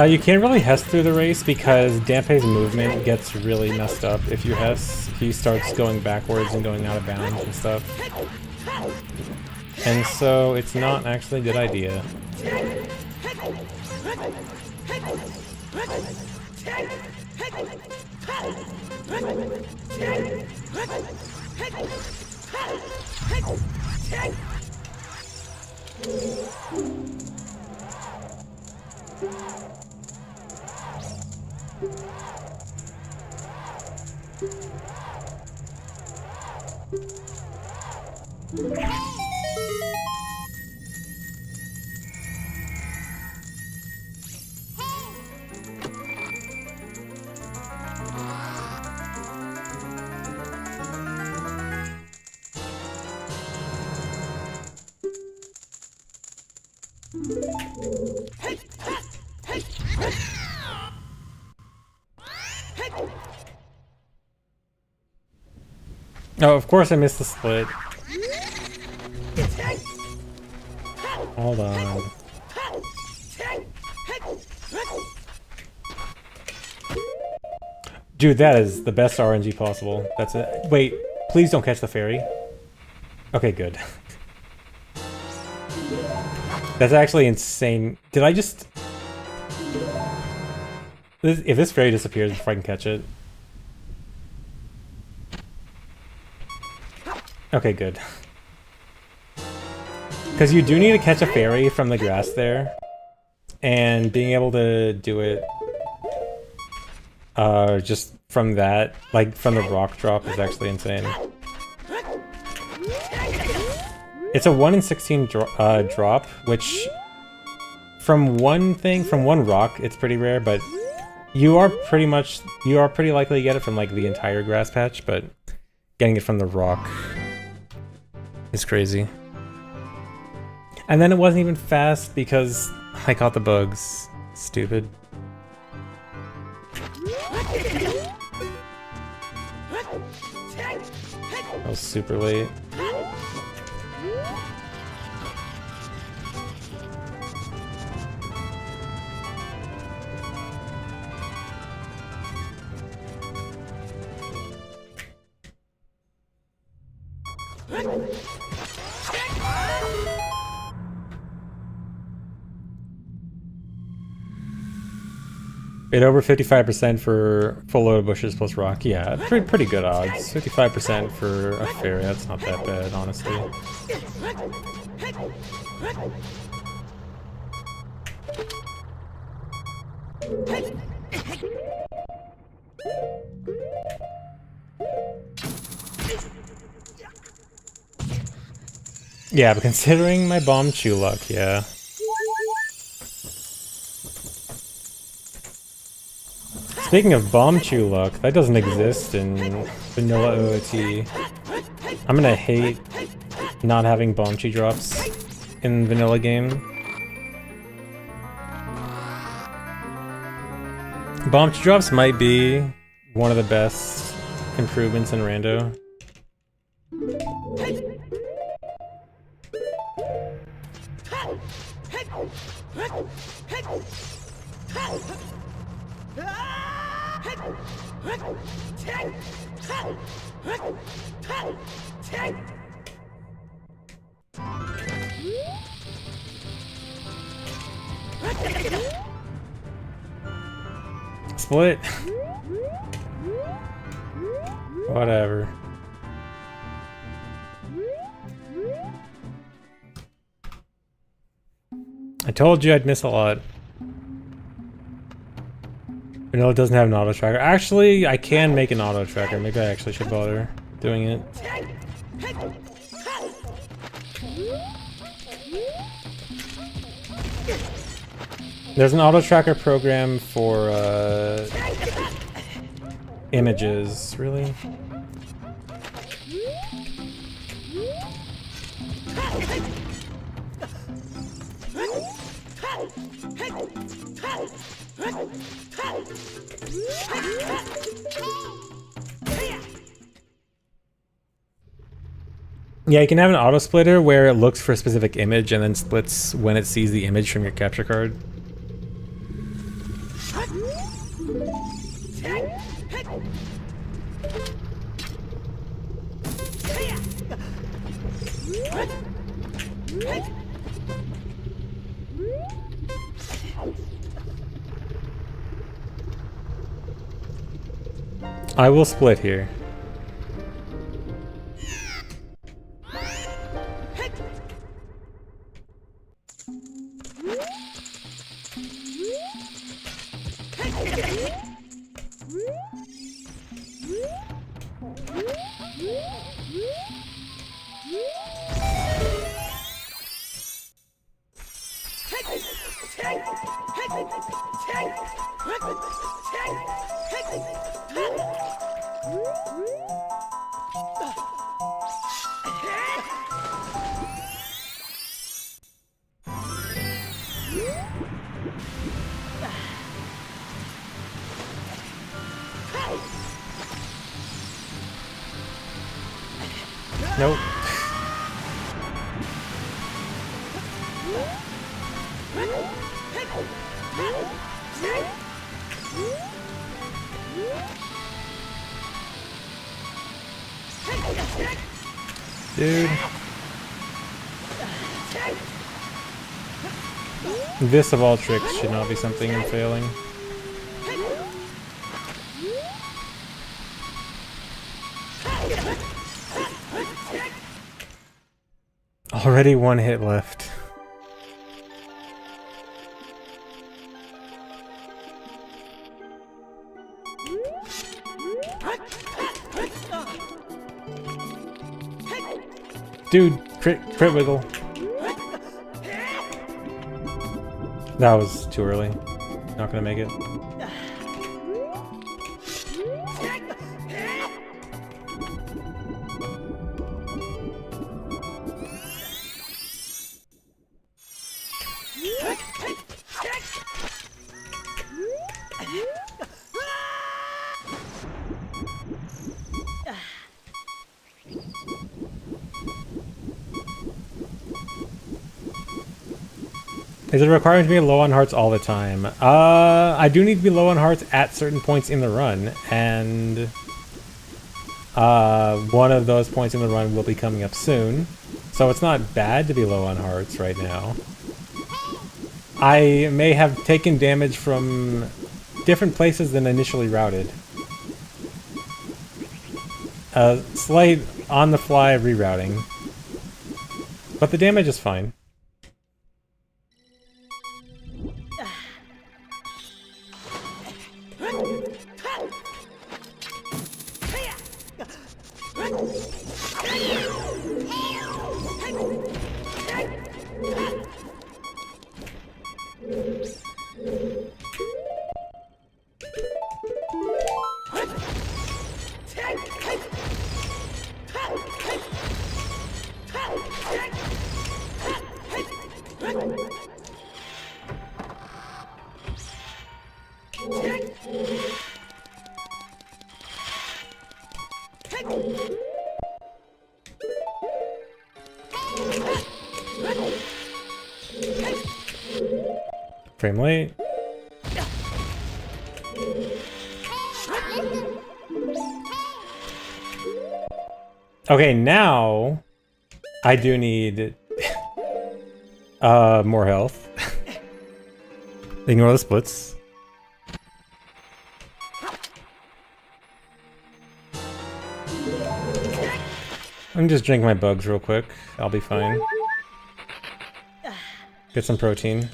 You can't really Hess through the race because Dampé's movement gets really messed up if you Hess. He starts going backwards and going out of bounds and stuff. And so it's not actually a good idea. Oh, of course I missed the split. Hold on. Dude, that is the best RNG possible. That's it. Wait, please don't catch the fairy. Okay, good. That's actually insane. Did I just... If this fairy disappears before I can catch it... Okay, good. Because you do need to catch a fairy from the grass there. And being able to do it... just from that, like from the rock drop is actually insane. It's a 1 in 16 drop, which from one rock, it's pretty rare, but you are pretty likely to get it from like the entire grass patch, but getting it from the rock is crazy. And then it wasn't even fast because I caught the bugs. Stupid. That was super late. It over 55% for full load of bushes plus rock. Yeah, pretty good odds. 55% for a fairy, that's not that bad, honestly. Yeah, but considering my bomb chew luck, yeah. Speaking of bomb chew luck, that doesn't exist in vanilla OOT. I'm gonna hate not having bomb chew drops in vanilla game. Bomb chew drops might be one of the best improvements in rando. Split. Whatever. I told you I'd miss a lot. Vanilla doesn't have an auto tracker. Actually, I can make an auto tracker. Maybe I actually should bother doing it. There's an auto tracker program for images, really? Yeah, you can have an auto splitter where it looks for a specific image and then splits when it sees the image from your capture card. I will split here. Nope. Dude. This of all tricks should not be something I'm failing. Already one hit left. Dude, crit wiggle. That was too early. Not gonna make it. Is it required to be low on hearts all the time? I do need to be low on hearts at certain points in the run, and one of those points in the run will be coming up soon. So it's not bad to be low on hearts right now. I may have taken damage from different places than initially routed. Slight on-the-fly rerouting. But the damage is fine. Frame late. Okay, now I do need more health. Ignore the splits. Let me just drink my bugs real quick. I'll be fine. Get some protein.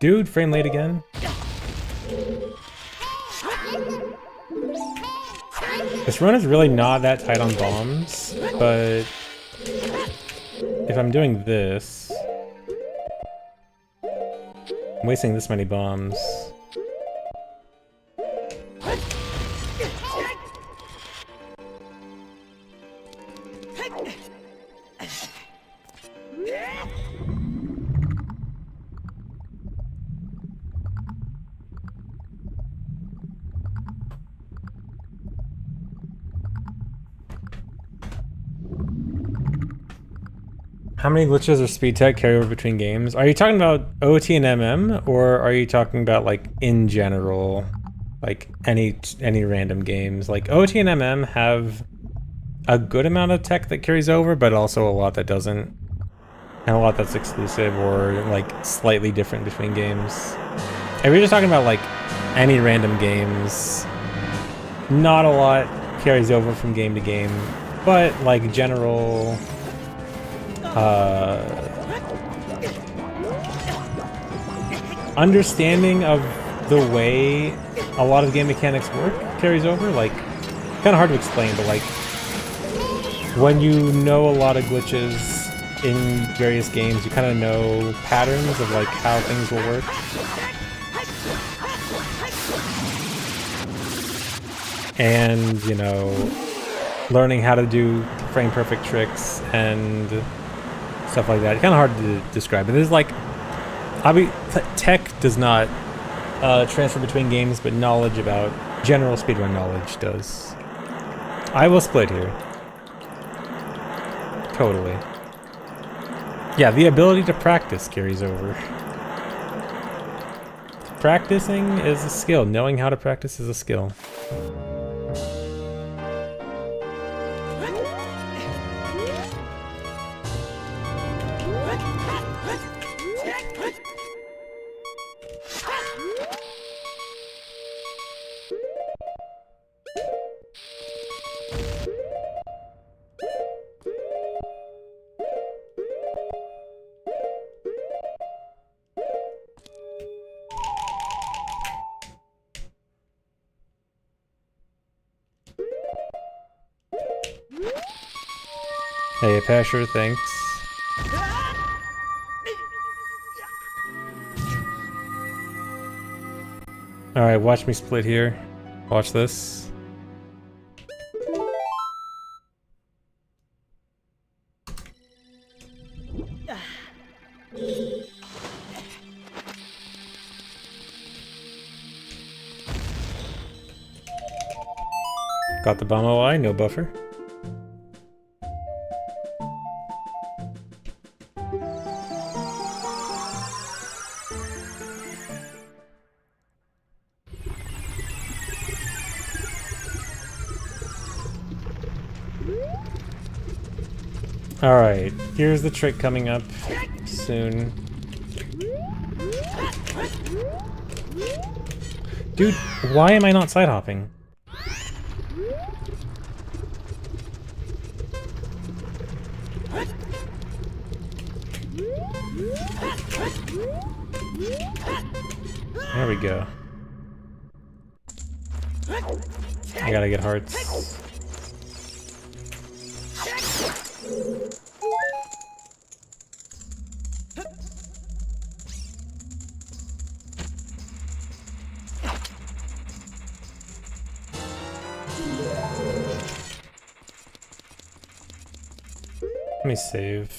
Dude, frame late again. This run is really not that tight on bombs, but if I'm doing this, I'm wasting this many bombs. How many glitches or speed tech carry over between games? Are you talking about OT and MM, or are you talking about like in general, like any random games? Like OT and MM have a good amount of tech that carries over, but also a lot that doesn't. And a lot that's exclusive or like slightly different between games. If we're just talking about like any random games, not a lot carries over from game to game, but like general understanding of the way a lot of game mechanics work carries over. Like, kind of hard to explain, but like when you know a lot of glitches in various games, you kind of know patterns of like how things will work. And, you know, learning how to do frame perfect tricks and stuff like that. It's kind of hard to describe, but there's like, tech does not transfer between games, but knowledge about general speedrun knowledge does. I will split here. Totally. Yeah, the ability to practice carries over. Practicing is a skill. Knowing how to practice is a skill. Hey, Pasher, thanks. Alright, watch me split here. Watch this. Got the bomb OI, no buffer. Alright, here's the trick coming up soon. Dude, why am I not side hopping? There we go. I gotta get hearts. Let me save.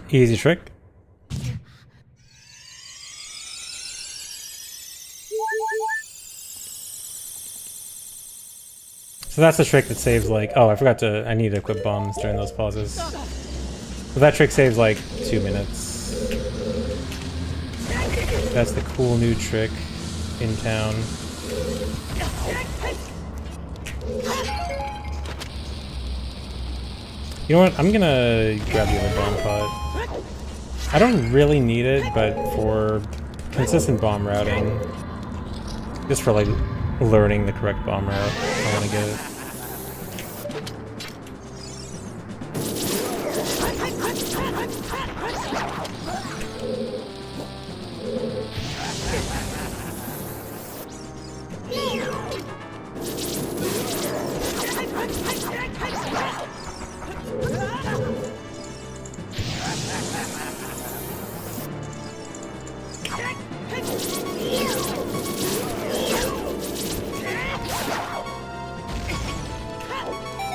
Easy trick. So that's the trick that saves like, oh, I forgot to, I need to equip bombs during those pauses. So that trick saves like 2 minutes. That's the cool new trick in town. You know what, I'm gonna grab the other bomb pot. I don't really need it, but for consistent bomb routing, just for like learning the correct bomb route, I want to get it.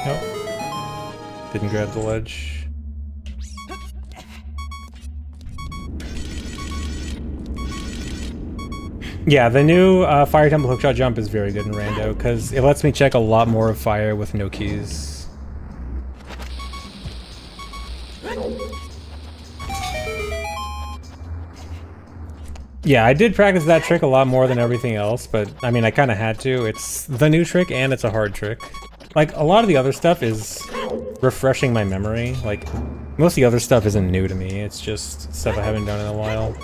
Nope. Didn't grab the ledge. Yeah, the new Fire Temple Hookshot Jump is very good in Rando, because it lets me check a lot more of fire with no keys. Yeah, I did practice that trick a lot more than everything else, but I mean, I kind of had to. It's the new trick and it's a hard trick. Like, a lot of the other stuff is refreshing my memory. Like, most of the other stuff isn't new to me. It's just stuff I haven't done in a while.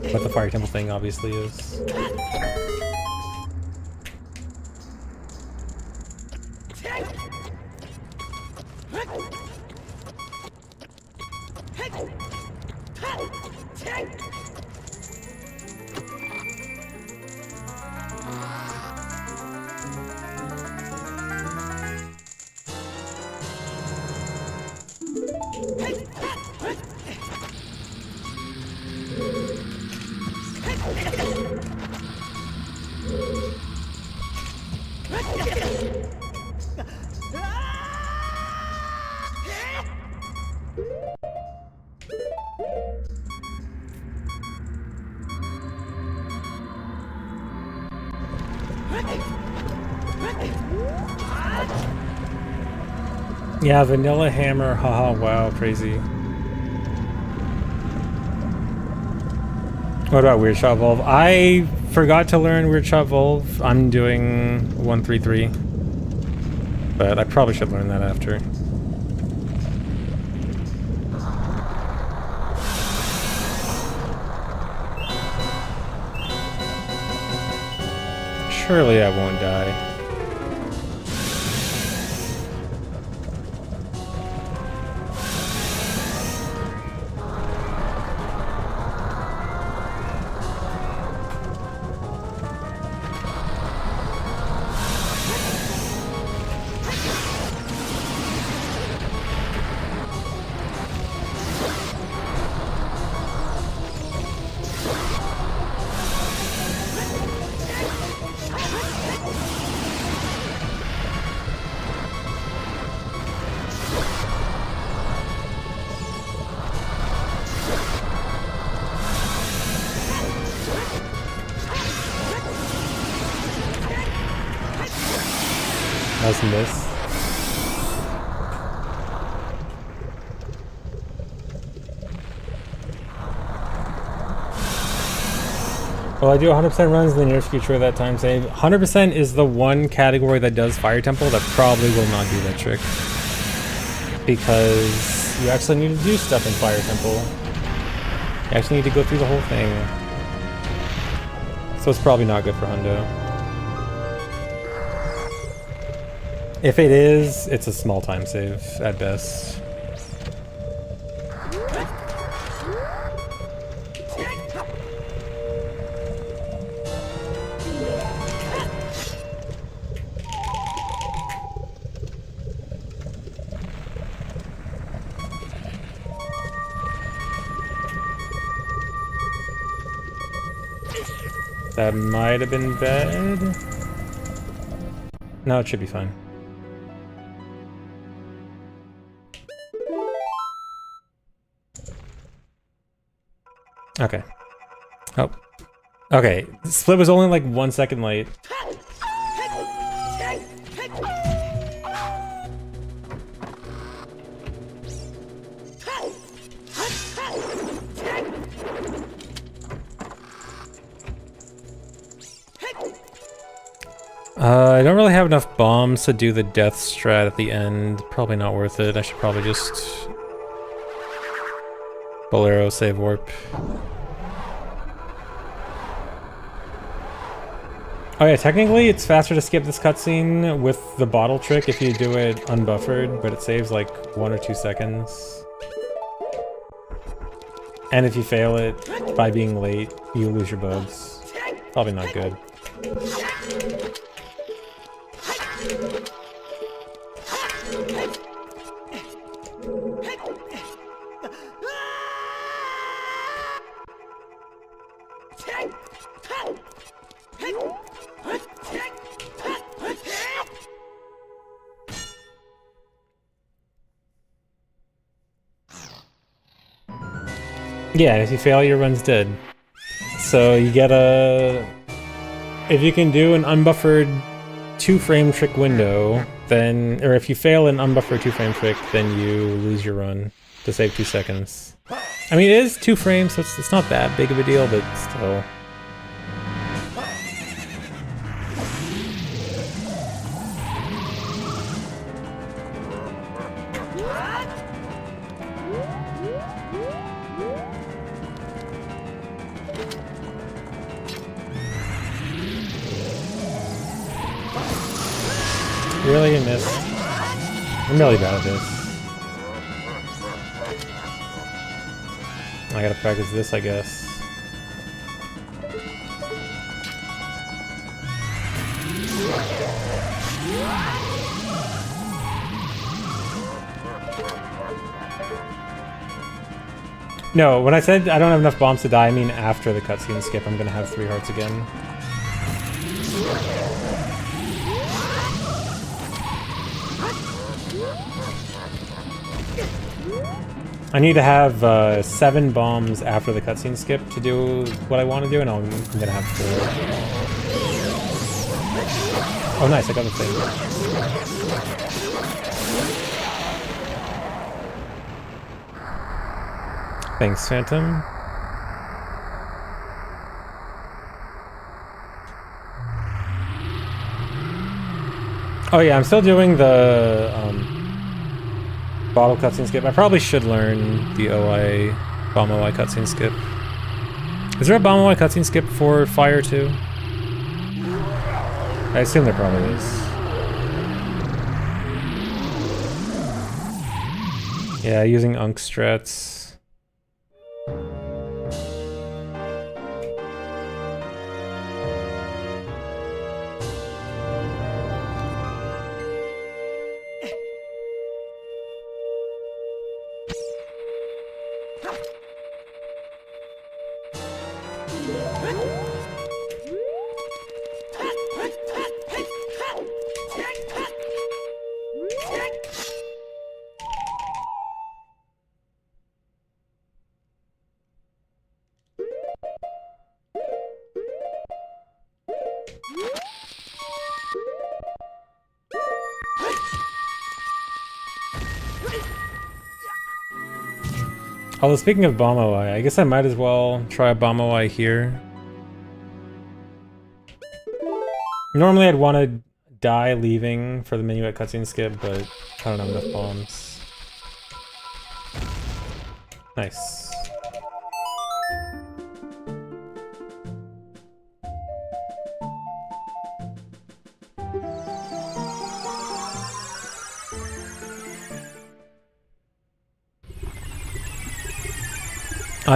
But the Fire Temple thing obviously is. Yeah, Vanilla Hammer, haha, wow, crazy. What about Weird Shot Volve? I forgot to learn Weird Shot Volve. I'm doing 133. But I probably should learn that after. Surely I won't die. Nice miss. Well, I do 100% runs in the near future of that time save. 100% is the one category that does Fire Temple that probably will not do that trick. Because you actually need to do stuff in Fire Temple. You actually need to go through the whole thing. So it's probably not good for Hundo. If it is, it's a small time save at best. That might have been bad. No, it should be fine. Okay. Oh. Okay. Split was only like 1 second late. I don't really have enough bombs to do the death strat at the end. Probably not worth it. I should probably just... Bolero save warp. Oh yeah, technically it's faster to skip this cutscene with the bottle trick if you do it unbuffered, but it saves like 1 or 2 seconds. And if you fail it by being late, you lose your bugs. Probably not good. Yeah, if you fail, your run's dead. So you get a... If you can do an unbuffered 2-frame trick window, then... Or if you fail an unbuffered 2-frame trick, then you lose your run to save 2 seconds. I mean, it is 2 frames, so it's not that big of a deal, but still... Really missed. I'm really bad at this. I gotta practice this, I guess. No, when I said I don't have enough bombs to die, I mean after the cutscene skip, I'm gonna have 3 hearts again. I need to have 7 bombs after the cutscene skip to do what I want to do, and I'm gonna have 4. Oh nice, I got the thing. Thanks, Phantom. Oh yeah, I'm still doing the bottle cutscene skip. I probably should learn the OI bomb OI cutscene skip. Is there a bomb OI cutscene skip for Fire too? I assume there probably is. Yeah, using Unk strats. Although speaking of bomb OI, I guess I might as well try a bomb OI here. Normally I'd want to die leaving for the minuet cutscene skip, but I don't have enough bombs. Nice.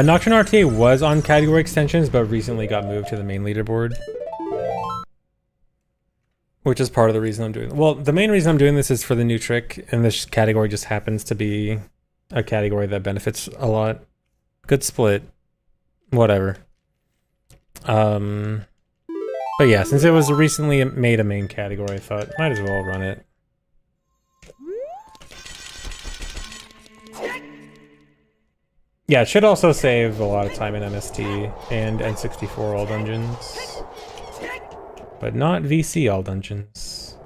Nocturne RTA was on category extensions, but recently got moved to the main leaderboard. Which is part of the reason I'm doing it. Well, the main reason I'm doing this is for the new trick, and this category just happens to be a category that benefits a lot. Good split. Whatever. But yeah, since it was recently made a main category, I thought, might as well run it. Yeah, it should also save a lot of time in MST and N64 all dungeons. But not VC all dungeons.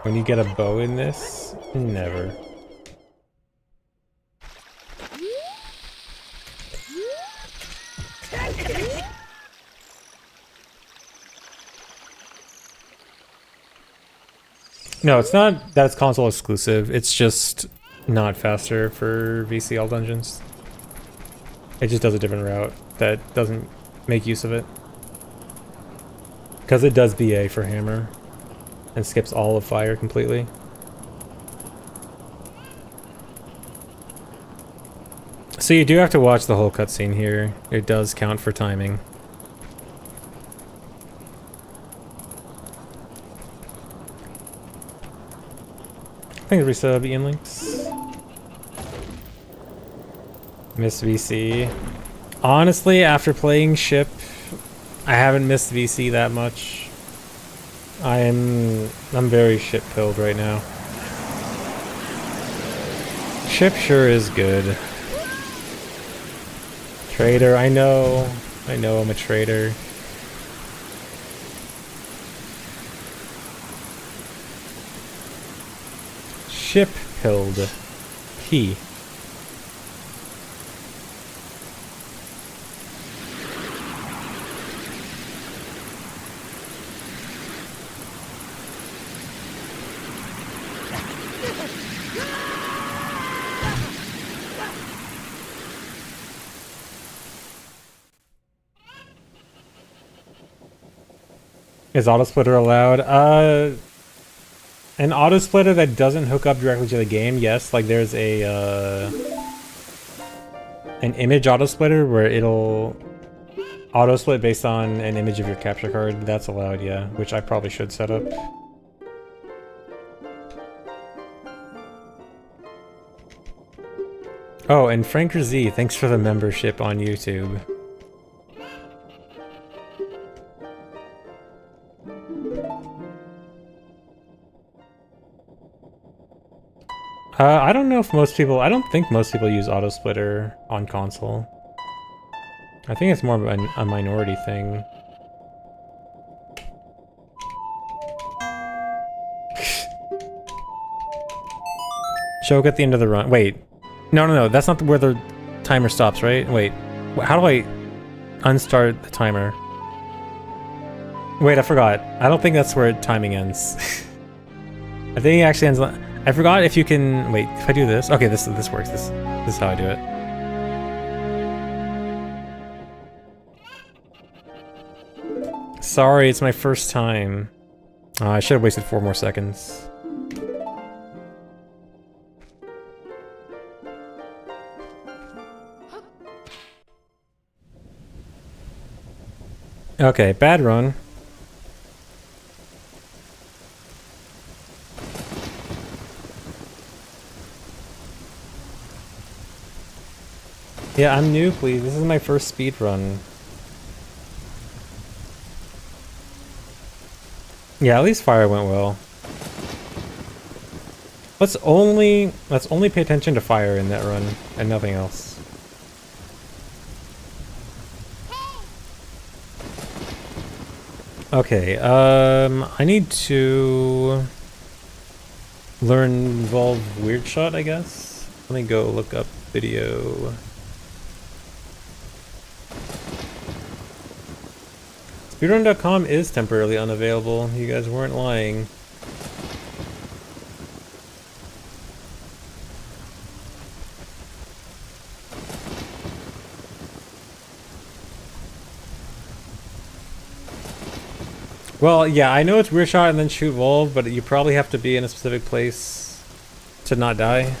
When you get a bow in this, never. No, it's not that it's console exclusive. It's just not faster for VC all dungeons. It just does a different route that doesn't make use of it. Because it does BA for hammer and skips all of fire completely. So you do have to watch the whole cutscene here. It does count for timing. Thanks, resub, Ian Links. Miss VC. Honestly, after playing Ship, I haven't missed VC that much. I'm very ship-pilled right now. Ship sure is good. Traitor, I know I'm a traitor. Ship-pilled. P. Is autosplitter allowed? An autosplitter that doesn't hook up directly to the game, yes. Like there's a an image autosplitter where it'll autosplit based on an image of your capture card. That's allowed, yeah. Which I probably should set up. Oh, and Franker Z, thanks for the membership on YouTube. I don't know if most people... I don't think most people use autosplitter on console. I think it's more of a minority thing. Choke at the end of the run. Wait. No, that's not where the timer stops, right? Wait. How do I unstart the timer? Wait, I forgot. I don't think that's where timing ends. I think it actually ends... I forgot if you can... Wait, if I do this... Okay, this works. This is how I do it. Sorry, it's my first time. I should have wasted 4 more seconds. Okay, bad run. Yeah, I'm new, please. This is my first speed run. Yeah, at least fire went well. Let's only pay attention to fire in that run and nothing else. Okay, I need to learn Evolve Weird Shot, I guess. Let me go look up video. Speedrun.com is temporarily unavailable. You guys weren't lying. Well, yeah, I know it's Weird Shot and then shoot Volve, but you probably have to be in a specific place to not die.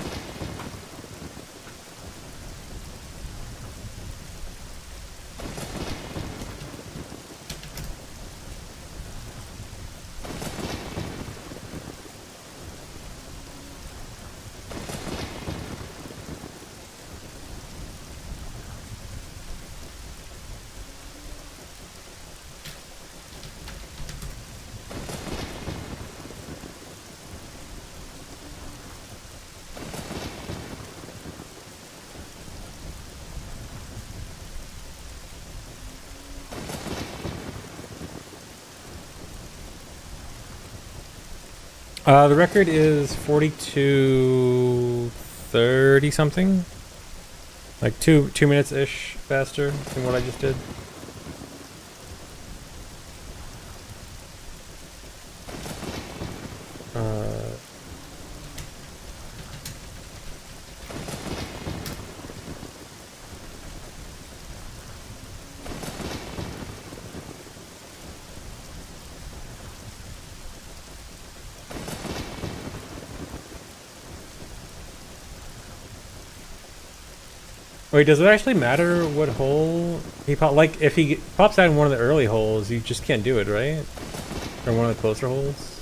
The record is 42:30 something. Like 2 minutes-ish faster than what I just did. Wait, does it actually matter what hole he pop? Like, if he pops out in one of the early holes, you just can't do it, right? Or one of the closer holes?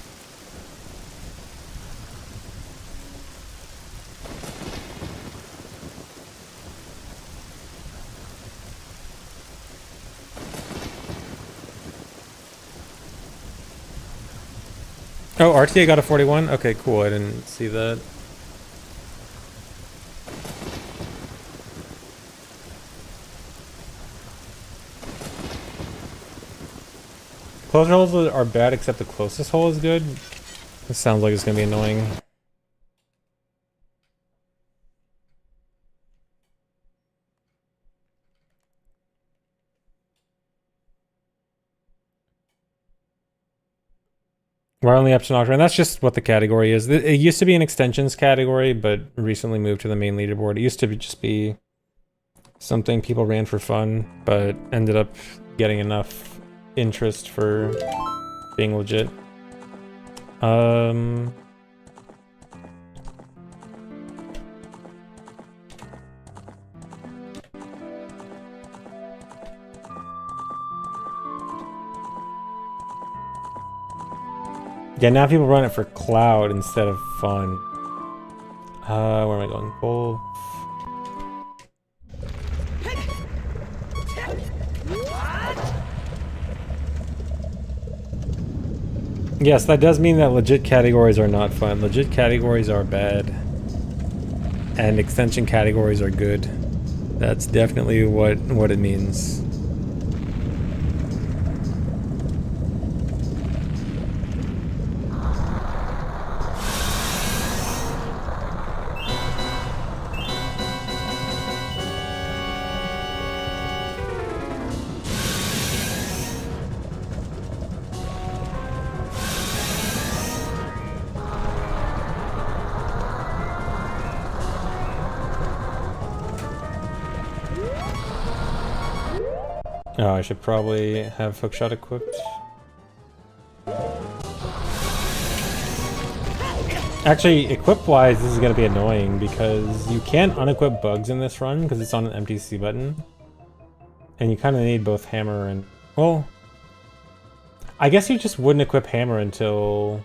Oh, RTA got a 41? Okay, cool. I didn't see that. Closer holes are bad, except the closest hole is good. This sounds like it's gonna be annoying. We're only up to Ocarina. That's just what the category is. It used to be an extensions category, but recently moved to the main leaderboard. It used to just be something people ran for fun, but ended up getting enough interest for being legit. Yeah, now people run it for cloud instead of fun. Where am I going? Gold. Yes, that does mean that legit categories are not fun. Legit categories are bad. And extension categories are good. That's definitely what it means. Oh, I should probably have hookshot equipped. Actually, equip-wise, this is going to be annoying because you can't unequip bugs in this run because it's on an MTC button. And you kind of need both hammer and... Well, I guess you just wouldn't equip hammer until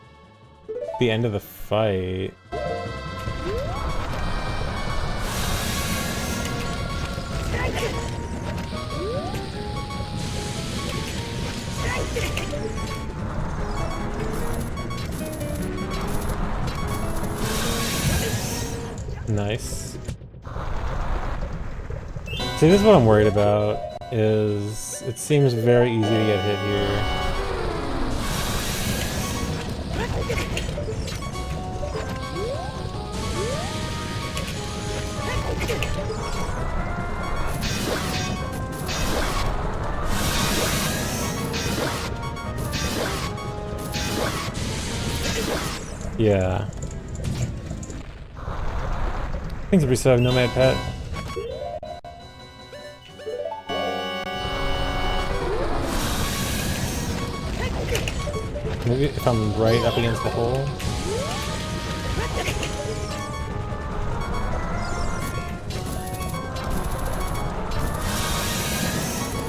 the end of the fight. Nice. See, this is what I'm worried about, is it seems very easy to get hit here. Yeah. Thanks for resub, Nomad Pet. Maybe if I'm right up against the hole.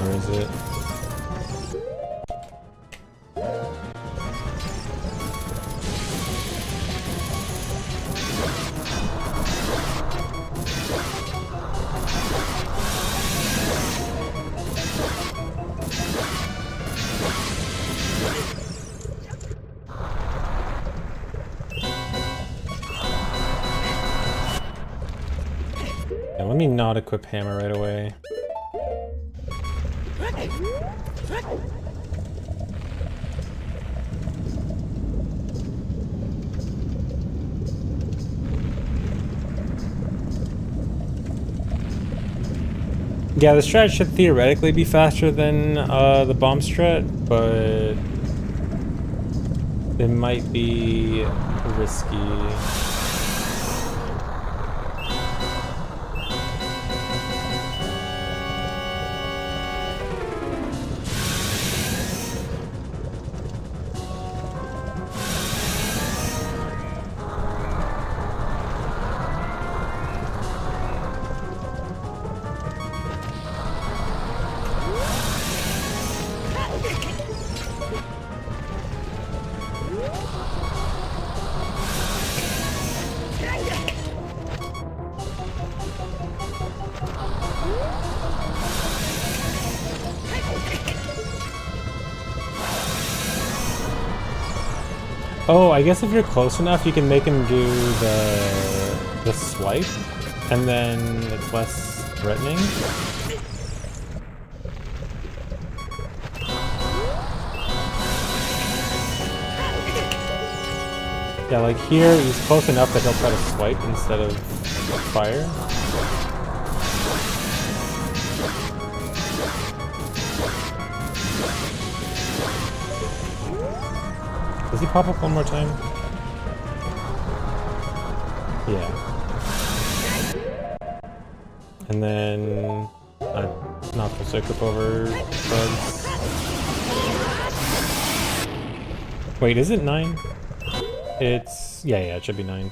Where is it? Let me not equip hammer right away. Yeah, the strat should theoretically be faster than the bomb strat, but it might be risky. Oh, I guess if you're close enough, you can make him do the swipe, and then it's less threatening. Yeah, like here, he's close enough that he'll try to swipe instead of fire. Does he pop up one more time? Yeah. And then knock the circuit over bugs. Wait, is it 9? It's yeah, it should be 9.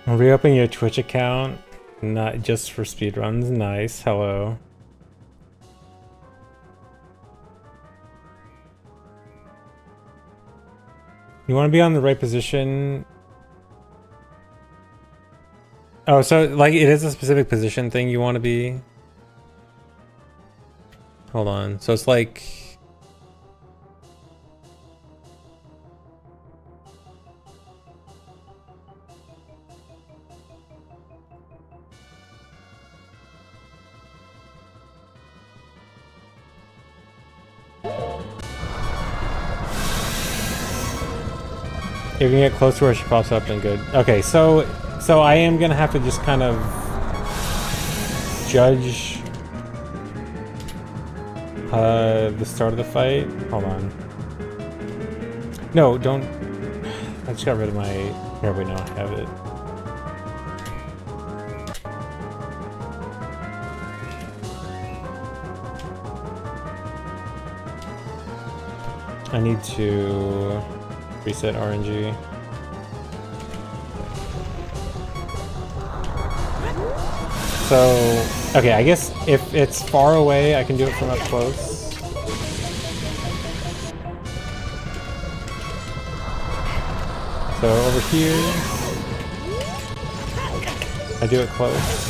Reopen your Twitch account, not just for speedruns. Nice, hello. You want to be on the right position. Oh, so like it is a specific position thing you want to be. Hold on, so it's like... If you can get close to where she pops up, then good. Okay, so I am gonna have to just kind of judge the start of the fight. Hold on. No, don't. I just got rid of my. Here we know I have it. I need to reset RNG. So, okay, I guess if it's far away, I can do it from up close. So over here, I do it close.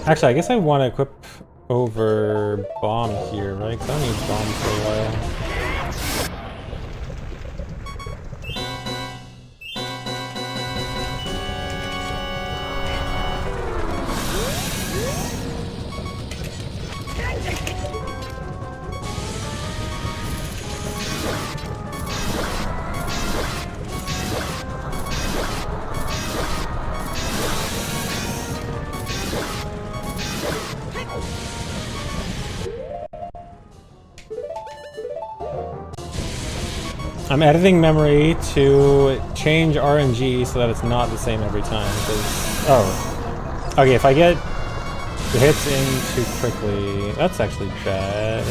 Actually, I guess I want to equip over bomb here, right? Because I don't need bomb for a while. I'm editing memory to change RNG so that it's not the same every time. Oh. Okay, if I get the hits in too quickly, that's actually bad.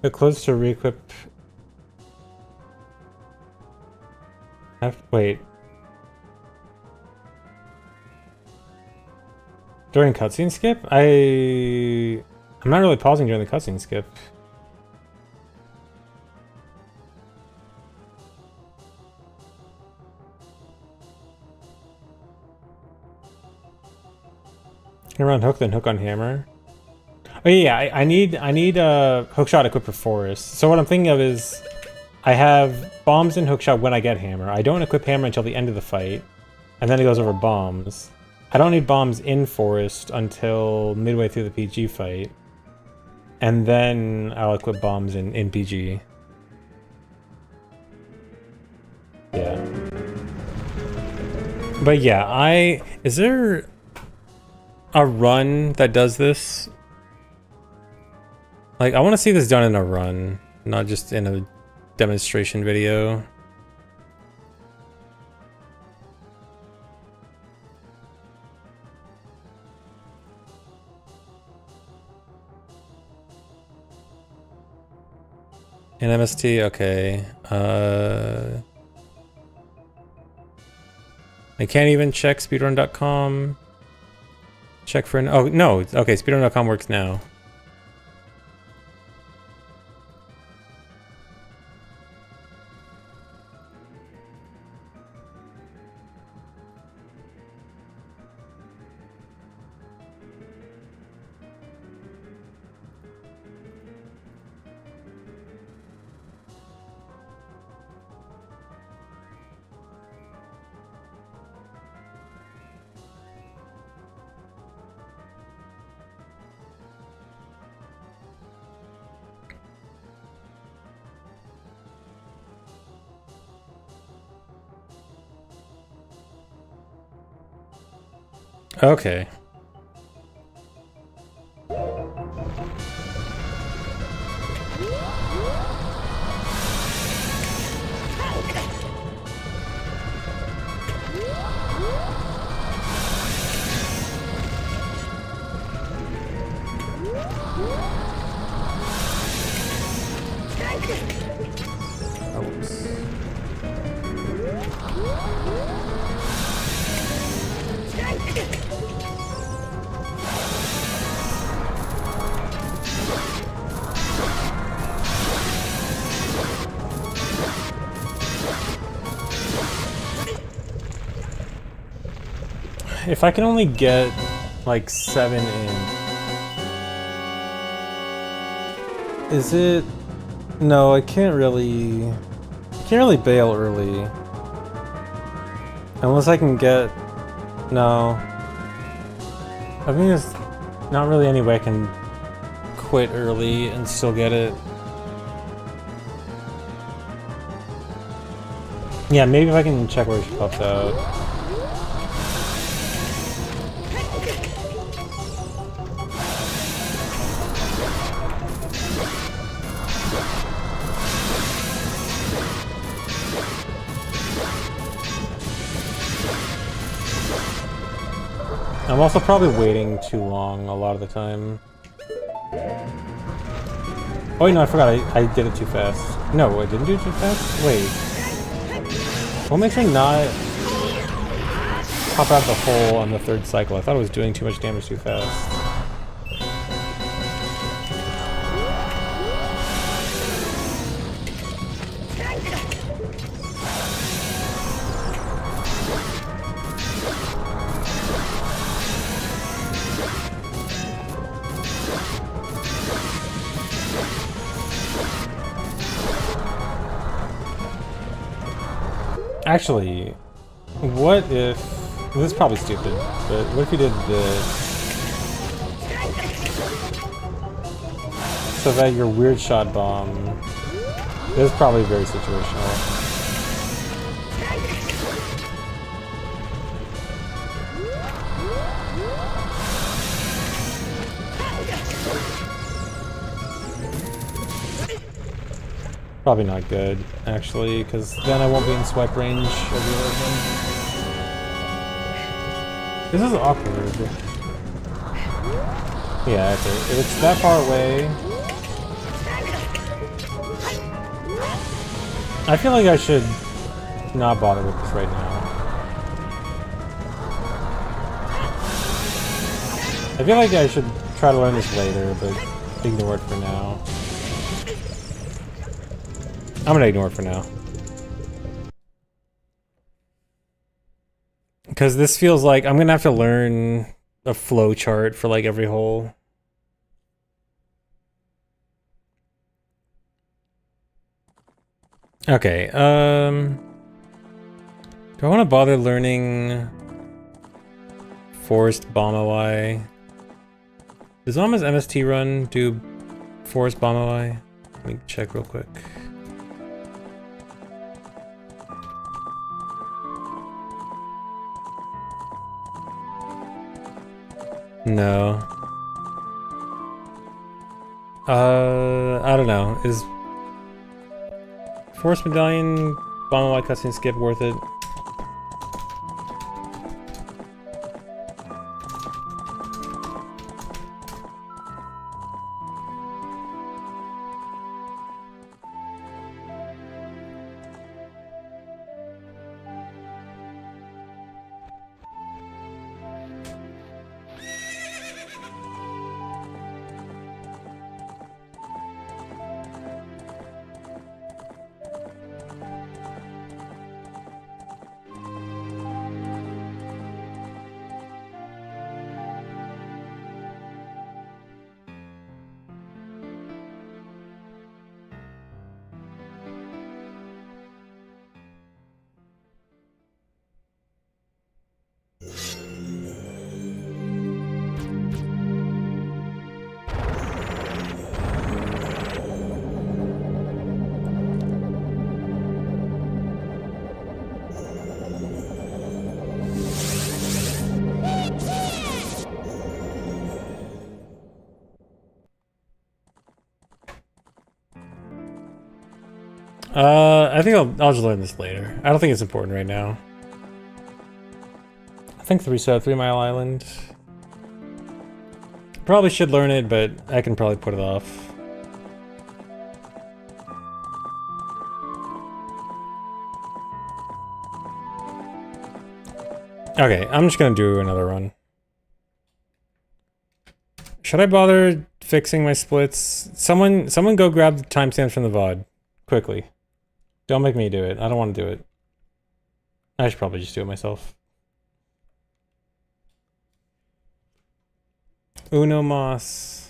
Get close to re-equip. Wait. During cutscene skip? I'm not really pausing during the cutscene skip. Around hook, then hook on hammer. Oh yeah, I need hookshot equipped for forest. So what I'm thinking of is I have bombs and hookshot when I get hammer. I don't equip hammer until the end of the fight, and then it goes over bombs. I don't need bombs in forest until midway through the PG fight, and then I'll equip bombs in PG. Yeah. But yeah, is there a run that does this? Like, I want to see this done in a run, not just in a demonstration video. In MST, okay. I can't even check speedrun.com. Check for oh no, okay, speedrun.com works now. Okay. If I can only get like 7 in. Is it? No, I can't really bail early. Unless I can get, no. I think there's not really any way I can quit early and still get it. Yeah, maybe if I can check where she pops out. I'm also probably waiting too long a lot of the time. Oh wait, no, I forgot. I did it too fast. No, I didn't do it too fast? Wait. What makes me not pop out the hole on the 3rd cycle? I thought I was doing too much damage too fast. Actually, what if... This is probably stupid, but what if you did this? So that your weird shot bomb... This is probably very situational. Probably not good, actually, because then I won't be in swipe range of the other one. This is awkward. Yeah, okay. If it's that far away... I feel like I should not bother with this right now. I feel like I should try to learn this later, but ignore it for now. I'm gonna ignore it for now. Because this feels like I'm gonna have to learn a flow chart for like every hole. Okay, do I want to bother learning Forest Bomb OI? Does Mama's MST run do Forest Bomb OI? Let me check real quick. No. I don't know. Is Forest Medallion Bomb OI cutscene skip worth it? I think I'll just learn this later. I don't think it's important right now. I think 3 Mile Island. Probably should learn it, but I can probably put it off. Okay, I'm just gonna do another run. Should I bother fixing my splits? Someone go grab the timestamps from the VOD. Quickly. Don't make me do it. I don't want to do it. I should probably just do it myself. Uno Mas.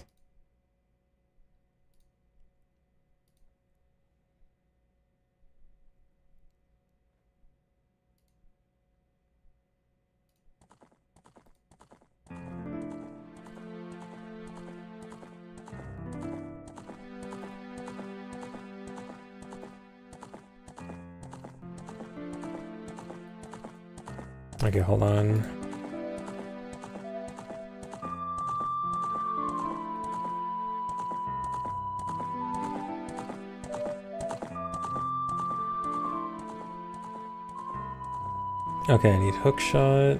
Okay, hold on. Okay, I need hook shot.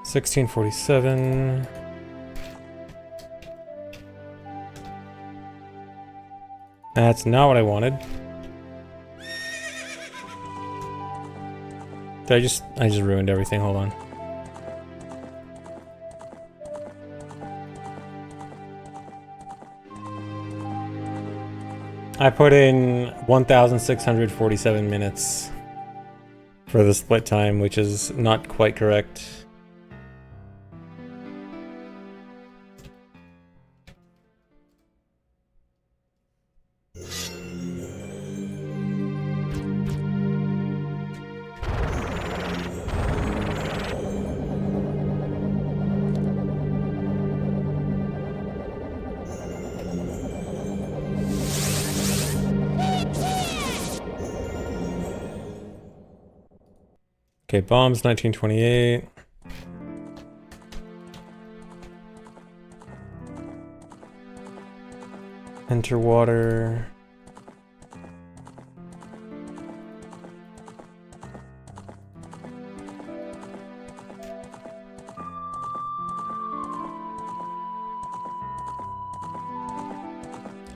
$16.47. That's not what I wanted. I just ruined everything. Hold on. I put in 1,647 minutes for the split time, which is not quite correct. Okay, bombs 1928. Enter water.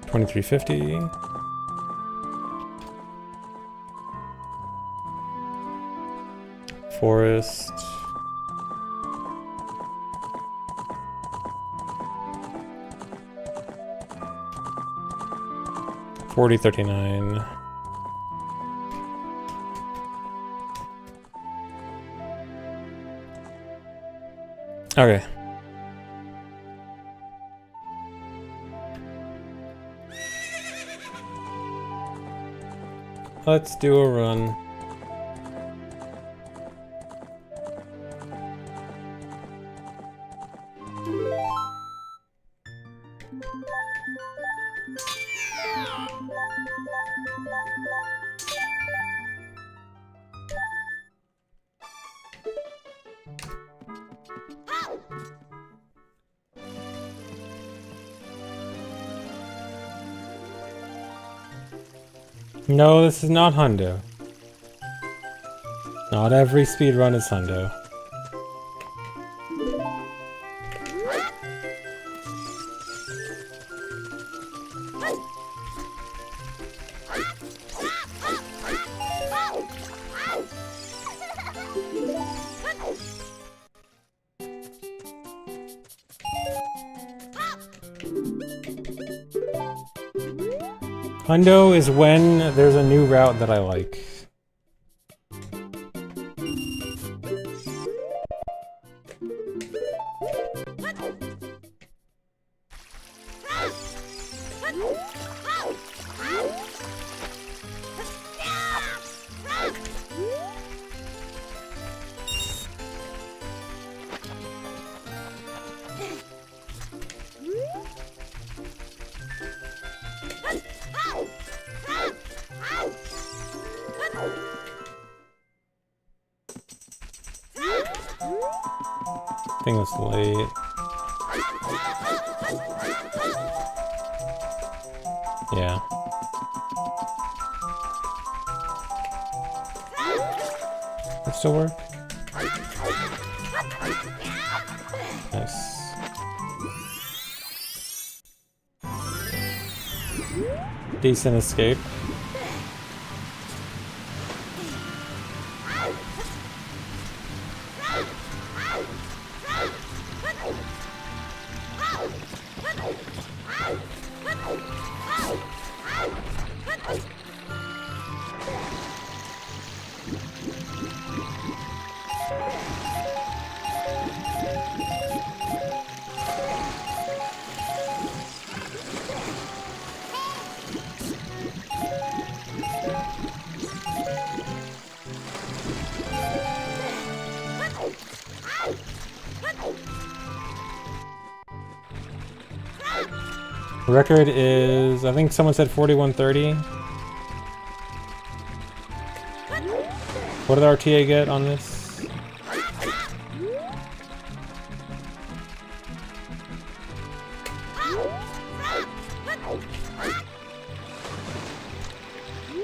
$23.50. Forest. $40.39. Okay. Let's do a run. No, this is not hundo. Not every speedrun is hundo. Hundo is when there's a new route that I like. I think it's late. Yeah. That still work? Nice. Decent escape. Record is, I think someone said 4130. What did RTA get on this?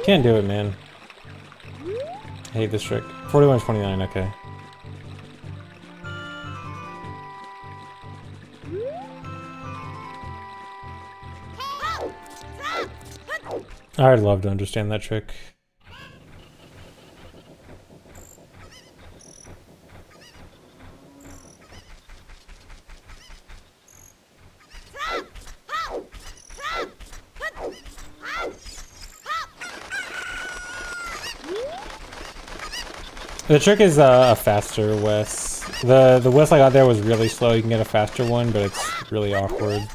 Can't do it, man. I hate this trick. 4129, okay. I'd love to understand that trick. The trick is a faster Wes. The Wes I got there was really slow. You can get a faster one, but it's really awkward.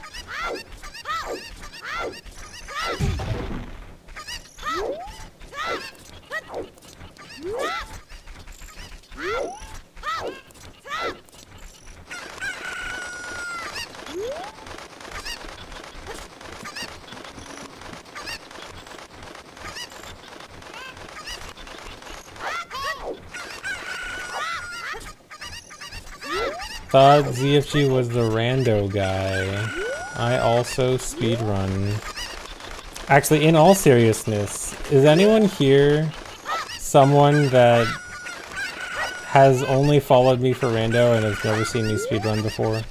Thought ZFG was the rando guy. I also speedrun. Actually, in all seriousness, is anyone here someone that has only followed me for rando and has never seen me speedrun before?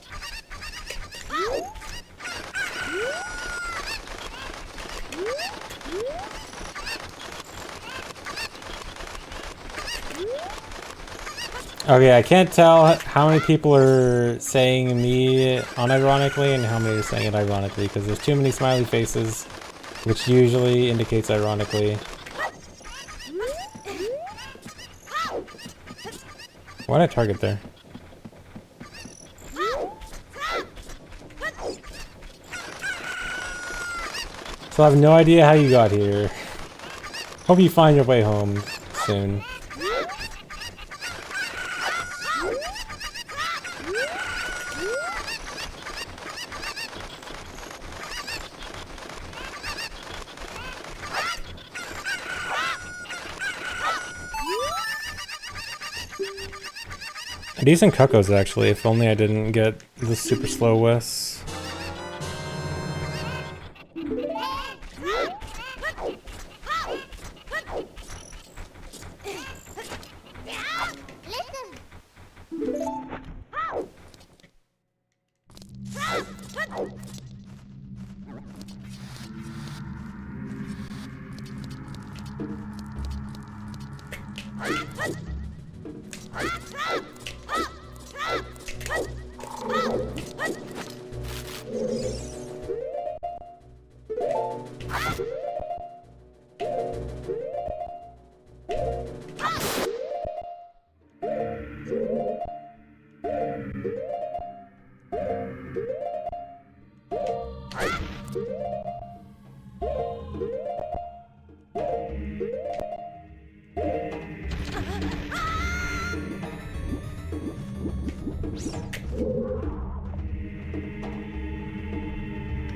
Okay, I can't tell how many people are saying me unironically and how many are saying it ironically, because there's too many smiley faces, which usually indicates ironically. Why did I target there? So I have no idea how you got here. Hope you find your way home soon. Decent cuckoos actually, if only I didn't get the super slow Wes.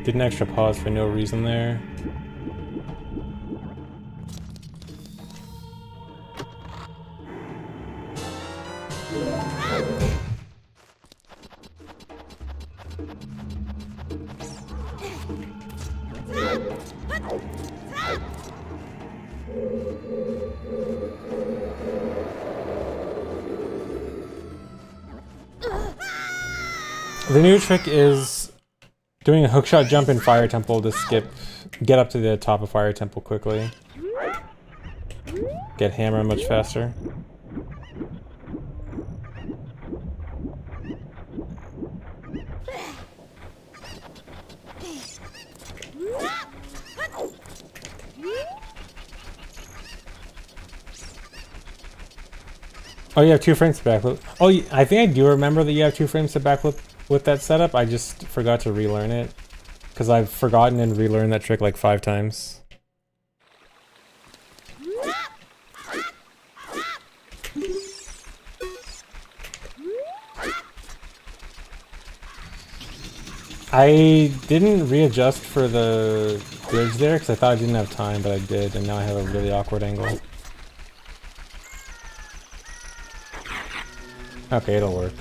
Did an extra pause for no reason there. The new trick is doing a hookshot jump in Fire Temple to get up to the top of Fire Temple quickly. Get hammer much faster. Oh, you have 2 frames to backflip. Oh, I think I do remember that you have 2 frames to backflip with that setup. I just forgot to relearn it, because I've forgotten and relearned that trick like 5 times. I didn't readjust for the bridge there because I thought I didn't have time, but I did, and now I have a really awkward angle. Okay, it'll work.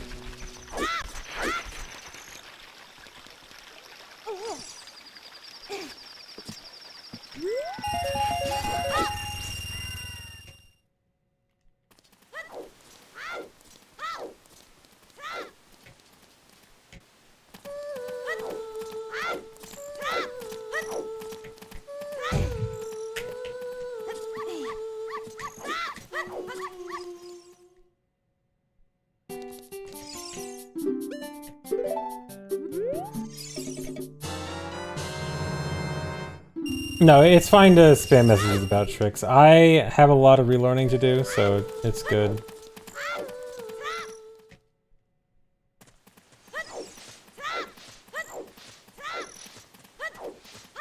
No, it's fine to spam messages about tricks. I have a lot of relearning to do, so it's good.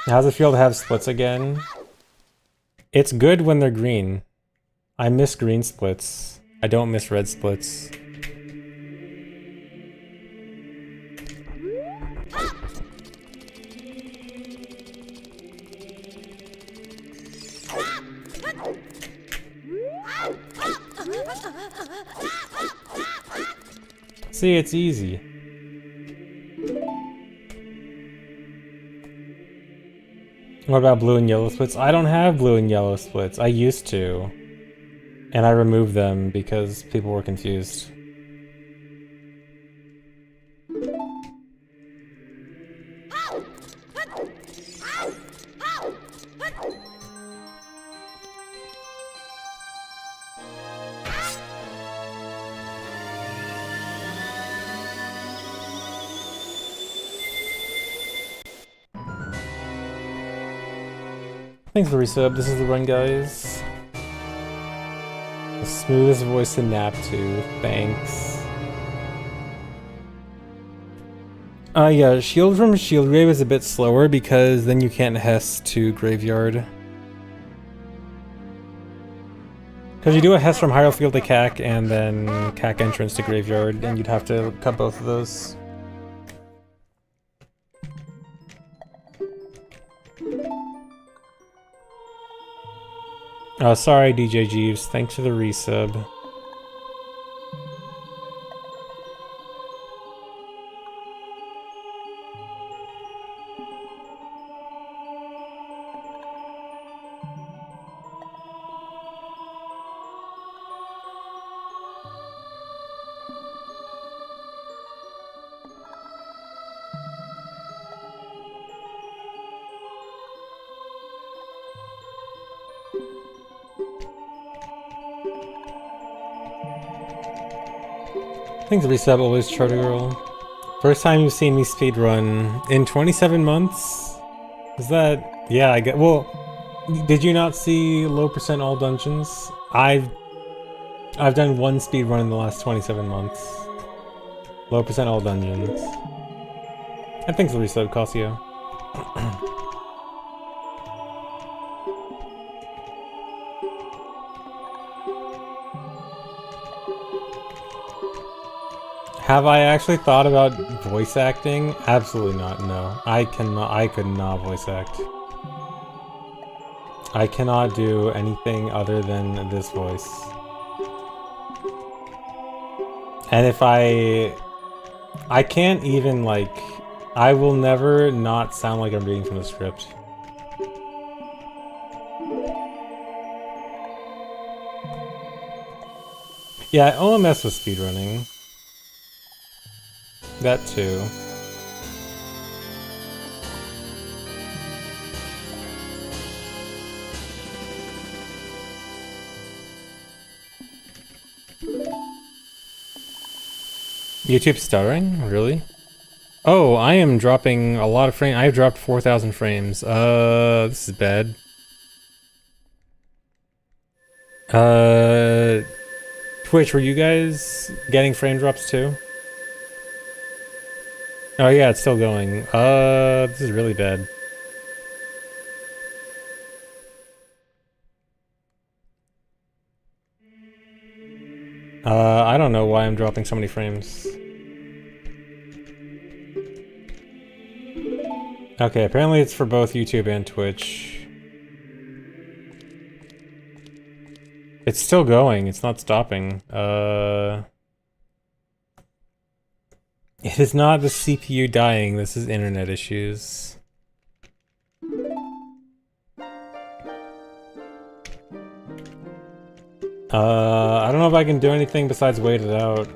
How's it feel to have splits again? It's good when they're green. I miss green splits. I don't miss red splits. See, it's easy. What about blue and yellow splits? I don't have blue and yellow splits. I used to. And I removed them because people were confused. Thanks for the resub. This is the run, guys. The smoothest voice to nap to. Thanks. Yeah, Shield from Shield Grave is a bit slower because then you can't Hess to Graveyard. Because you do a Hess from Hyrule Field to CAC and then CAC entrance to Graveyard, and you'd have to cut both of those. Oh, sorry, DJ Jeeves. Thanks for the resub. Thanks for the resub, always Charter Girl. First time you've seen me speedrun in 27 months? Is that... Yeah, I get... Well, did you not see low percent all dungeons? I've done one speedrun in the last 27 months. Low percent all dungeons. And thanks for the resub, Cosio. Have I actually thought about voice acting? Absolutely not, no. I could not voice act. I cannot do anything other than this voice. And if I can't even, like, I will never not sound like I'm reading from the script. Yeah, I only mess with speedrunning. That too. YouTube stuttering? Really? Oh, I am dropping a lot of frames. I've dropped 4,000 frames. This is bad. Twitch, were you guys getting frame drops too? Oh yeah, it's still going. This is really bad. I don't know why I'm dropping so many frames. Okay, apparently it's for both YouTube and Twitch. It's still going, it's not stopping. It is not the CPU dying, this is internet issues. I don't know if I can do anything besides wait it out.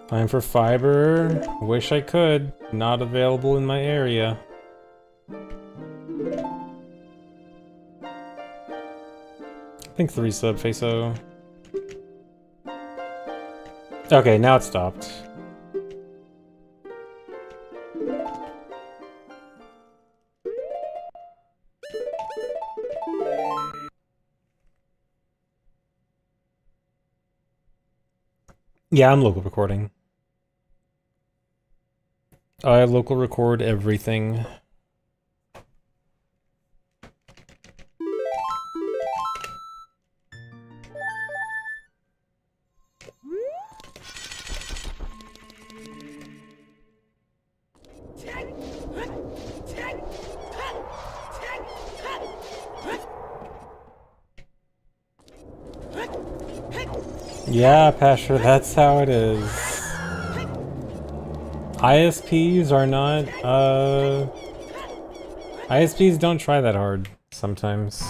Time for fiber. Wish I could. Not available in my area. Thanks for the resub, Faso. Okay, now it stopped. Yeah, I'm local recording. I local record everything. Yeah, Pastor, that's how it is. ISPs are not, ISPs don't try that hard sometimes.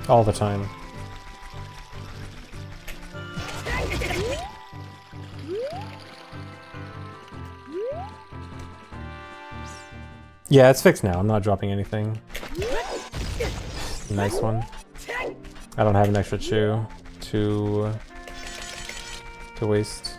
All the time. Yeah, it's fixed now. I'm not dropping anything. Nice one. I don't have an extra chew to waste.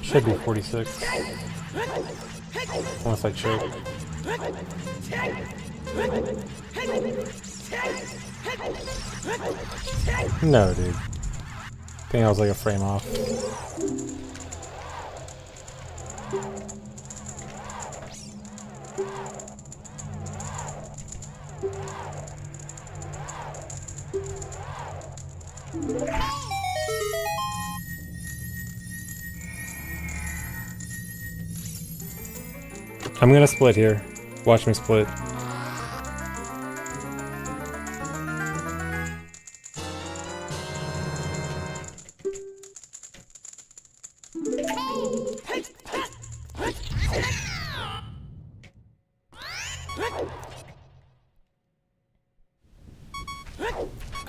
Should be 46. Unless I choke. No, dude. I think I was like a frame off. I'm gonna split here. Watch me split.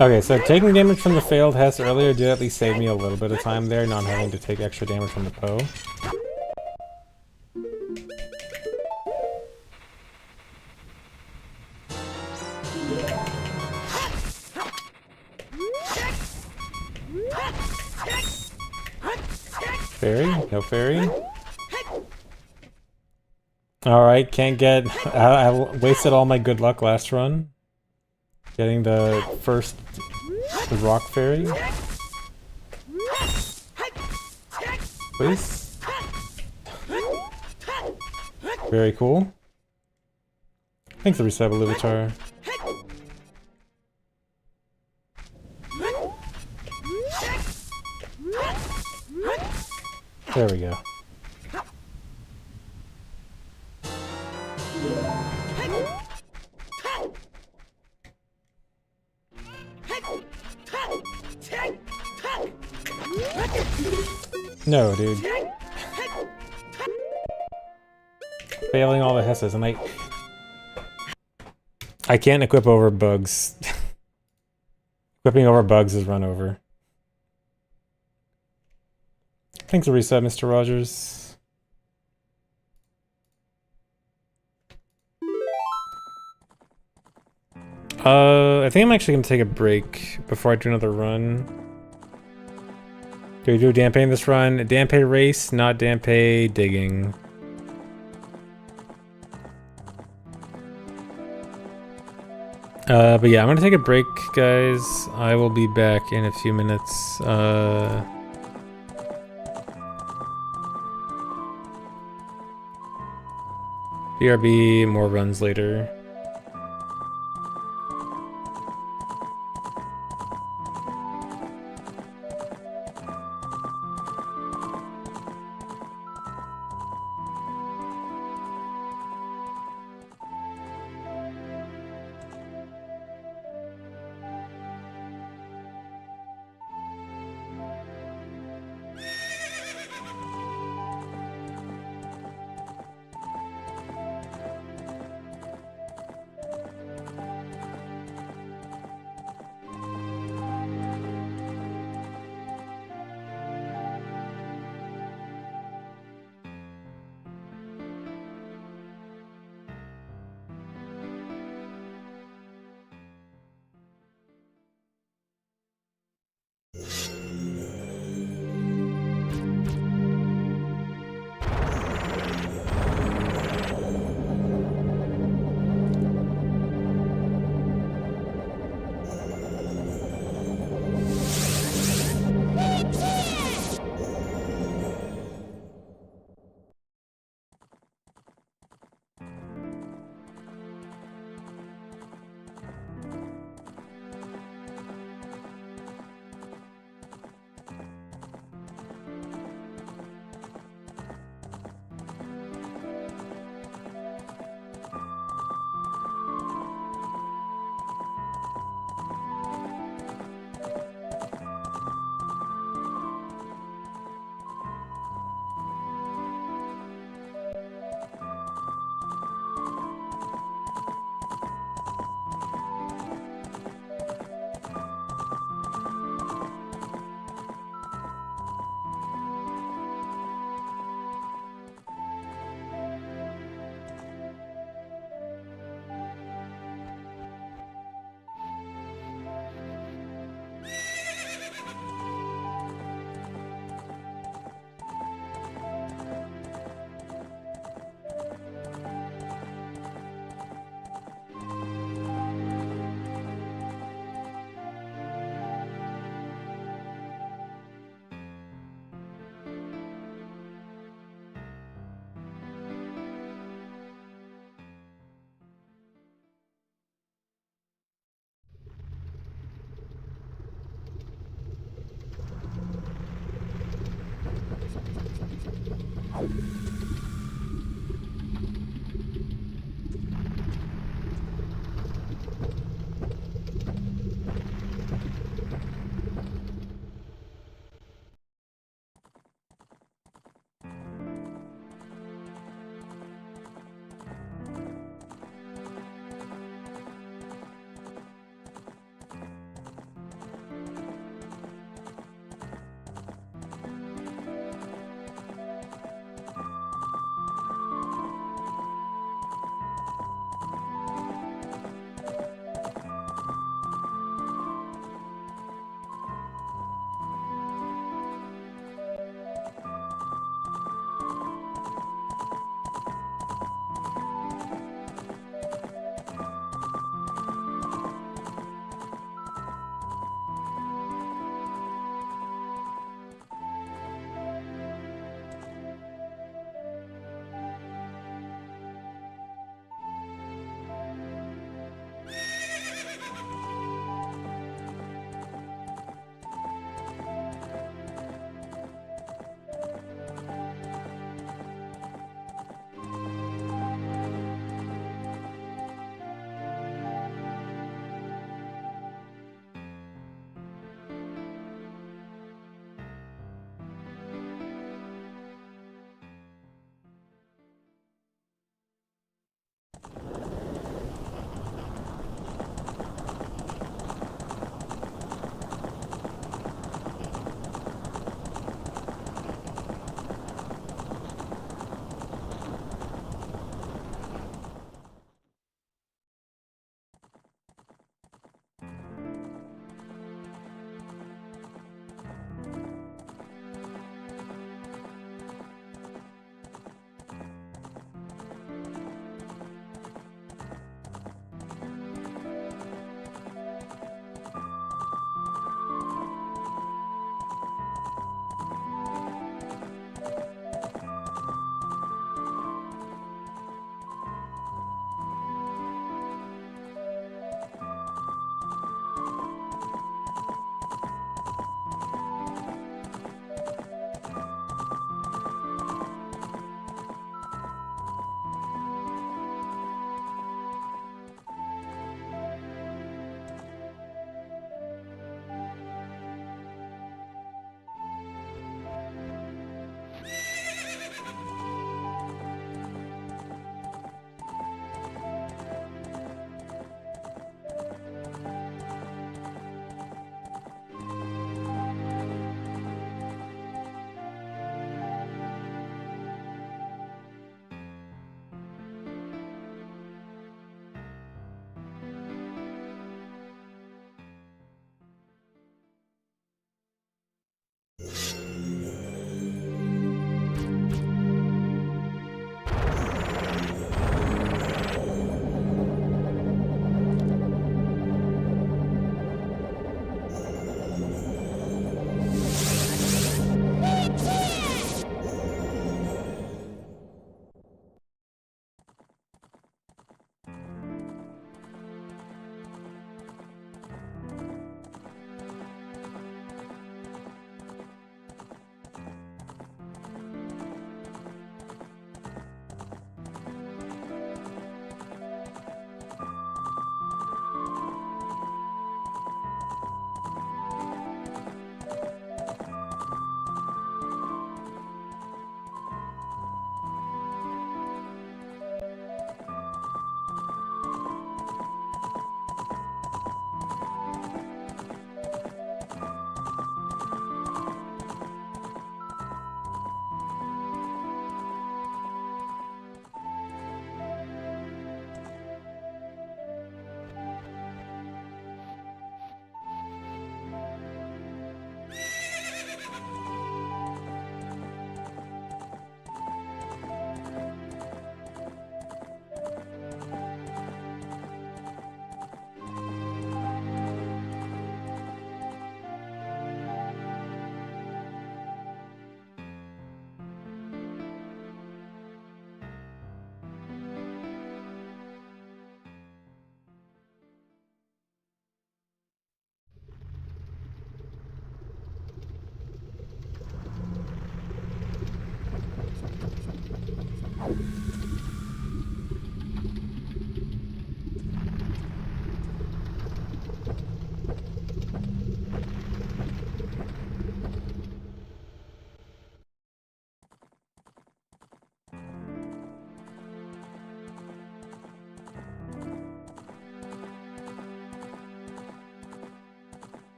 Okay, so taking damage from the failed Hess earlier did at least save me a little bit of time there, not having to take extra damage from the Poe. Fairy? No fairy? Alright, can't get... I wasted all my good luck last run. Getting the first rock fairy. Please. Very cool. Thanks for resub, Livitar. There we go. No, dude. Failing all the Hesses, and I can't equip over bugs. Equipping over bugs is run over. Thanks for reset, Mr. Rogers. I think I'm actually gonna take a break before I do another run. Do we do Dampe in this run? Dampe race, not Dampe digging. But yeah, I'm gonna take a break, guys. I will be back in a few minutes. BRB, more runs later.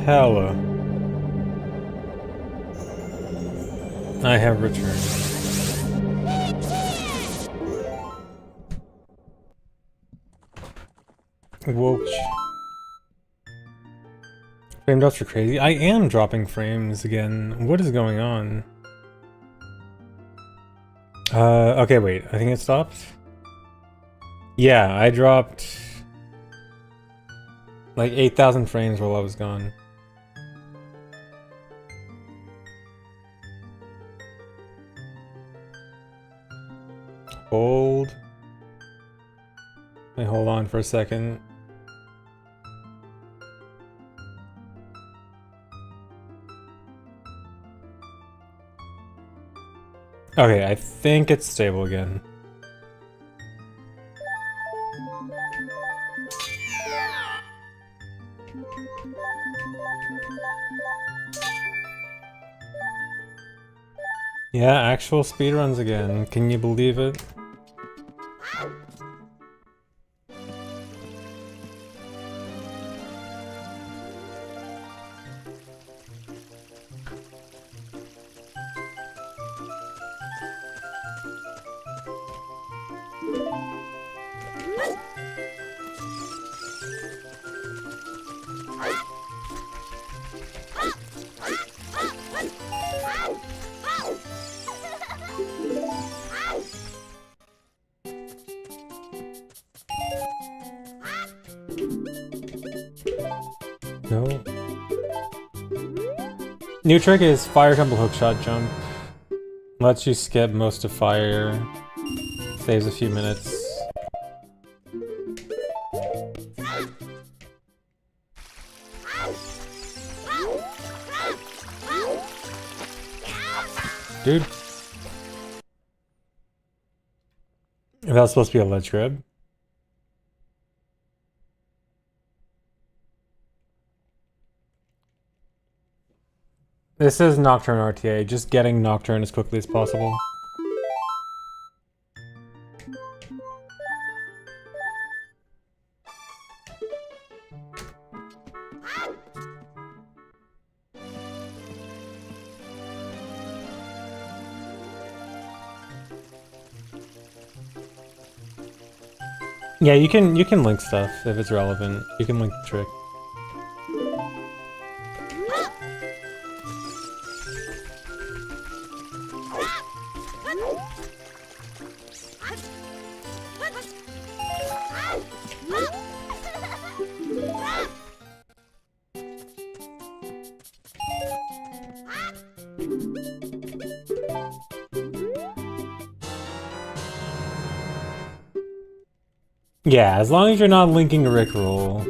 hell? I have returned. Whoa. Frame drops are crazy. I am dropping frames again. What is going on? Okay, wait. I think it stopped. Yeah, I dropped like 8,000 frames while I was gone. Hold. Wait, hold on for a second. Okay, I think it's stable again. Yeah, actual speedruns again. Can you believe it? No. New trick is Fire Temple Hookshot Jump. Lets you skip most of fire. Saves a few minutes. Dude. That was supposed to be a ledge grab. This is Nocturne RTA, just getting Nocturne as quickly as possible. Yeah, you can link stuff if it's relevant. You can link the trick. Yeah, as long as you're not linking a Rickroll.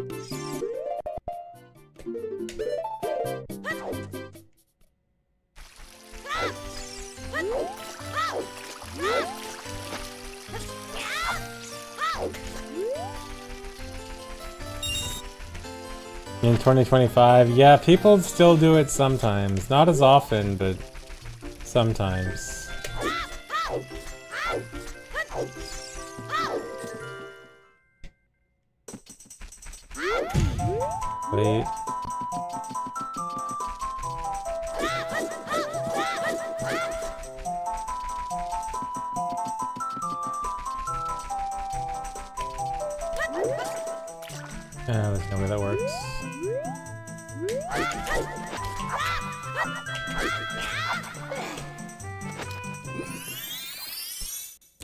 In 2025, yeah, people still do it sometimes. Not as often, but sometimes. Wait. There's no way that works.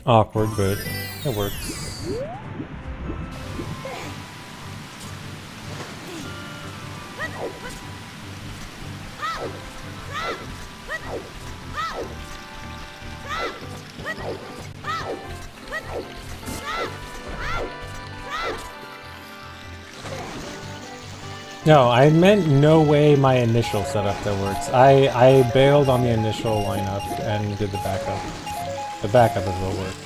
Awkward, but it works. No, I meant no way my initial setup that works. I bailed on the initial lineup and did the backup. The backup is what works.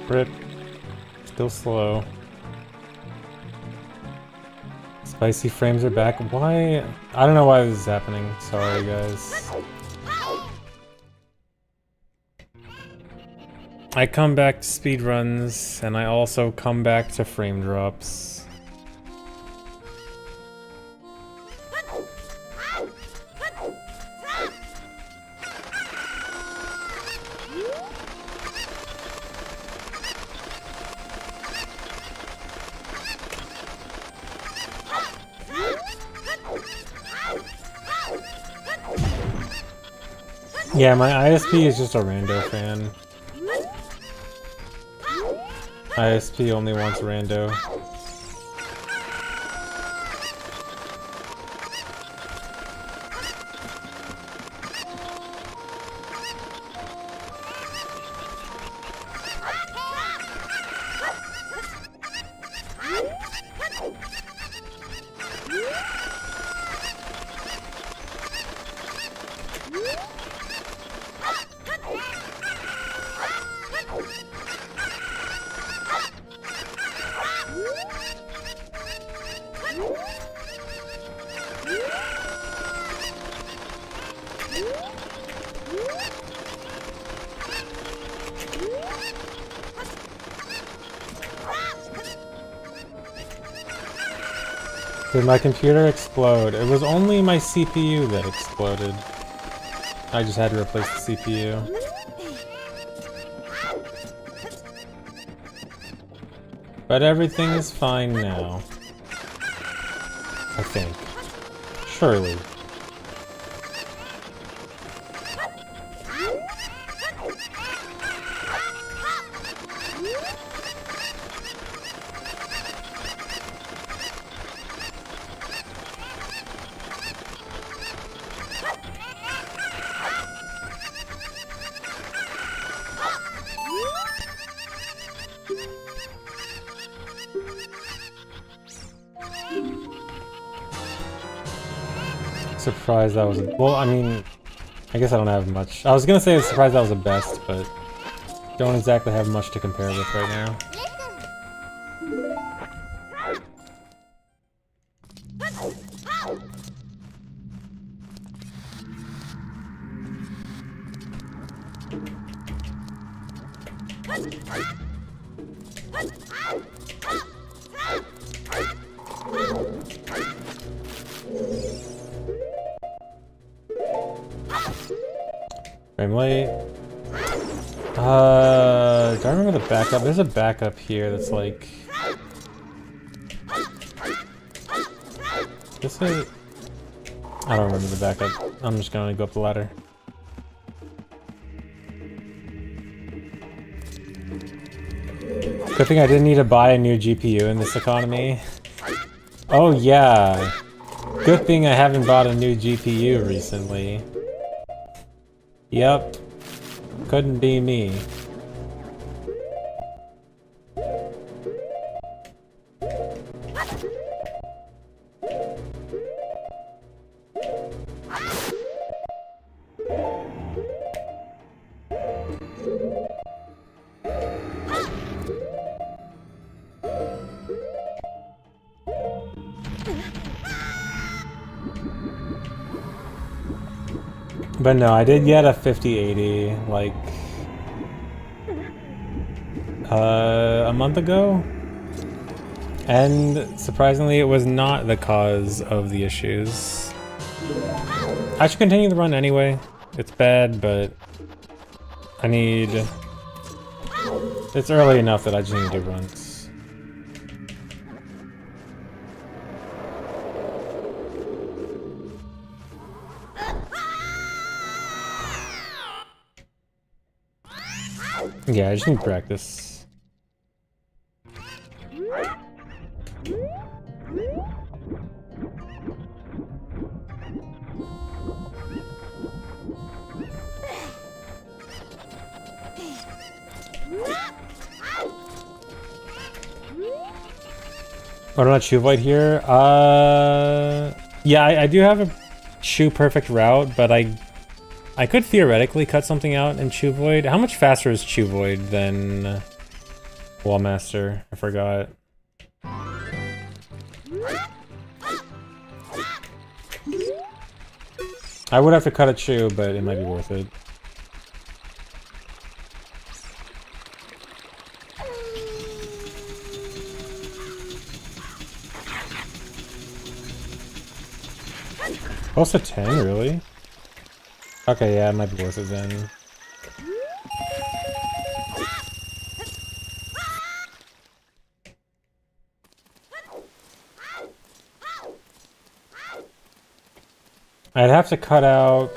Rip. Still slow. Spicy frames are back. Why? I don't know why this is happening. Sorry, guys. I come back to speedruns, and I also come back to frame drops. Yeah, my ISP is just a rando fan. ISP only wants rando. Did my computer explode? It was only my CPU that exploded. I just had to replace the CPU. But everything is fine now. I think. Surely. Surprised that was well, I mean, I guess I don't have much. I was gonna say I was surprised that was the best, but don't exactly have much to compare with right now. Frame late. Do I remember the backup? There's a backup here that's like... This is... I don't remember the backup. I'm just gonna go up the ladder. Good thing I didn't need to buy a new GPU in this economy. Oh yeah. Good thing I haven't bought a new GPU recently. Yep. Couldn't be me. But no, I did get a 5080 like a month ago, and surprisingly it was not the cause of the issues. I should continue the run anyway. It's bad, but I need... It's early enough that I just need to do runs. Yeah, I just need practice. Oh, not Chew Void here. Yeah, I do have a Chew Perfect route, but I could theoretically cut something out in Chew Void. How much faster is Chew Void than Wallmaster? I forgot. I would have to cut a Chew, but it might be worth it. Close to 10, really? Okay, yeah, it might be worth it then. I'd have to cut out...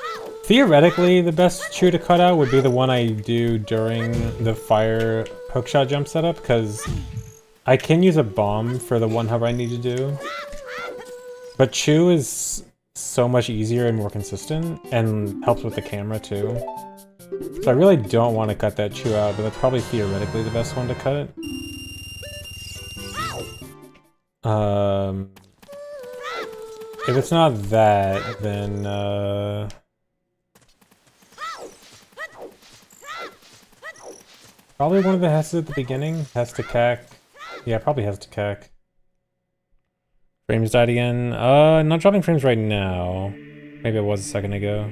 Theoretically, the best Chew to cut out would be the one I do during the fire hookshot jump setup, because I can use a bomb for the one hover I need to do. But Chew is so much easier and more consistent, and helps with the camera too. So I really don't want to cut that Chew out, but that's probably theoretically the best one to cut. If it's not that, then probably one of the Hesses at the beginning. Hes to cac. Yeah, probably Hes to cac. Frames died again. Not dropping frames right now. Maybe it was a second ago.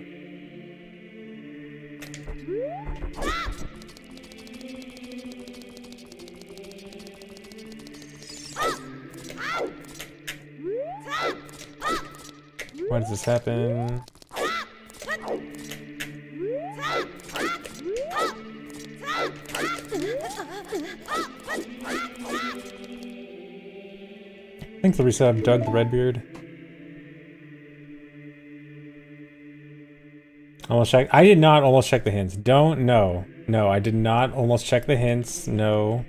Why does this happen? Thanks for the resub, Doug the Redbeard. Almost check. I did not almost check the hints. Don't. No. No, I did not almost check the hints. No.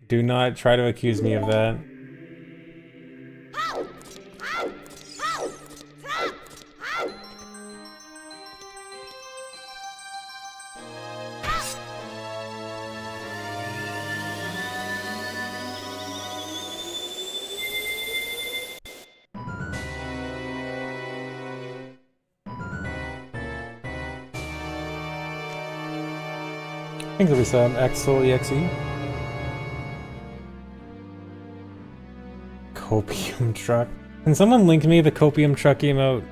Do not try to accuse me of that. Thanks for the resub, Axel EXE. Copium truck. Can someone link me the copium truck emote?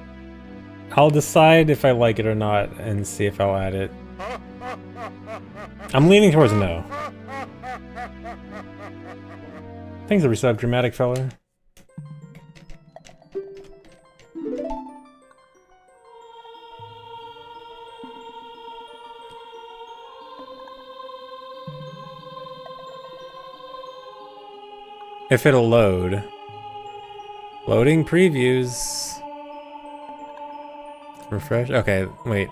I'll decide if I like it or not and see if I'll add it. I'm leaning towards no. Thanks for the resub, dramatic feller. If it'll load. Loading previews. Refresh. Okay, wait.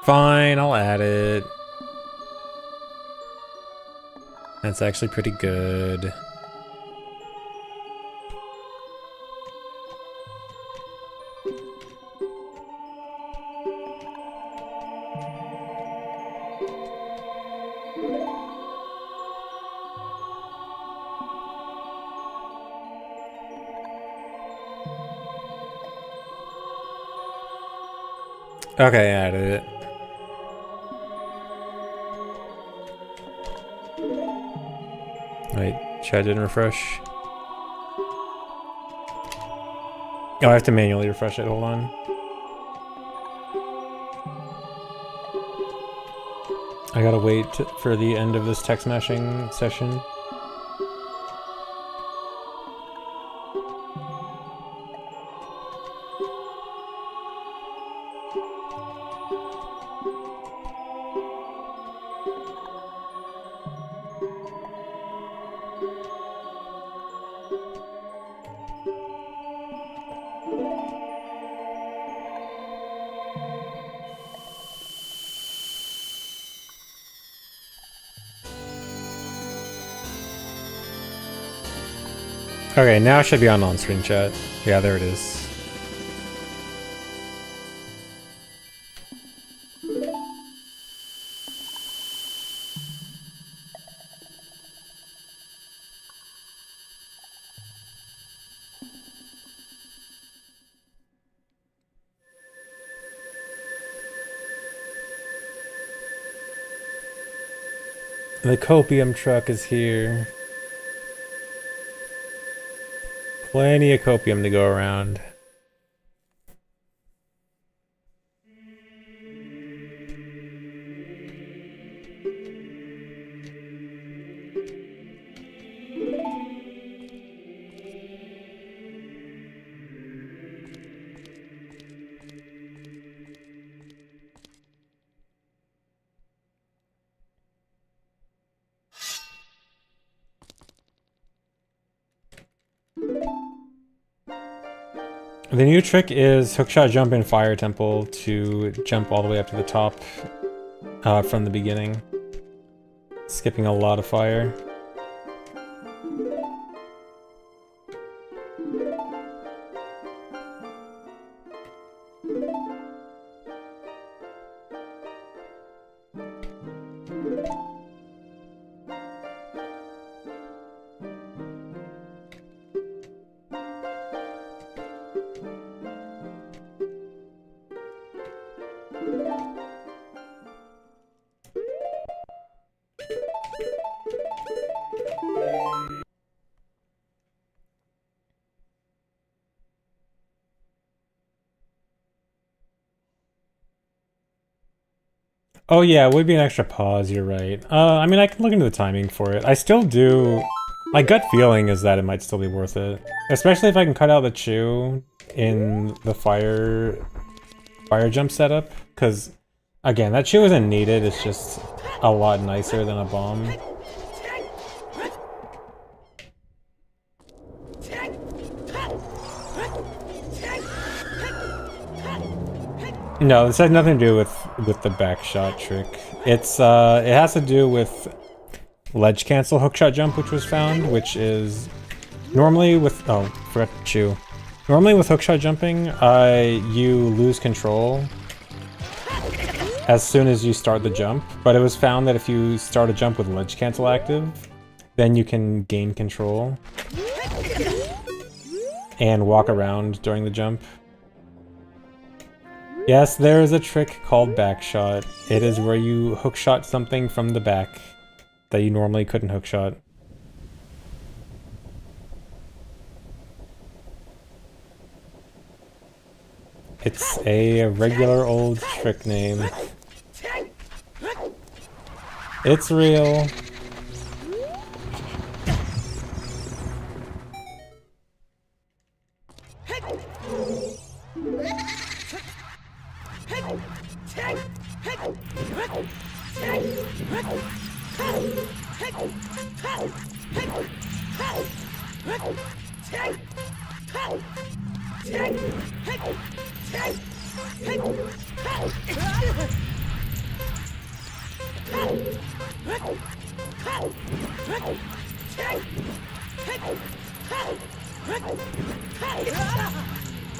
Fine, I'll add it. That's actually pretty good. Okay, I added it. Wait, chat didn't refresh. Oh, I have to manually refresh it, hold on. I gotta wait for the end of this text mashing session. Okay, now it should be on screen chat. Yeah, there it is. The copium truck is here. Plenty of copium to go around. The new trick is hookshot jump in Fire Temple to jump all the way up to the top from the beginning, skipping a lot of fire. Oh yeah, it would be an extra pause, you're right. I mean, I can look into the timing for it. I still do... My gut feeling is that it might still be worth it. Especially if I can cut out the chew in the fire jump setup. Because, again, that chew isn't needed, it's just a lot nicer than a bomb. No, this has nothing to do with the back shot trick. It's it has to do with ledge cancel hookshot jump, which was found, which is normally with forgot to chew. Normally with hookshot jumping, you lose control as soon as you start the jump, but it was found that if you start a jump with ledge cancel active, then you can gain control and walk around during the jump. Yes, there is a trick called backshot. It is where you hookshot something from the back that you normally couldn't hookshot. It's a regular old trick name. It's real.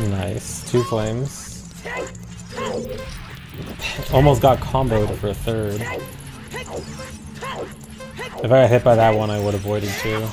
Nice. 2 flames. Almost got comboed for a third. If I got hit by that one, I would have avoided 2.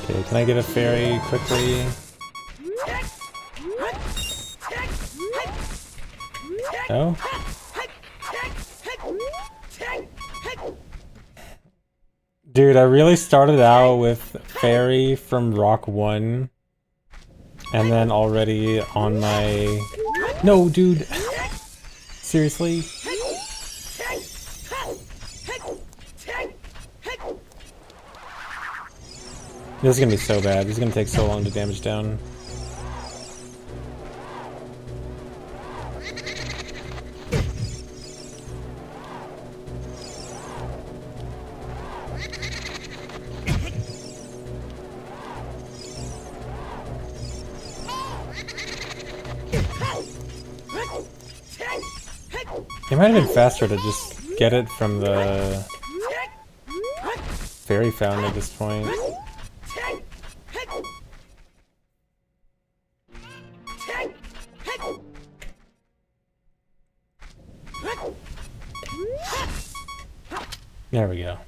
Okay, can I get a fairy quickly? No? Dude, I really started out with fairy from Rock 1. And then already on my... No, dude! Seriously? This is gonna be so bad. This is gonna take so long to damage down. It might have been faster to just get it from the fairy fountain at this point. There we go.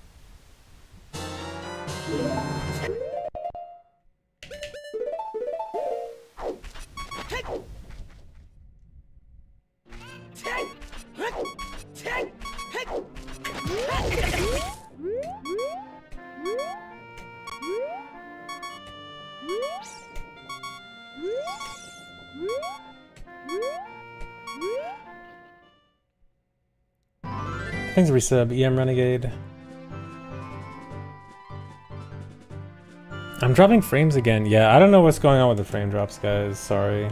Thanks, resub, EM Renegade. I'm dropping frames again. Yeah, I don't know what's going on with the frame drops, guys. Sorry.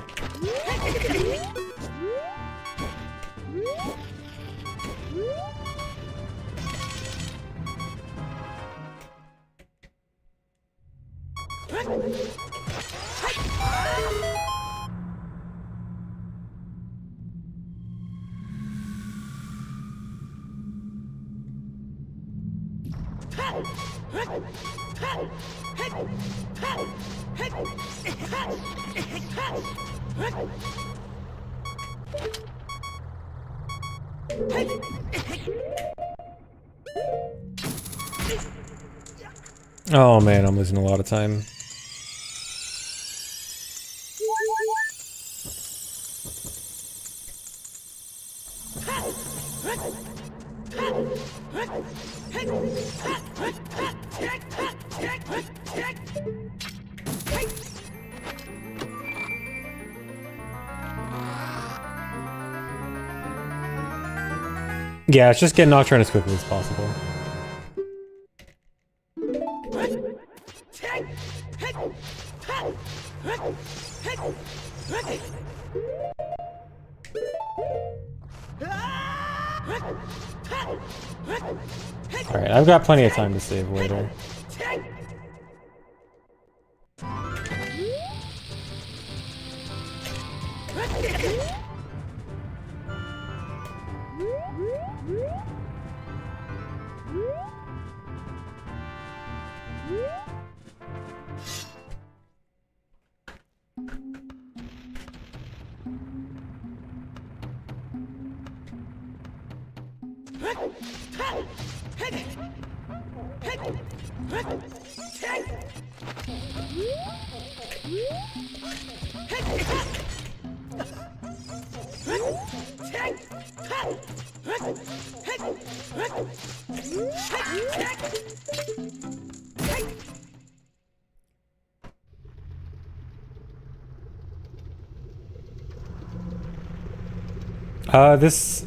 Oh man, I'm losing a lot of time. Yeah, it's just get Nocturne as quickly as possible. Alright, I've got plenty of time to save later.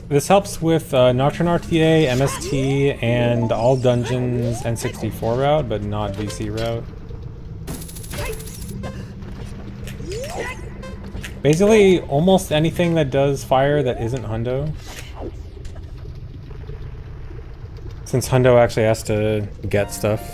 This helps with Nocturne RTA, MST, and all dungeons N64 route, but not VC route. Basically, almost anything that does fire that isn't Hundo. Since Hundo actually has to get stuff.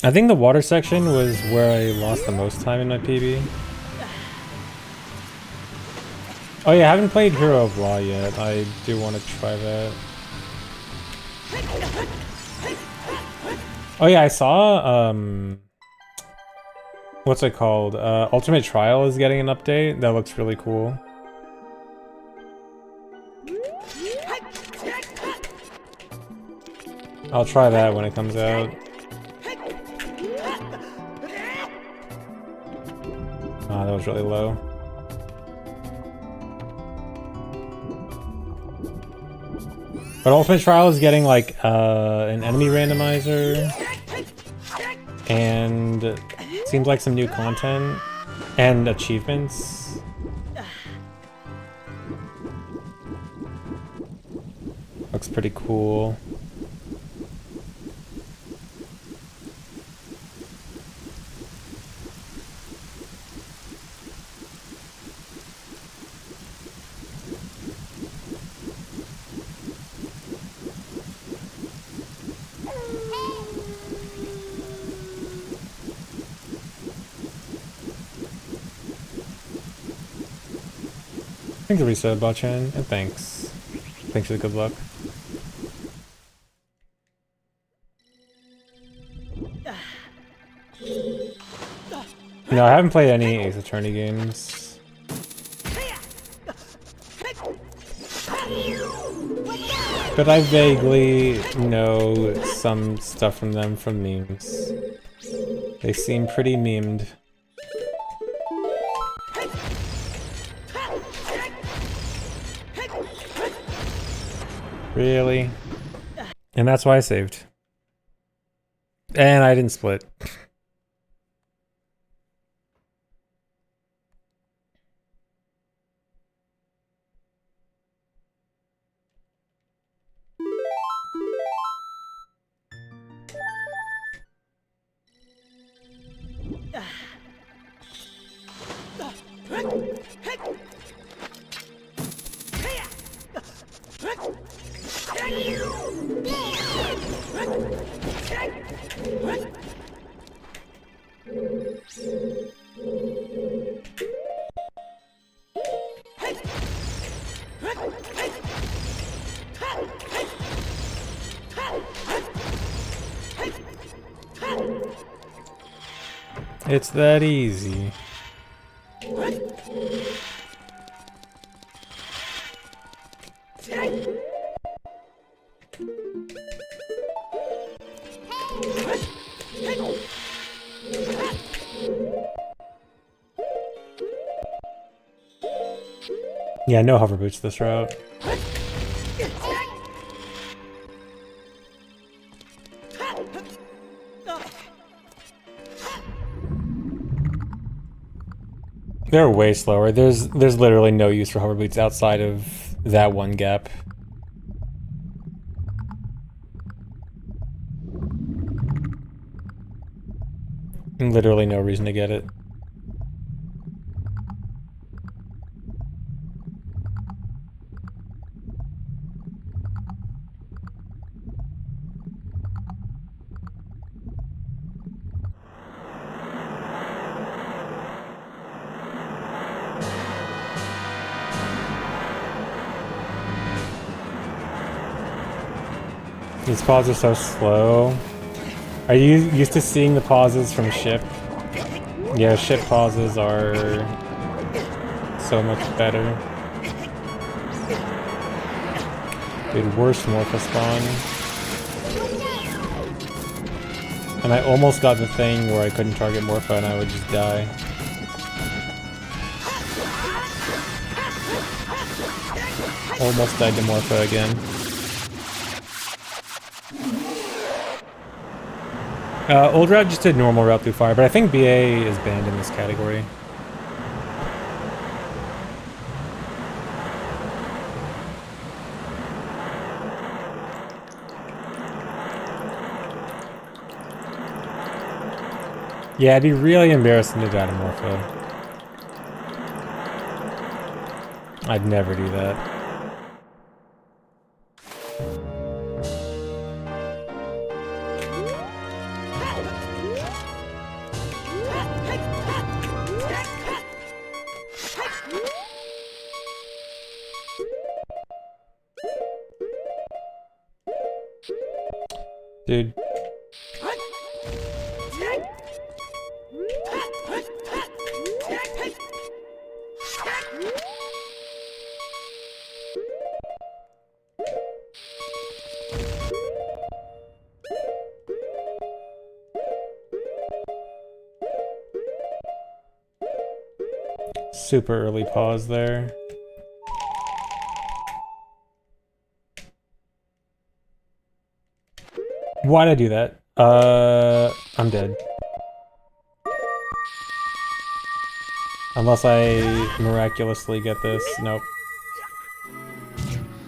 I think the water section was where I lost the most time in my PB. Oh yeah, I haven't played Hero of Law yet. I do want to try that. Oh yeah, I saw, what's it called? Ultimate Trial is getting an update. That looks really cool. I'll try that when it comes out. Ah, that was really low. But Ultimate Trial is getting like an enemy randomizer and seems like some new content and achievements. Looks pretty cool. Thanks for resub, Bachan, and thanks. Thanks for the good luck. No, I haven't played any Ace Attorney games. But I vaguely know some stuff from them from memes. They seem pretty memed. Really? And that's why I saved. And I didn't split. It's that easy. Yeah, no hover boots this route. They're way slower. There's literally no use for hover boots outside of that one gap. Literally no reason to get it. These pauses are so slow. Are you used to seeing the pauses from ship? Yeah, ship pauses are so much better. Dude, worst Morpha spawn. And I almost got the thing where I couldn't target Morpha and I would just die. Almost died to Morpha again. Old route just did normal route through fire, but I think BA is banned in this category. Yeah, it'd be really embarrassing to die to Morpho. I'd never do that. Dude, Super early pause there. Why'd I do that? I'm dead. Unless I miraculously get this. Nope.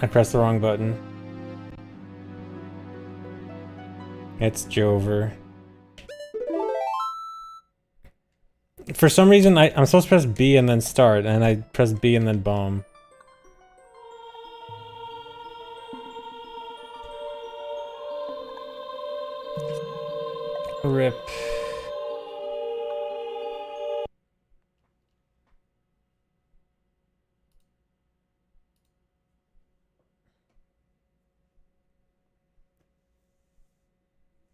I pressed the wrong button. It's Jover. For some reason, I'm supposed to press B and then start, and I press B and then bomb. RIP.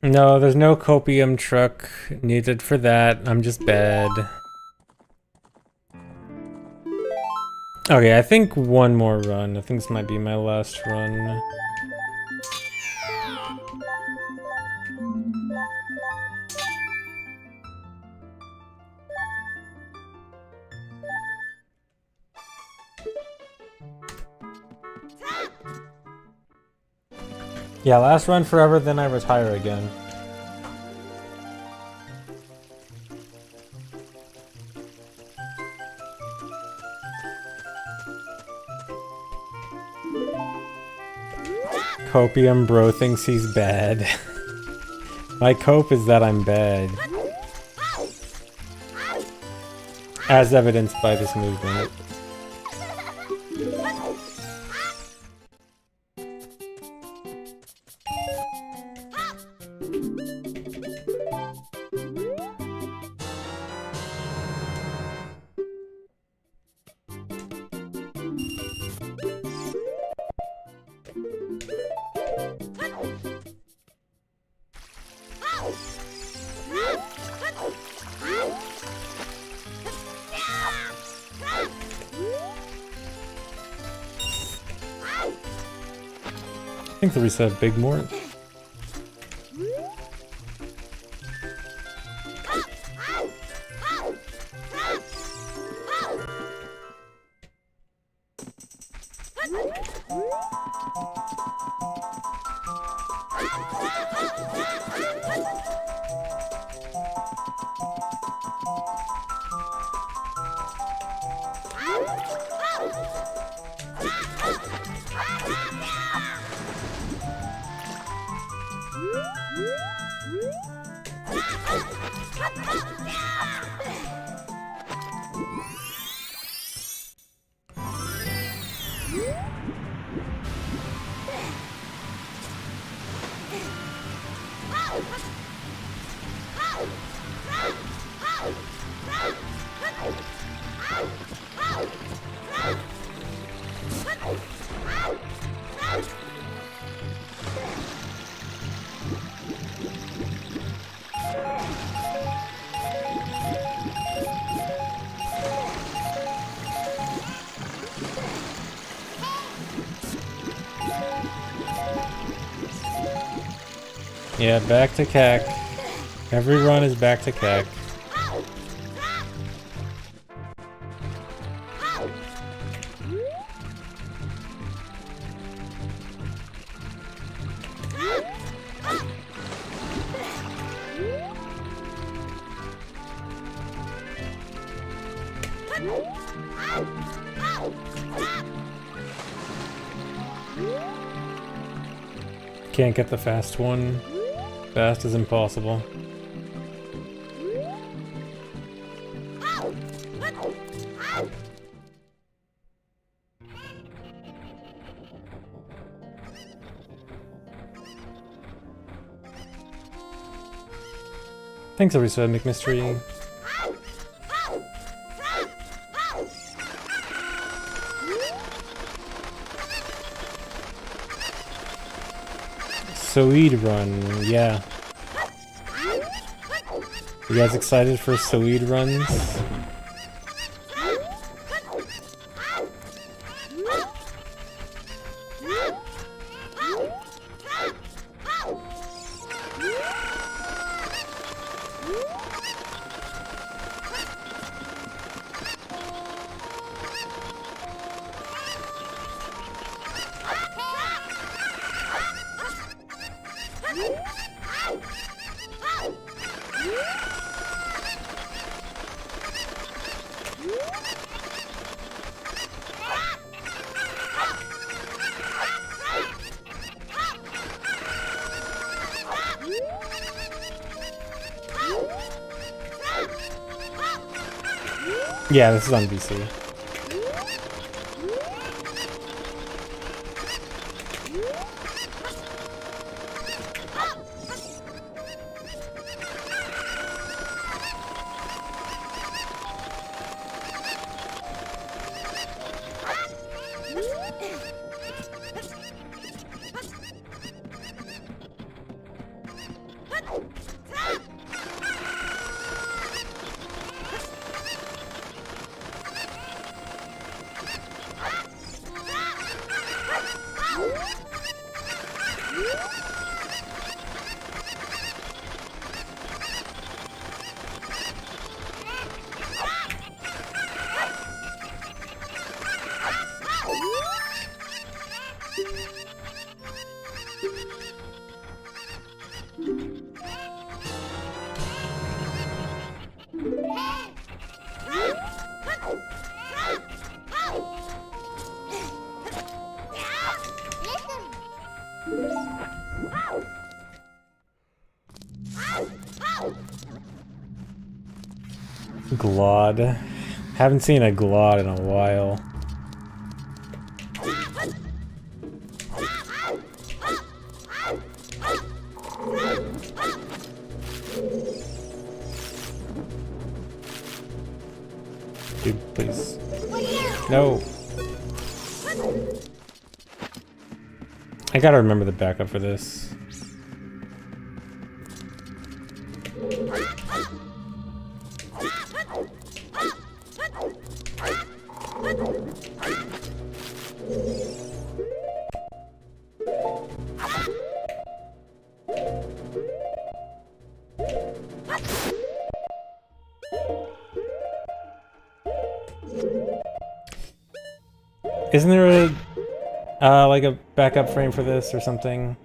No, there's no copium truck needed for that. I'm just bad. Okay, I think one more run. I think this might be my last run. Yeah, last run forever, then I retire again. Copium bro thinks he's bad. My cope is that I'm bad. As evidenced by this movement. I think the reset big more. Yeah, back to CAC. Every run is back to CAC. Can't get the fast one. Fast is impossible. Thanks, Arisa McMystery. Speedrun, yeah. You guys excited for Speedruns? Yeah, this is on PC. Glod. Haven't seen a Glod in a while. Dude, please. No. I gotta remember the backup for this. Isn't there a like a backup frame for this or something?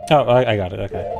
Oh, I got it. Okay.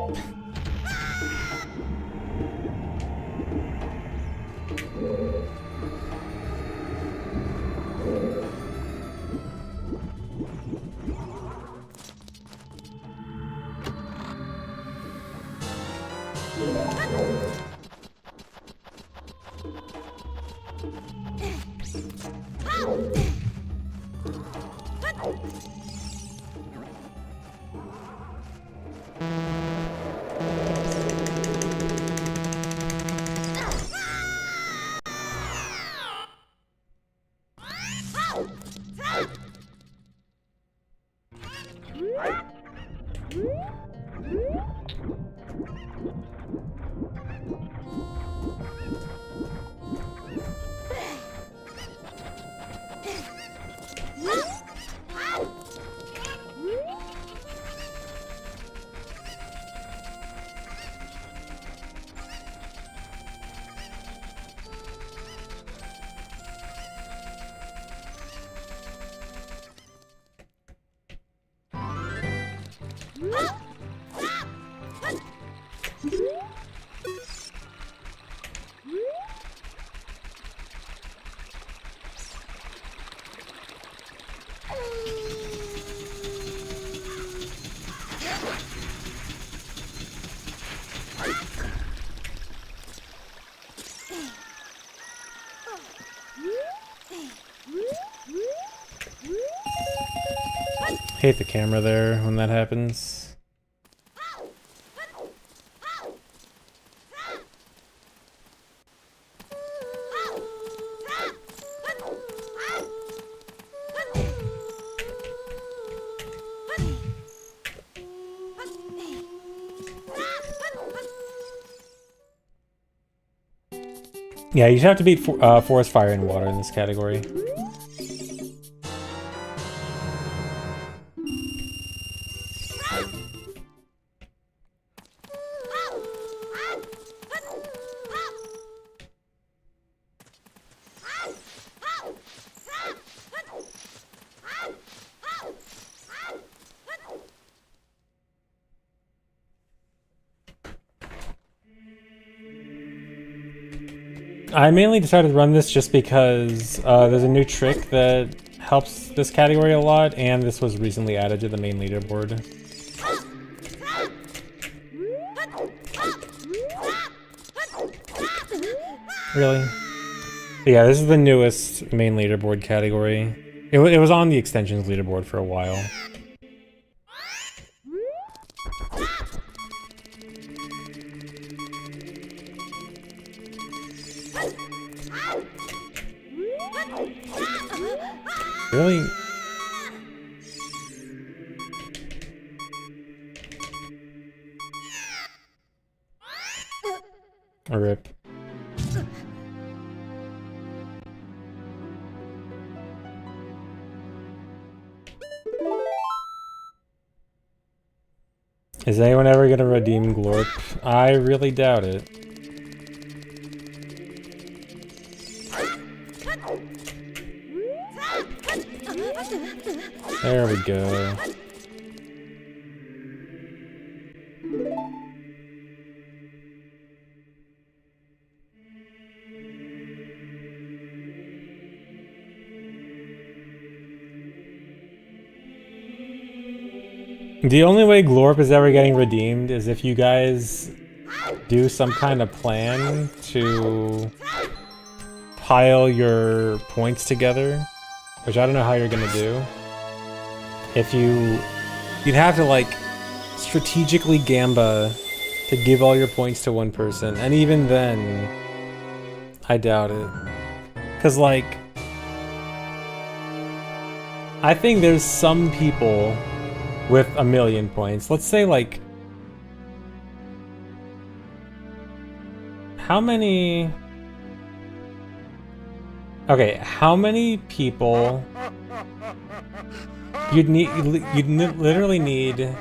Hate the camera there when that happens. Yeah, you should have to beat Forest, Fire, and Water in this category. I mainly decided to run this just because there's a new trick that helps this category a lot, and this was recently added to the main leaderboard. Really? But yeah, this is the newest main leaderboard category. It was on the extensions leaderboard for a while. Really? A rip. Is anyone ever gonna redeem Glorp? I really doubt it. There we go. The only way Glorp is ever getting redeemed is if you guys do some kind of plan to pile your points together, which I don't know how you're gonna do. If you'd have to like strategically gamba to give all your points to one person, and even then, I doubt it. 'Cause like, I think there's some people with 1,000,000 points. Let's say like, how many? Okay, how many people? You'd literally need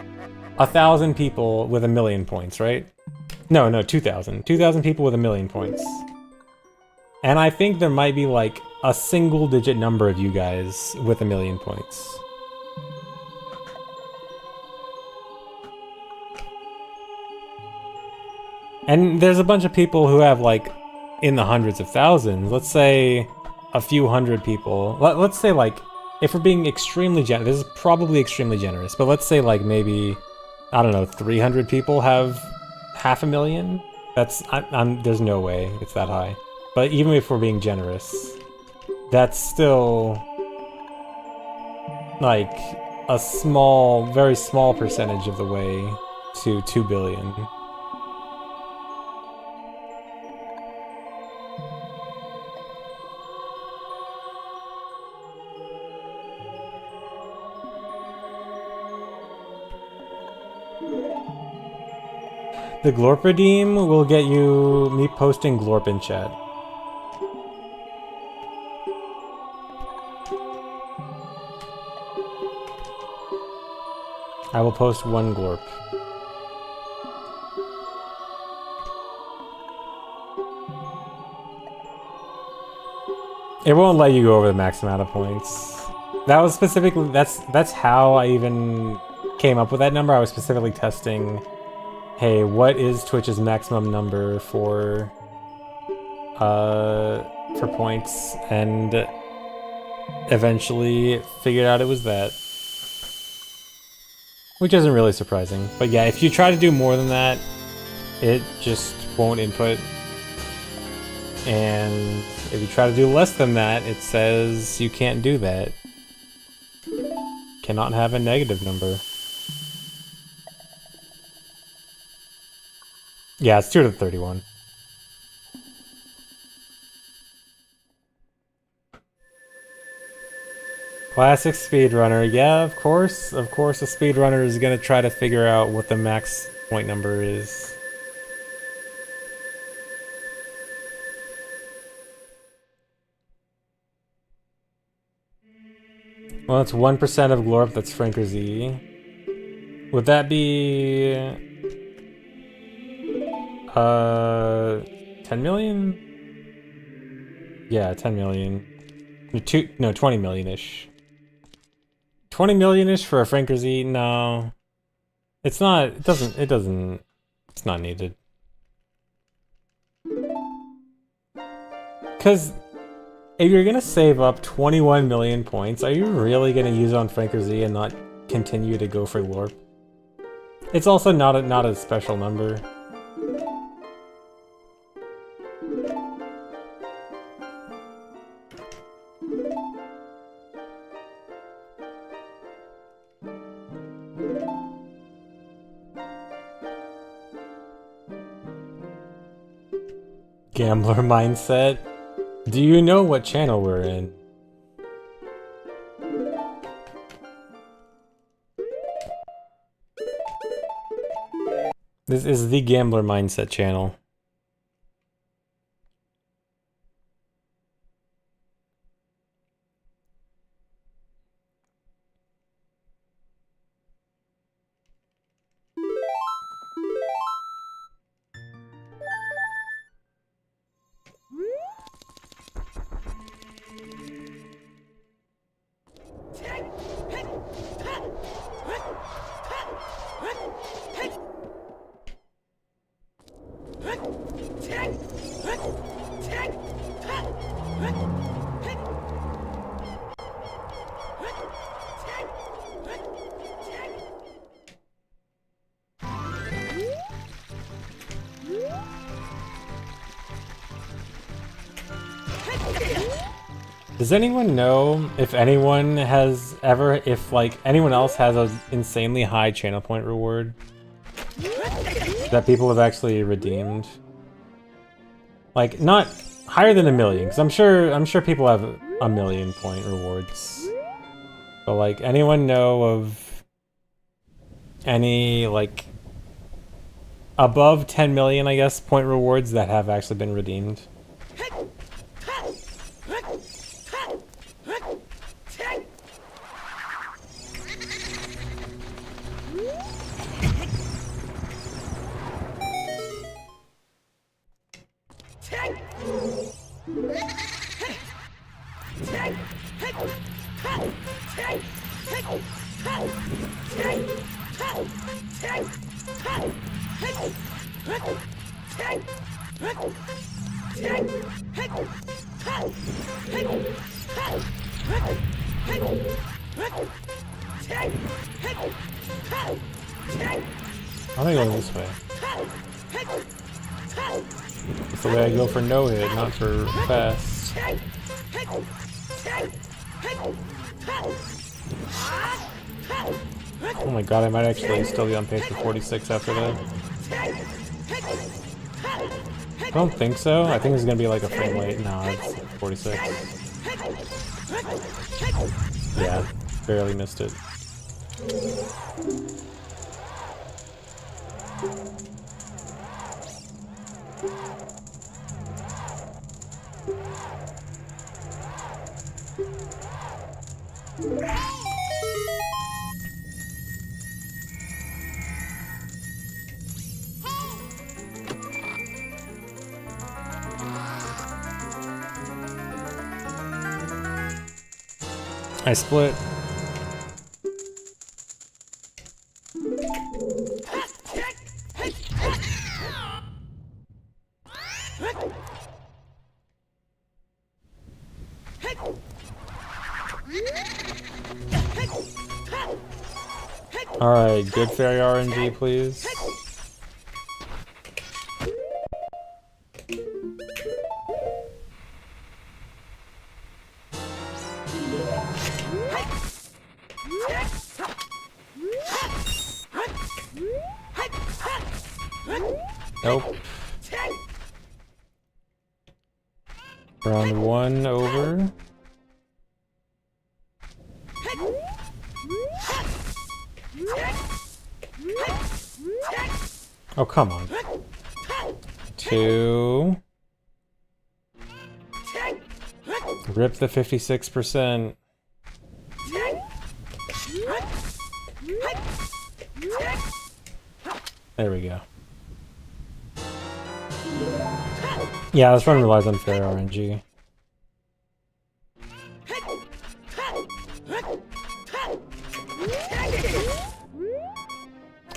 1,000 people with 1,000,000 points, right? No, 2,000. 2,000 people with 1,000,000 points. And I think there might be like a single-digit number of you guys with 1,000,000 points. And there's a bunch of people who have like in the hundreds of thousands. Let's say a few hundred people. Let's say like, if we're being extremely generous, this is probably extremely generous, but let's say like maybe, I don't know, 300 people have 500,000. That's, there's no way it's that high. But even if we're being generous, that's still like a small, very small percentage of the way to 2 billion. The Glorp redeem will get you me posting Glorp in chat. I will post 1 Glorp. It won't let you go over the max amount of points. That was specifically, that's how I even came up with that number. I was specifically testing, hey, what is Twitch's maximum number for points, and eventually figured out it was that. Which isn't really surprising. But yeah, if you try to do more than that, it just won't input. And if you try to do less than that, it says you can't do that. Cannot have a negative number. Yeah, it's 2 to the 31. Classic speedrunner. Yeah, of course. Of course a speedrunner is gonna try to figure out what the max point number is. Well, it's 1% of Glorp, that's Franker Z. Would that be 10 million? Yeah, 10 million. No, 20 million-ish. 20 million-ish for a Franker Z? No. It's not, it's not needed. Because if you're gonna save up 21 million points, are you really gonna use it on Franker Z and not continue to go for Glorp? It's also not a special number. Gambler mindset. Do you know what channel we're in? This is the Gambler Mindset channel. Does anyone know if anyone has ever, if like anyone else has an insanely high channel point reward that people have actually redeemed? Like not higher than 1 million, because I'm sure people have 1 million point rewards. But like anyone know of any like above 10 million, I guess, point rewards that have actually been redeemed? I'm gonna go this way. It's the way I go for no hit, not for fast. Oh my god, I might actually still be on pace for 46 after that. I don't think so. I think it's gonna be like a frame rate. No, it's 46. Yeah, barely missed it. I split. Alright, good fairy RNG, please. Nope. Round 1 over. Oh, come on. 2. Rip the 56%. There we go. Yeah, this run relies on fair RNG.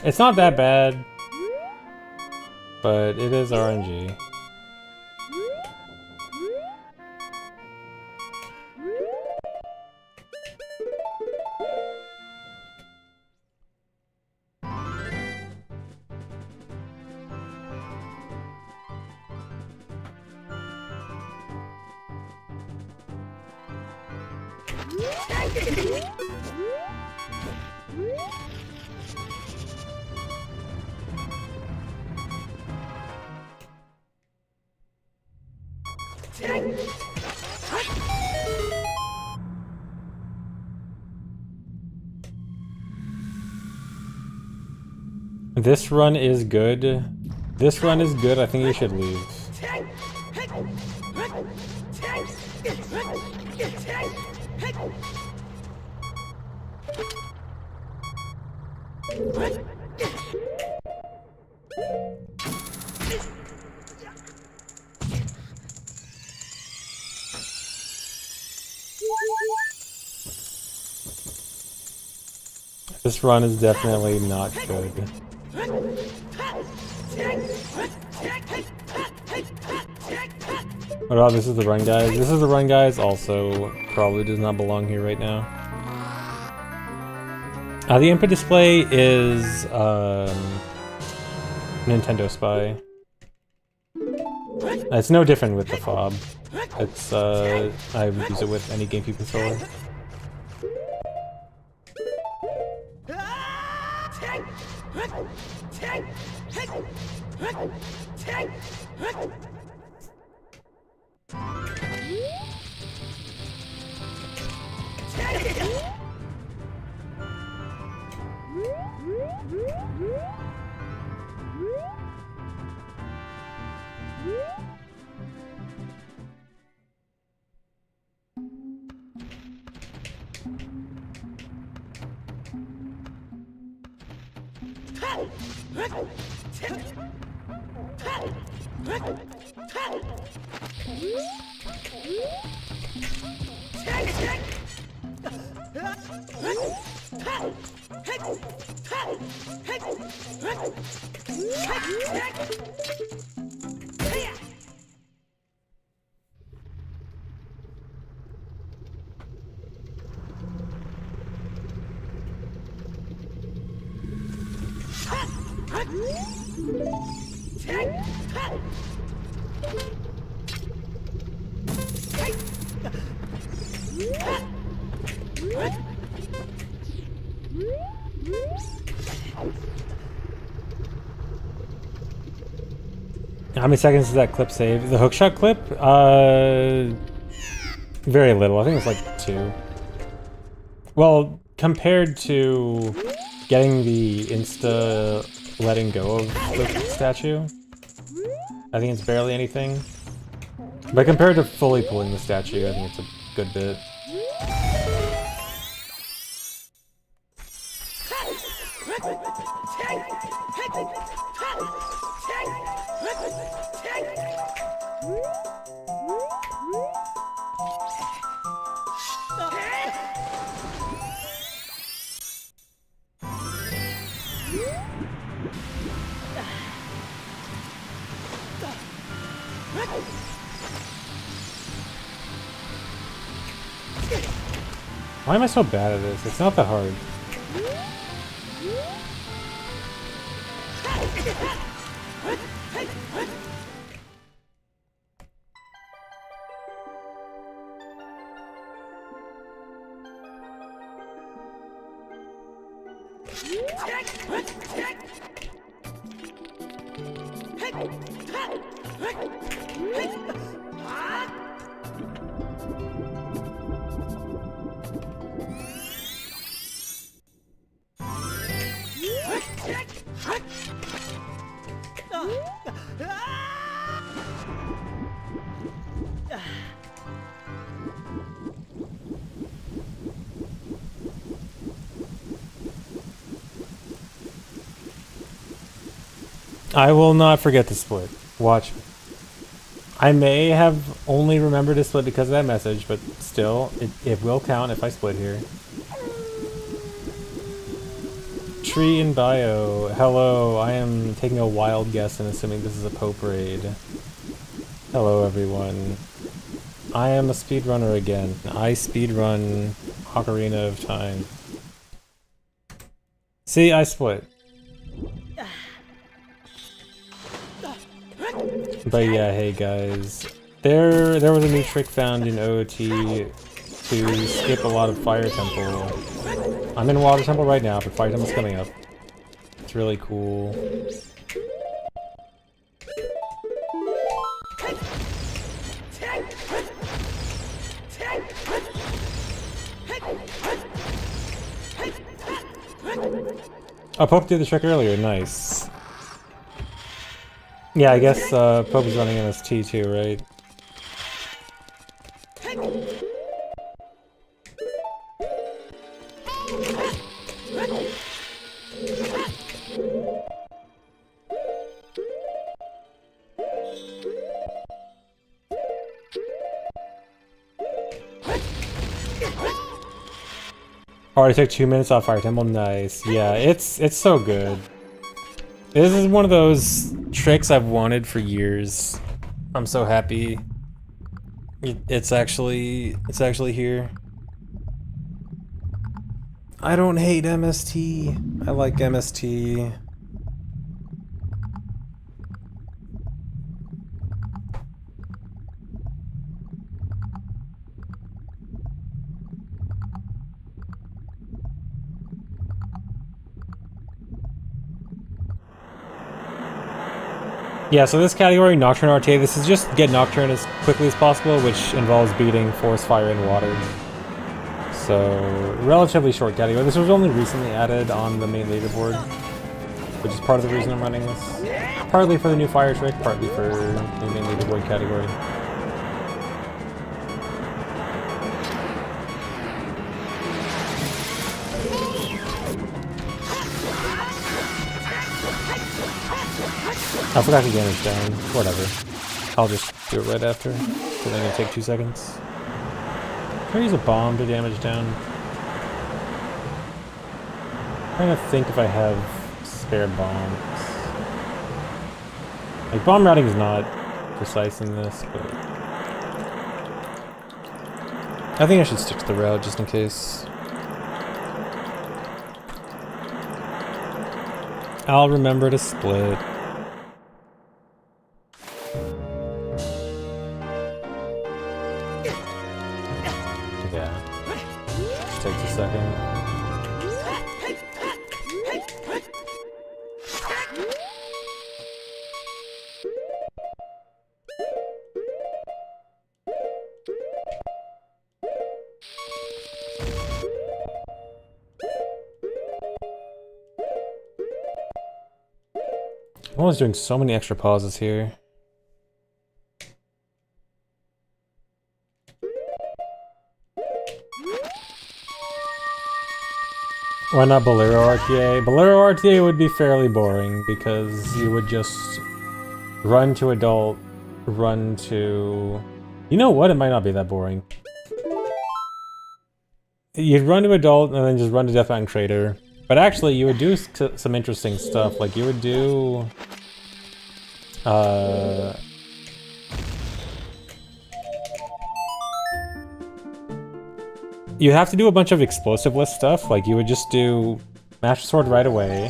It's not that bad, but it is RNG. This run is good. This run is good. I think you should leave. This run is definitely not good. What about this is the run, guys? This is the run, guys. Also, probably does not belong here right now. The input display is Nintendo Spy. It's no different with the fob. It's I would use it with any GameCube controller. How many seconds does that clip save? The hookshot clip? Very little. I think it's like 2. Well, compared to getting the insta letting go of the statue, I think it's barely anything. But compared to fully pulling the statue, I think it's a good bit. Why am I so bad at this? It's not that hard. I will not forget to split. Watch me. I may have only remembered to split because of that message, but still, it will count if I split here. Tree in bio. Hello, I am taking a wild guess and assuming this is a Pope raid. Hello, everyone. I am a speedrunner again. I speedrun Ocarina of Time. See, I split. But yeah, hey guys, there was a new trick found in OOT to skip a lot of Fire Temple. I'm in Water Temple right now, but Fire Temple's coming up. It's really cool. Oh, Pope did the trick earlier. Nice. Yeah, I guess Pope is running MST too, right? Already took 2 minutes off Fire Temple. Nice. Yeah, it's so good. This is one of those tricks I've wanted for years. I'm so happy. It's actually here. I don't hate MST. I like MST. Yeah, so this category, Nocturne RTA, this is just get Nocturne as quickly as possible, which involves beating Forest, Fire, and Water. So, relatively short category. This was only recently added on the main leaderboard, which is part of the reason I'm running this. Partly for the new Fire trick, partly for the main leaderboard category. I forgot to damage down. Whatever. I'll just do it right after. It's only gonna take 2 seconds. Can I use a bomb to damage down? I'm trying to think if I have spare bombs. Like, bomb routing is not precise in this, but I think I should stick to the route just in case. I'll remember to split. Takes a second. I was doing so many extra pauses here. Why not Bolero RTA? Bolero RTA would be fairly boring because you would just run to adult, run to... You know what? It might not be that boring. You'd run to adult and then just run to Death Mountain Crater. But actually, you would do some interesting stuff. Like, you would do... You have to do a bunch of explosive-less stuff, like you would just do Master Sword right away,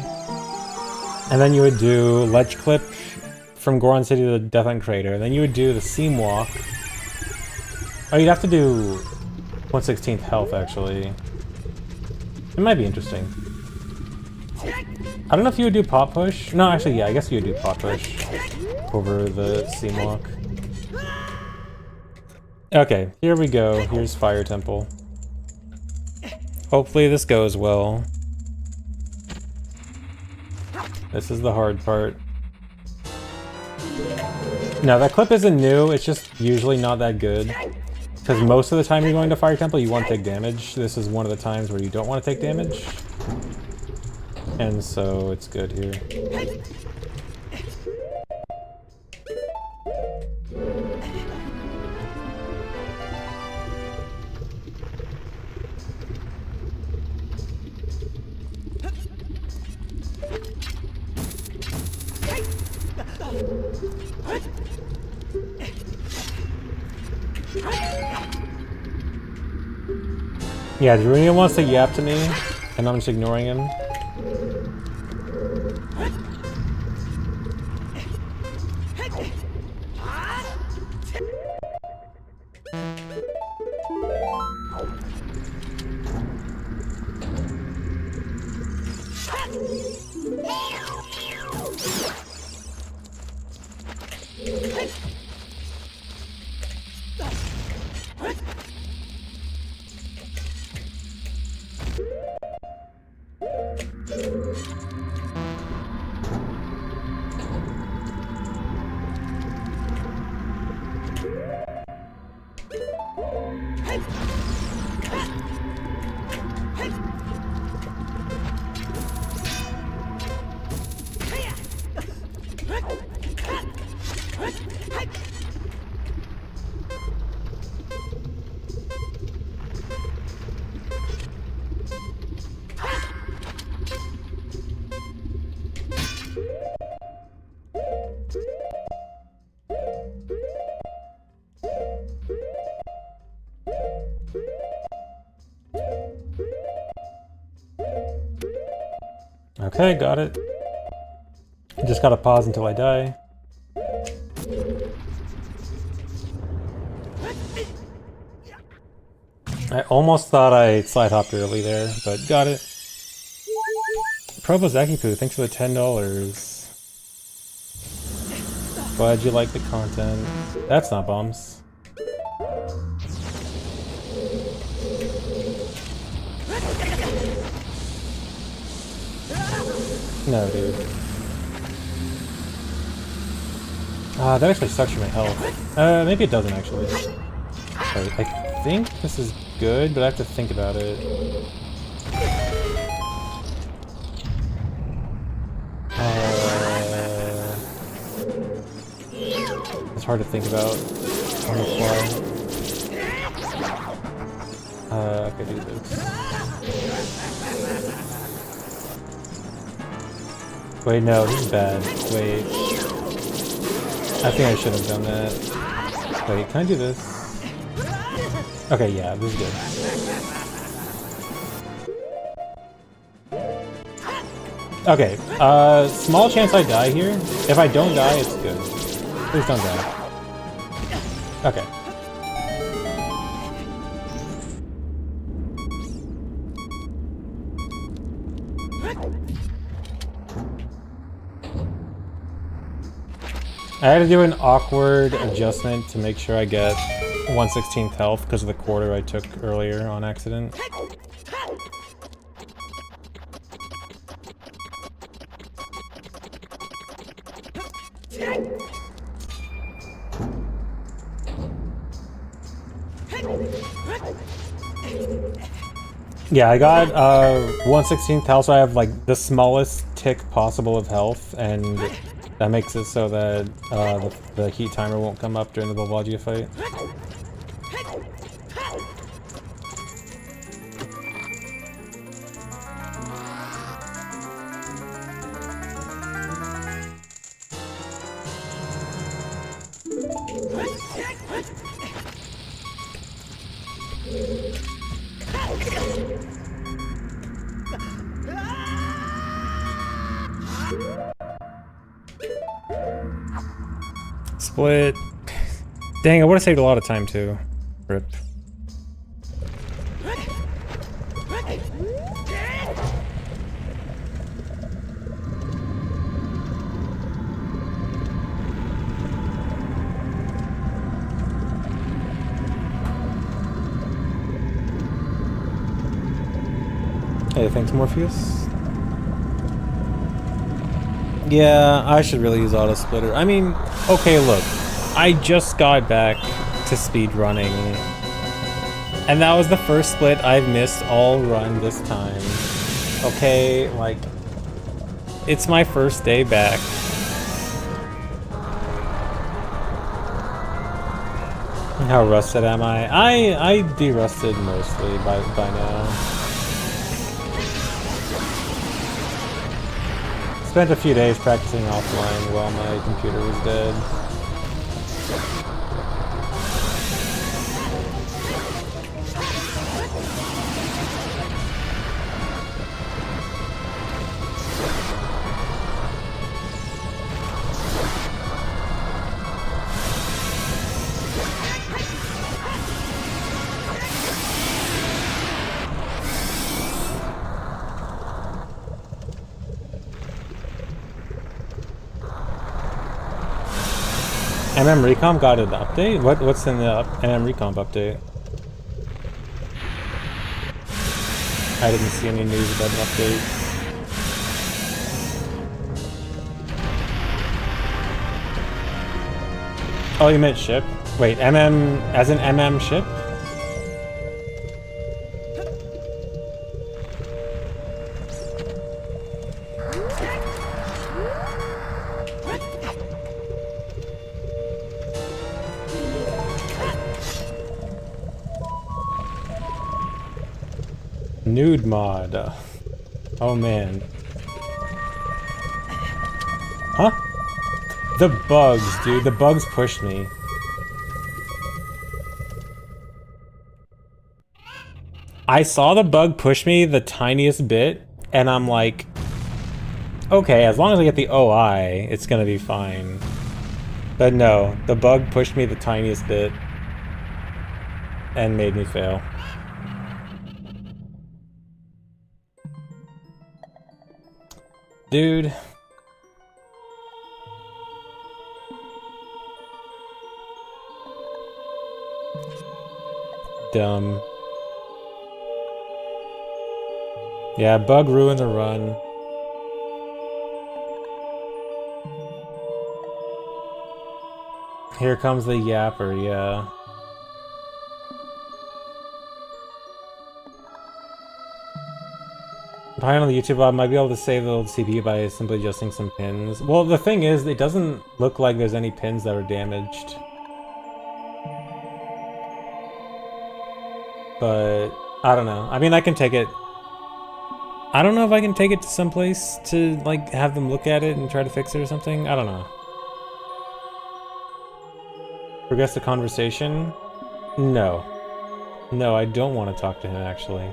and then you would do Ledge Clip from Goron City to the Death End Crater, then you would do the Seam Walk. Oh, you'd have to do 1/16 health, actually. It might be interesting. I don't know if you would do Pop Push. No, actually, yeah, I guess you would do Pop Push over the Seam Walk. Okay, here we go. Here's Fire Temple. Hopefully this goes well. This is the hard part. No, that clip isn't new, it's just usually not that good. Because most of the time you're going to Fire Temple, you want to take damage. This is one of the times where you don't want to take damage. And so it's good here. Yeah, Darunia wants to yap to me, and I'm just ignoring him. Okay, got it. Just gotta pause until I die. I almost thought I slide hopped early there, but got it. Probozakipu, thanks for the $10. Glad you like the content. That's not bombs. No, dude. Ah, that actually sucks for my health. Maybe it doesn't actually. Wait, I think this is good, but I have to think about it. It's hard to think about on the fly. Okay, do this. Wait, no, this is bad. Wait. I think I should have done that. Wait, can I do this? Okay, yeah, this is good. Okay, small chance I die here. If I don't die, it's good. Please don't die. Okay. I had to do an awkward adjustment to make sure I get 1/16 health because of the quarter I took earlier on accident. Yeah, I got 1/16 health, so I have like the smallest tick possible of health, and that makes it so that the heat timer won't come up during the Volvagia fight. Split. Dang, I would have saved a lot of time too. Rip. Hey, thanks Morpheus. Yeah, I should really use auto splitter. I mean, okay, look, I just got back to speedrunning, and that was the first split I've missed all run this time. Okay, like, it's my first day back. How rusted am I? I de-rusted mostly by now. Spent a few days practicing offline while my computer was dead. MM Recomp got an update? What's in the MM Recomp update? I didn't see any news about an update. Oh, you meant ship? Wait, MM as in MM ship? Nude mod. Oh man. Huh? The bugs, dude. The bugs pushed me. I saw the bug push me the tiniest bit, and I'm like, okay, as long as I get the OI, it's gonna be fine. But no, the bug pushed me the tiniest bit and made me fail. Dude. Dumb. Yeah, bug ruined the run. Here comes the yapper, yeah. Behind on the YouTube, I might be able to save the old CPU by simply adjusting some pins. Well, the thing is, it doesn't look like there's any pins that are damaged. But, I don't know. I mean, I can take it... I don't know if I can take it to some place to, like, have them look at it and try to fix it or something. I don't know. Progress the conversation? No. No, I don't want to talk to him, actually.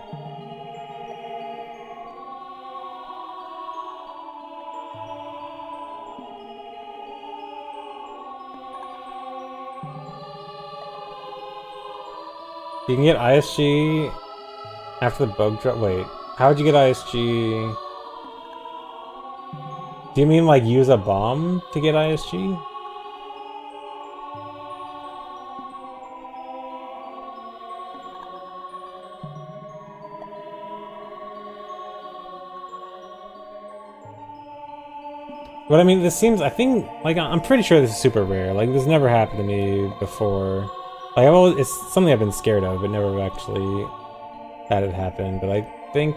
You can get ISG after the bug drop. Wait, how'd you get ISG? Do you mean like use a bomb to get ISG? But I mean, this seems, I think, like, I'm pretty sure this is super rare. Like, this never happened to me before. Like, it's something I've been scared of, but never actually had it happen. But I think...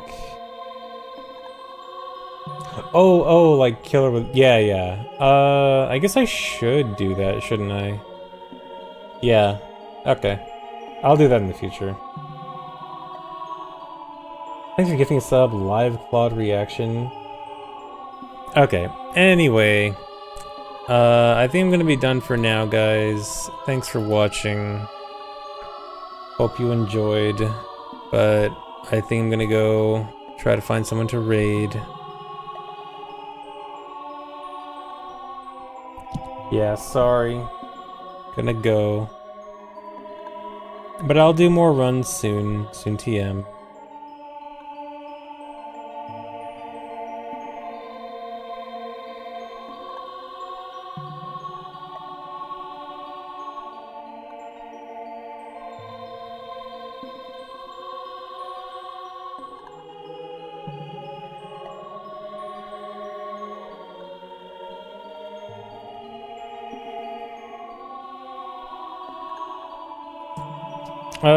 Oh, like, killer with... Yeah. I guess I should do that, shouldn't I? Yeah. Okay. I'll do that in the future. Thanks for giving a sub, live Claude reaction. Okay, anyway, I think I'm gonna be done for now, guys. Thanks for watching. Hope you enjoyed, but I think I'm gonna go try to find someone to raid. Yeah, sorry. Gonna go. But I'll do more runs soon TM.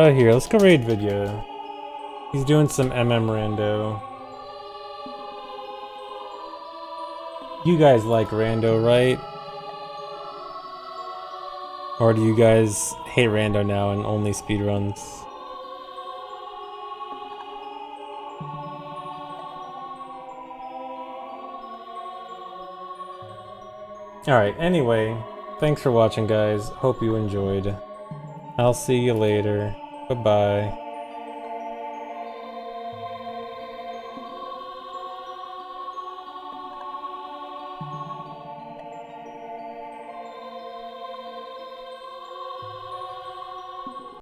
Here, let's go raid video. He's doing some MM rando. You guys like rando, right? Or do you guys hate rando now and only speedruns? Alright, anyway, thanks for watching, guys. Hope you enjoyed. I'll see you later. Bye-bye.